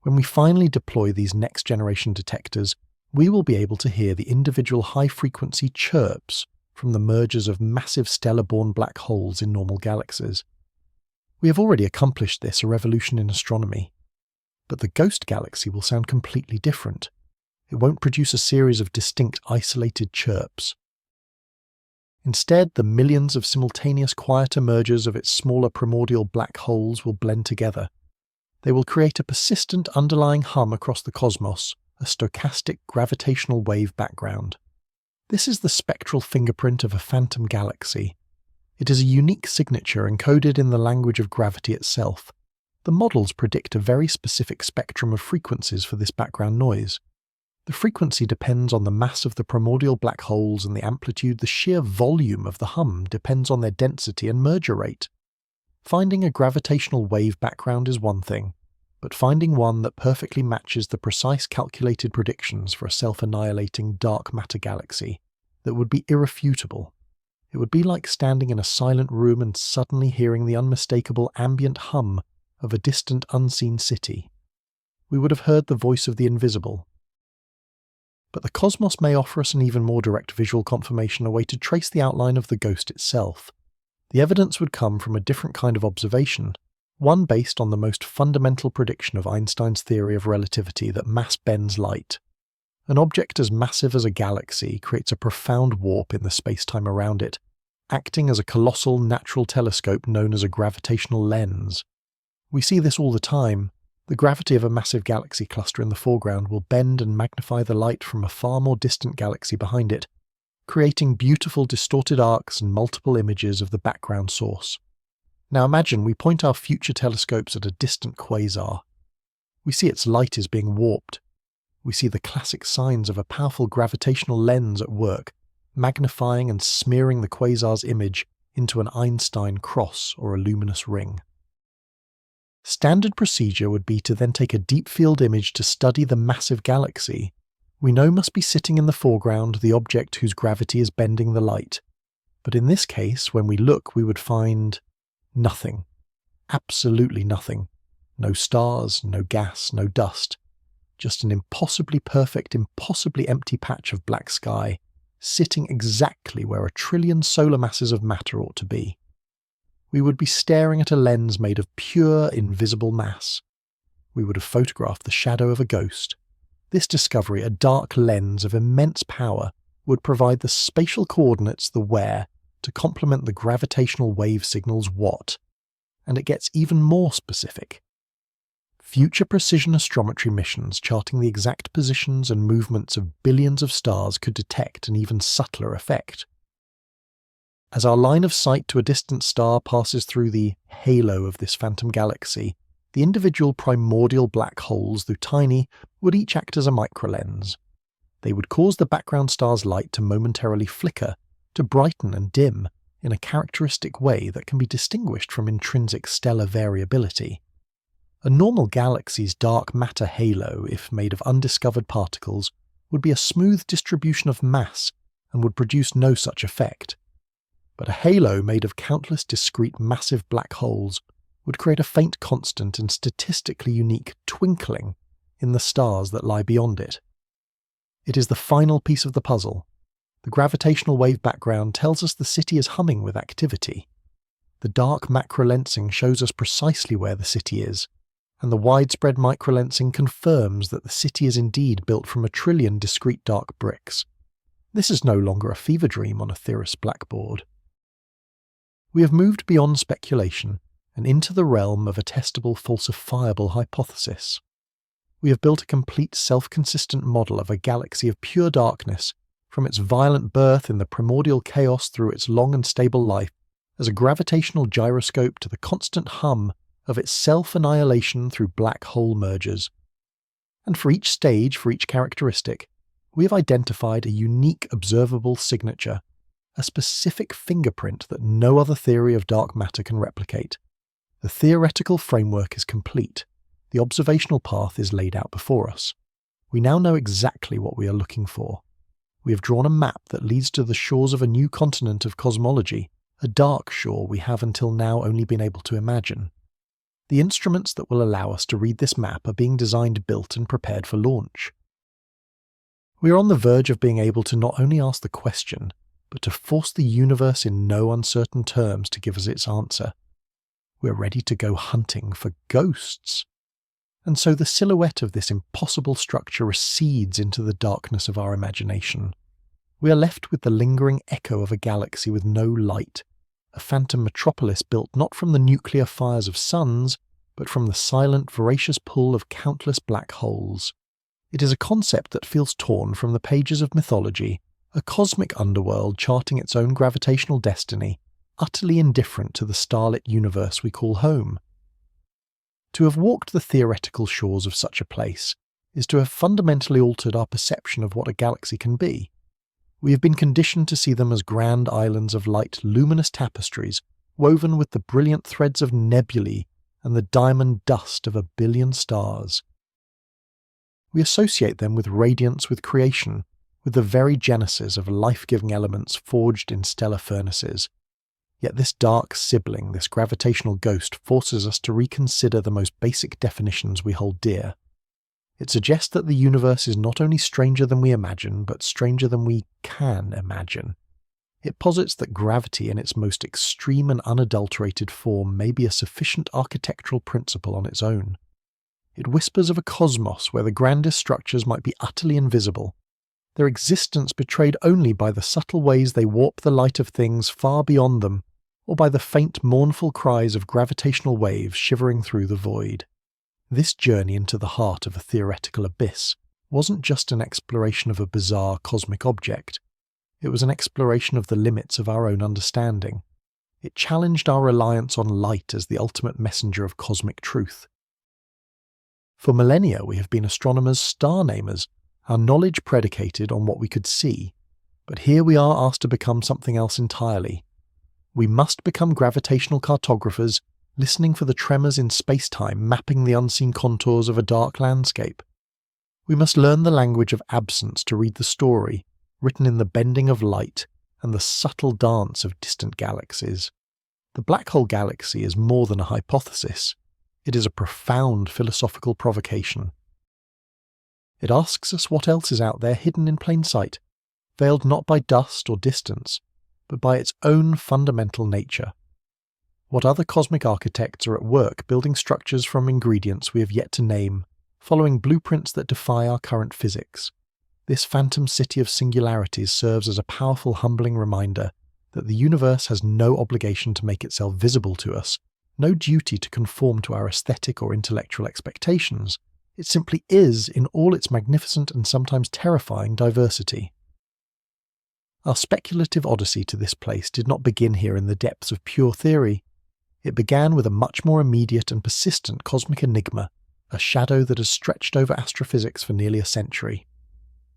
When we finally deploy these next-generation detectors, we will be able to hear the individual high-frequency chirps from the mergers of massive stellar-born black holes in normal galaxies. We have already accomplished this, a revolution in astronomy. But the ghost galaxy will sound completely different. It won't produce a series of distinct, isolated chirps. Instead, the millions of simultaneous quieter mergers of its smaller primordial black holes will blend together. They will create a persistent underlying hum across the cosmos, a stochastic gravitational wave background. This is the spectral fingerprint of a phantom galaxy. It is a unique signature encoded in the language of gravity itself. The models predict a very specific spectrum of frequencies for this background noise. The frequency depends on the mass of the primordial black holes, and the amplitude, the sheer volume of the hum, depends on their density and merger rate. Finding a gravitational wave background is one thing, but finding one that perfectly matches the precise calculated predictions for a self-annihilating dark matter galaxy, that would be irrefutable. It would be like standing in a silent room and suddenly hearing the unmistakable ambient hum of a distant unseen city. We would have heard the voice of the invisible. But the cosmos may offer us an even more direct visual confirmation, a way to trace the outline of the ghost itself. The evidence would come from a different kind of observation, one based on the most fundamental prediction of Einstein's theory of relativity, that mass bends light. An object as massive as a galaxy creates a profound warp in the space-time around it, acting as a colossal natural telescope known as a gravitational lens. We see this all the time. The gravity of a massive galaxy cluster in the foreground will bend and magnify the light from a far more distant galaxy behind it, creating beautiful distorted arcs and multiple images of the background source. Now imagine we point our future telescopes at a distant quasar. We see its light is being warped. We see the classic signs of a powerful gravitational lens at work, magnifying and smearing the quasar's image into an Einstein cross or a luminous ring. Standard procedure would be to then take a deep field image to study the massive galaxy. We know must be sitting in the foreground the object whose gravity is bending the light. But in this case, when we look, we would find nothing. Absolutely nothing. No stars, no gas, no dust. Just an impossibly perfect, impossibly empty patch of black sky, sitting exactly where a trillion solar masses of matter ought to be. We would be staring at a lens made of pure, invisible mass. We would have photographed the shadow of a ghost. This discovery, a dark lens of immense power, would provide the spatial coordinates, the where, to complement the gravitational wave signal's what. And it gets even more specific. Future precision astrometry missions charting the exact positions and movements of billions of stars could detect an even subtler effect. As our line of sight to a distant star passes through the halo of this phantom galaxy, the individual primordial black holes, though tiny, would each act as a microlens. They would cause the background star's light to momentarily flicker, to brighten and dim, in a characteristic way that can be distinguished from intrinsic stellar variability. A normal galaxy's dark matter halo, if made of undiscovered particles, would be a smooth distribution of mass and would produce no such effect. But a halo made of countless discrete massive black holes would create a faint constant and statistically unique twinkling in the stars that lie beyond it. It is the final piece of the puzzle. The gravitational wave background tells us the city is humming with activity. The dark macrolensing shows us precisely where the city is, and the widespread microlensing confirms that the city is indeed built from a trillion discrete dark bricks. This is no longer a fever dream on a theorist's blackboard. We have moved beyond speculation and into the realm of a testable, falsifiable hypothesis. We have built a complete self-consistent model of a galaxy of pure darkness, from its violent birth in the primordial chaos through its long and stable life, as a gravitational gyroscope to the constant hum of its self-annihilation through black hole mergers. And for each stage, for each characteristic, we have identified a unique observable signature, a specific fingerprint that no other theory of dark matter can replicate. The theoretical framework is complete. The observational path is laid out before us. We now know exactly what we are looking for. We have drawn a map that leads to the shores of a new continent of cosmology, a dark shore we have until now only been able to imagine. The instruments that will allow us to read this map are being designed, built, and prepared for launch. We are on the verge of being able to not only ask the question, but to force the universe in no uncertain terms to give us its answer. We're ready to go hunting for ghosts. And so the silhouette of this impossible structure recedes into the darkness of our imagination. We are left with the lingering echo of a galaxy with no light, a phantom metropolis built not from the nuclear fires of suns, but from the silent, voracious pull of countless black holes. It is a concept that feels torn from the pages of mythology, a cosmic underworld charting its own gravitational destiny, utterly indifferent to the starlit universe we call home. To have walked the theoretical shores of such a place is to have fundamentally altered our perception of what a galaxy can be. We have been conditioned to see them as grand islands of light, luminous tapestries, woven with the brilliant threads of nebulae and the diamond dust of a billion stars. We associate them with radiance, with creation, with the very genesis of life-giving elements forged in stellar furnaces. Yet this dark sibling, this gravitational ghost, forces us to reconsider the most basic definitions we hold dear. It suggests that the universe is not only stranger than we imagine, but stranger than we can imagine. It posits that gravity in its most extreme and unadulterated form may be a sufficient architectural principle on its own. It whispers of a cosmos where the grandest structures might be utterly invisible, their existence betrayed only by the subtle ways they warp the light of things far beyond them, or by the faint mournful cries of gravitational waves shivering through the void. This journey into the heart of a theoretical abyss wasn't just an exploration of a bizarre cosmic object. It was an exploration of the limits of our own understanding. It challenged our reliance on light as the ultimate messenger of cosmic truth. For millennia we have been astronomers, star-namers, our knowledge predicated on what we could see. But here we are asked to become something else entirely. We must become gravitational cartographers, listening for the tremors in space-time mapping the unseen contours of a dark landscape. We must learn the language of absence to read the story, written in the bending of light and the subtle dance of distant galaxies. The black hole galaxy is more than a hypothesis. It is a profound philosophical provocation. It asks us what else is out there hidden in plain sight, veiled not by dust or distance, but by its own fundamental nature. What other cosmic architects are at work building structures from ingredients we have yet to name, following blueprints that defy our current physics. This phantom city of singularities serves as a powerful, humbling reminder that the universe has no obligation to make itself visible to us, no duty to conform to our aesthetic or intellectual expectations. It simply is in all its magnificent and sometimes terrifying diversity. Our speculative odyssey to this place did not begin here in the depths of pure theory. It began with a much more immediate and persistent cosmic enigma, a shadow that has stretched over astrophysics for nearly a century.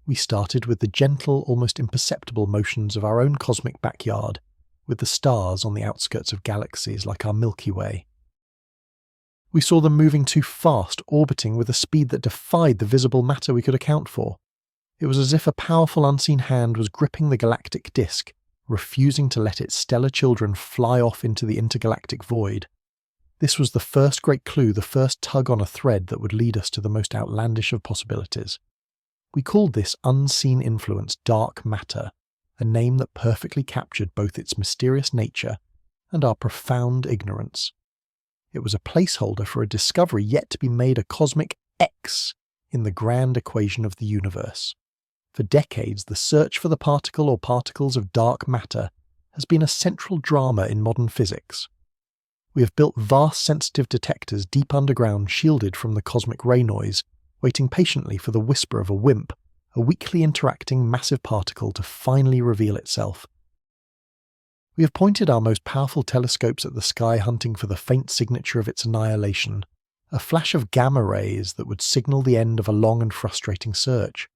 We started with the gentle, almost imperceptible motions of our own cosmic backyard, with the stars on the outskirts of galaxies like our Milky Way. We saw them moving too fast, orbiting with a speed that defied the visible matter we could account for. It was as if a powerful unseen hand was gripping the galactic disk, refusing to let its stellar children fly off into the intergalactic void. This was the first great clue, the first tug on a thread that would lead us to the most outlandish of possibilities. We called this unseen influence dark matter, a name that perfectly captured both its mysterious nature and our profound ignorance. It was a placeholder for a discovery yet to be made, a cosmic X in the grand equation of the universe. For decades, the search for the particle or particles of dark matter has been a central drama in modern physics. We have built vast sensitive detectors deep underground, shielded from the cosmic ray noise, waiting patiently for the whisper of a WIMP, a weakly interacting massive particle, to finally reveal itself. We have pointed our most powerful telescopes at the sky, hunting for the faint signature of its annihilation, a flash of gamma rays that would signal the end of a long and frustrating search.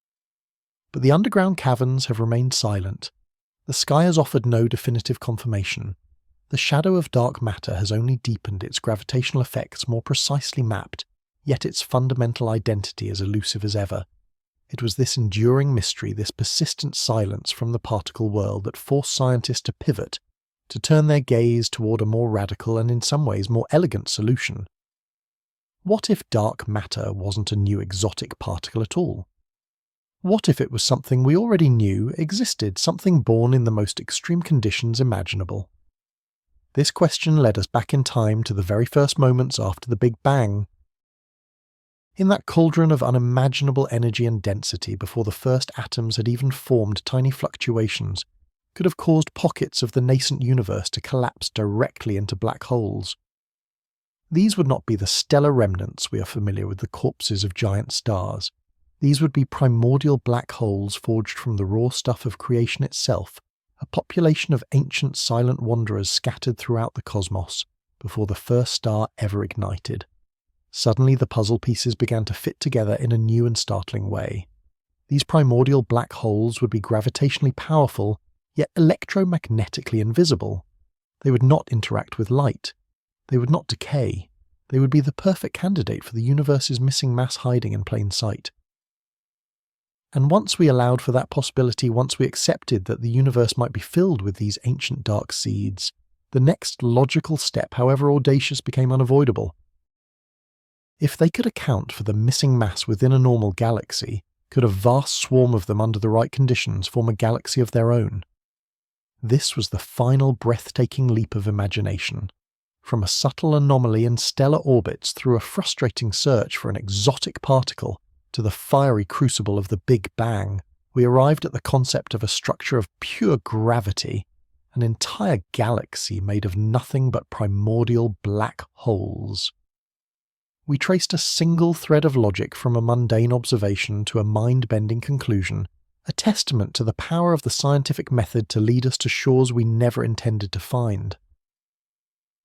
But the underground caverns have remained silent. The sky has offered no definitive confirmation. The shadow of dark matter has only deepened, its gravitational effects more precisely mapped, yet its fundamental identity as elusive as ever. It was this enduring mystery, this persistent silence from the particle world, that forced scientists to pivot, to turn their gaze toward a more radical and in some ways more elegant solution. What if dark matter wasn't a new exotic particle at all? What if it was something we already knew existed, something born in the most extreme conditions imaginable? This question led us back in time to the very first moments after the Big Bang. In that cauldron of unimaginable energy and density, before the first atoms had even formed, tiny fluctuations could have caused pockets of the nascent universe to collapse directly into black holes. These would not be the stellar remnants we are familiar with, the corpses of giant stars. These would be primordial black holes forged from the raw stuff of creation itself, a population of ancient silent wanderers scattered throughout the cosmos before the first star ever ignited. Suddenly the puzzle pieces began to fit together in a new and startling way. These primordial black holes would be gravitationally powerful, yet electromagnetically invisible. They would not interact with light. They would not decay. They would be the perfect candidate for the universe's missing mass hiding in plain sight. And once we allowed for that possibility, once we accepted that the universe might be filled with these ancient dark seeds, the next logical step, however audacious, became unavoidable. If they could account for the missing mass within a normal galaxy, could a vast swarm of them under the right conditions form a galaxy of their own? This was the final breathtaking leap of imagination. From a subtle anomaly in stellar orbits through a frustrating search for an exotic particle to the fiery crucible of the Big Bang, we arrived at the concept of a structure of pure gravity, an entire galaxy made of nothing but primordial black holes. We traced a single thread of logic from a mundane observation to a mind-bending conclusion, a testament to the power of the scientific method to lead us to shores we never intended to find.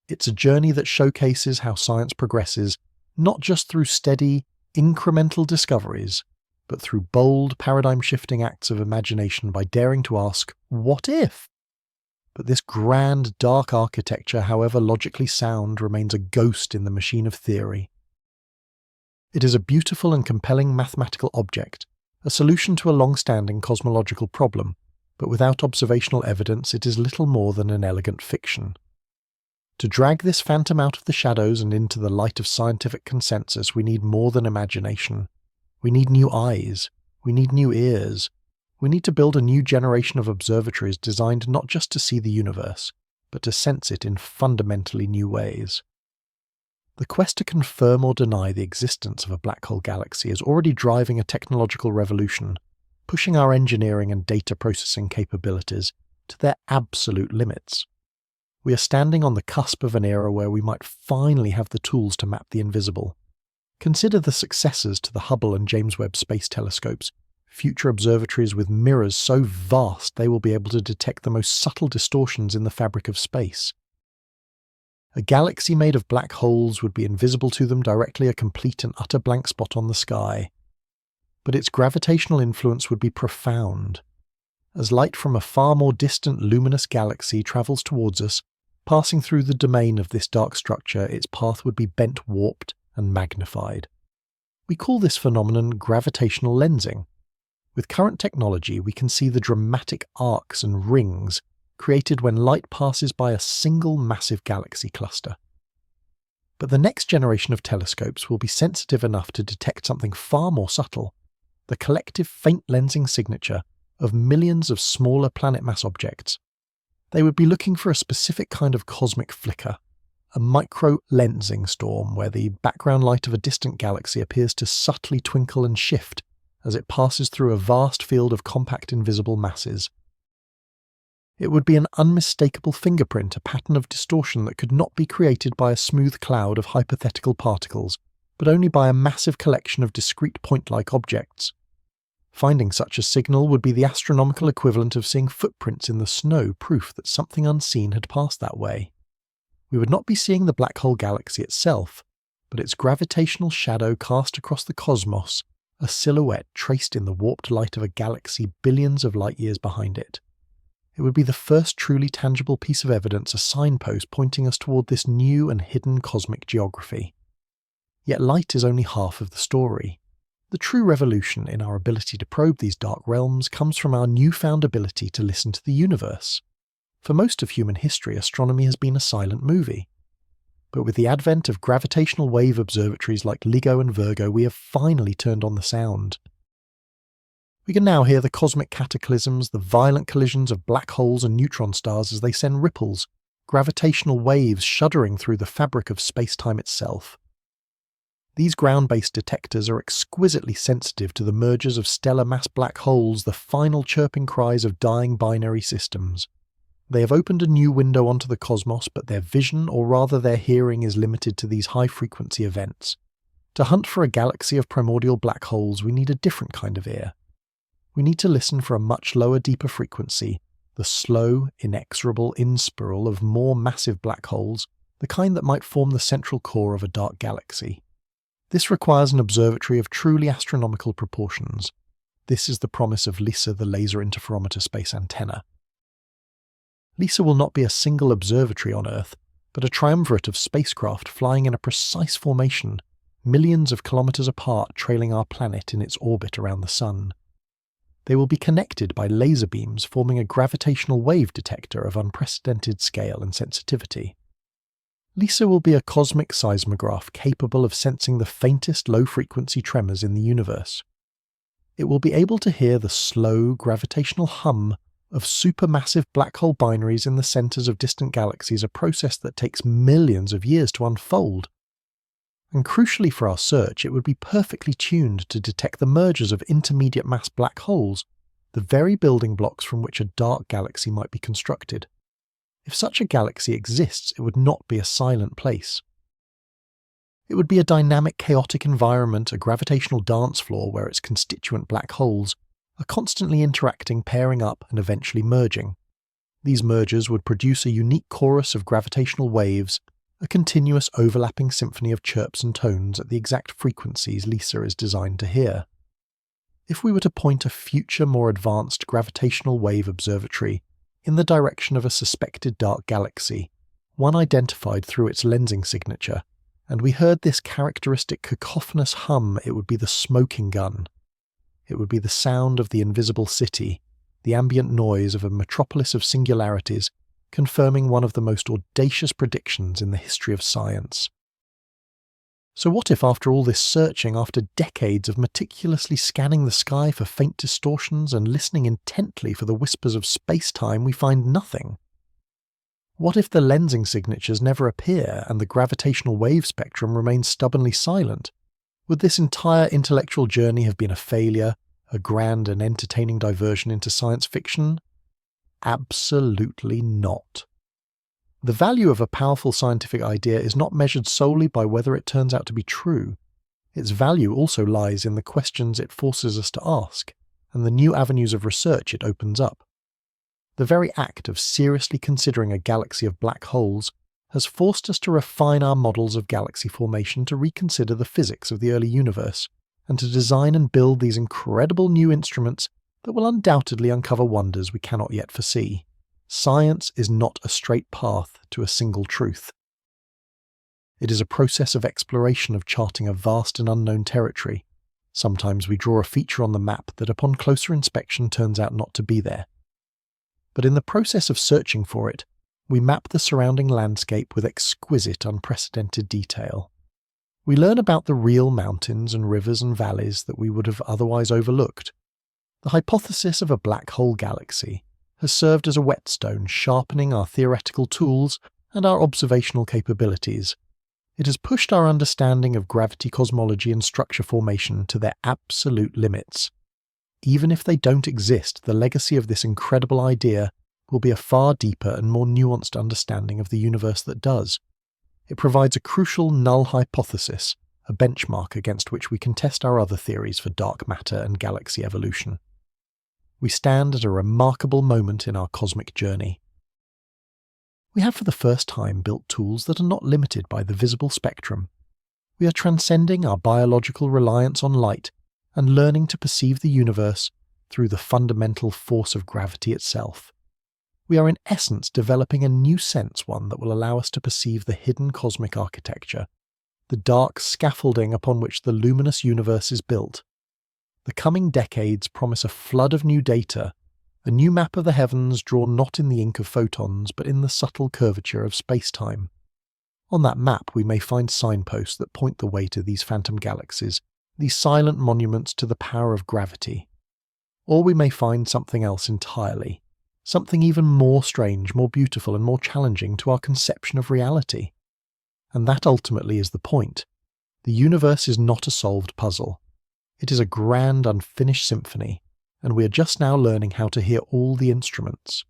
It's a journey that showcases how science progresses, not just through steady, incremental discoveries, but through bold, paradigm-shifting acts of imagination by daring to ask, what if? But this grand, dark architecture, however logically sound, remains a ghost in the machine of theory. It is a beautiful and compelling mathematical object, a solution to a long-standing cosmological problem, but without observational evidence it is little more than an elegant fiction. To drag this phantom out of the shadows and into the light of scientific consensus, we need more than imagination. We need new eyes. We need new ears. We need to build a new generation of observatories designed not just to see the universe, but to sense it in fundamentally new ways. The quest to confirm or deny the existence of a black hole galaxy is already driving a technological revolution, pushing our engineering and data processing capabilities to their absolute limits. We are standing on the cusp of an era where we might finally have the tools to map the invisible. Consider the successors to the Hubble and James Webb Space Telescopes, future observatories with mirrors so vast they will be able to detect the most subtle distortions in the fabric of space. A galaxy made of black holes would be invisible to them, directly a complete and utter blank spot on the sky. But its gravitational influence would be profound. As light from a far more distant luminous galaxy travels towards us, passing through the domain of this dark structure, its path would be bent, warped, and magnified. We call this phenomenon gravitational lensing. With current technology, we can see the dramatic arcs and rings created when light passes by a single massive galaxy cluster. But the next generation of telescopes will be sensitive enough to detect something far more subtle, the collective faint lensing signature of millions of smaller planet mass objects. They would be looking for a specific kind of cosmic flicker, a micro-lensing storm where the background light of a distant galaxy appears to subtly twinkle and shift as it passes through a vast field of compact invisible masses. It would be an unmistakable fingerprint, a pattern of distortion that could not be created by a smooth cloud of hypothetical particles, but only by a massive collection of discrete point-like objects. Finding such a signal would be the astronomical equivalent of seeing footprints in the snow, proof that something unseen had passed that way. We would not be seeing the black hole galaxy itself, but its gravitational shadow cast across the cosmos, a silhouette traced in the warped light of a galaxy billions of light-years behind it. It would be the first truly tangible piece of evidence, a signpost pointing us toward this new and hidden cosmic geography. Yet light is only half of the story. The true revolution in our ability to probe these dark realms comes from our newfound ability to listen to the universe. For most of human history, astronomy has been a silent movie. But with the advent of gravitational wave observatories like LIGO and Virgo, we have finally turned on the sound. We can now hear the cosmic cataclysms, the violent collisions of black holes and neutron stars as they send ripples, gravitational waves shuddering through the fabric of space-time itself. These ground-based detectors are exquisitely sensitive to the mergers of stellar mass black holes, the final chirping cries of dying binary systems. They have opened a new window onto the cosmos, but their vision, or rather their hearing, is limited to these high-frequency events. To hunt for a galaxy of primordial black holes, we need a different kind of ear. We need to listen for a much lower, deeper frequency, the slow, inexorable in-spiral of more massive black holes, the kind that might form the central core of a dark galaxy. This requires an observatory of truly astronomical proportions. This is the promise of LISA, the Laser Interferometer Space Antenna. LISA will not be a single observatory on Earth, but a triumvirate of spacecraft flying in a precise formation, millions of kilometers apart, trailing our planet in its orbit around the Sun. They will be connected by laser beams, forming a gravitational wave detector of unprecedented scale and sensitivity. LISA will be a cosmic seismograph capable of sensing the faintest low-frequency tremors in the universe. It will be able to hear the slow, gravitational hum of supermassive black hole binaries in the centers of distant galaxies, a process that takes millions of years to unfold. And crucially for our search, it would be perfectly tuned to detect the mergers of intermediate mass black holes, the very building blocks from which a dark galaxy might be constructed. If such a galaxy exists, it would not be a silent place. It would be a dynamic, chaotic environment, a gravitational dance floor where its constituent black holes are constantly interacting, pairing up, and eventually merging. These mergers would produce a unique chorus of gravitational waves, a continuous overlapping symphony of chirps and tones at the exact frequencies LISA is designed to hear. If we were to point a future, more advanced gravitational wave observatory in the direction of a suspected dark galaxy, one identified through its lensing signature, and we heard this characteristic cacophonous hum, it would be the smoking gun. It would be the sound of the invisible city, the ambient noise of a metropolis of singularities, confirming one of the most audacious predictions in the history of science. So what if, after all this searching, after decades of meticulously scanning the sky for faint distortions and listening intently for the whispers of space-time, we find nothing? What if the lensing signatures never appear and the gravitational wave spectrum remains stubbornly silent? Would this entire intellectual journey have been a failure, a grand and entertaining diversion into science fiction? Absolutely not. The value of a powerful scientific idea is not measured solely by whether it turns out to be true. Its value also lies in the questions it forces us to ask, and the new avenues of research it opens up. The very act of seriously considering a galaxy of black holes has forced us to refine our models of galaxy formation, to reconsider the physics of the early universe, and to design and build these incredible new instruments that will undoubtedly uncover wonders we cannot yet foresee. Science is not a straight path to a single truth. It is a process of exploration, of charting a vast and unknown territory. Sometimes we draw a feature on the map that upon closer inspection turns out not to be there. But in the process of searching for it, we map the surrounding landscape with exquisite, unprecedented detail. We learn about the real mountains and rivers and valleys that we would have otherwise overlooked. The hypothesis of a black hole galaxy has served as a whetstone, sharpening our theoretical tools and our observational capabilities. It has pushed our understanding of gravity cosmology and structure formation to their absolute limits. Even if they don't exist, the legacy of this incredible idea will be a far deeper and more nuanced understanding of the universe that does. It provides a crucial null hypothesis, a benchmark against which we can test our other theories for dark matter and galaxy evolution. We stand at a remarkable moment in our cosmic journey. We have for the first time built tools that are not limited by the visible spectrum. We are transcending our biological reliance on light and learning to perceive the universe through the fundamental force of gravity itself. We are in essence developing a new sense, one that will allow us to perceive the hidden cosmic architecture, the dark scaffolding upon which the luminous universe is built. The coming decades promise a flood of new data, a new map of the heavens drawn not in the ink of photons but in the subtle curvature of space-time. On that map we may find signposts that point the way to these phantom galaxies, these silent monuments to the power of gravity. Or we may find something else entirely, something even more strange, more beautiful and more challenging to our conception of reality. And that ultimately is the point. The universe is not a solved puzzle. It is a grand, unfinished symphony, and we are just now learning how to hear all the instruments.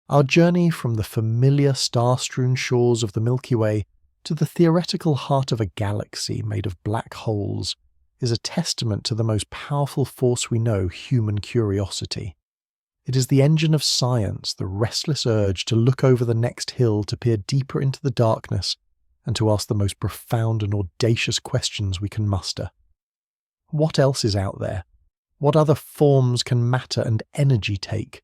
Our journey from the familiar star-strewn shores of the Milky Way to the theoretical heart of a galaxy made of black holes is a testament to the most powerful force we know, human curiosity. It is the engine of science, the restless urge to look over the next hill, to peer deeper into the darkness, and to ask the most profound and audacious questions we can muster. What else is out there? What other forms can matter and energy take?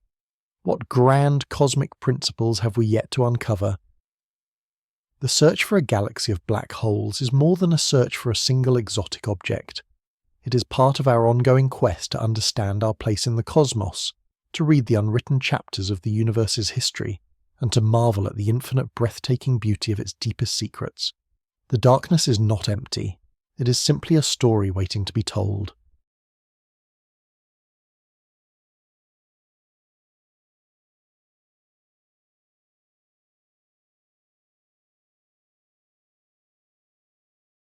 What grand cosmic principles have we yet to uncover? The search for a galaxy of black holes is more than a search for a single exotic object. It is part of our ongoing quest to understand our place in the cosmos, to read the unwritten chapters of the universe's history, and to marvel at the infinite breathtaking beauty of its deepest secrets. The darkness is not empty. It is simply a story waiting to be told.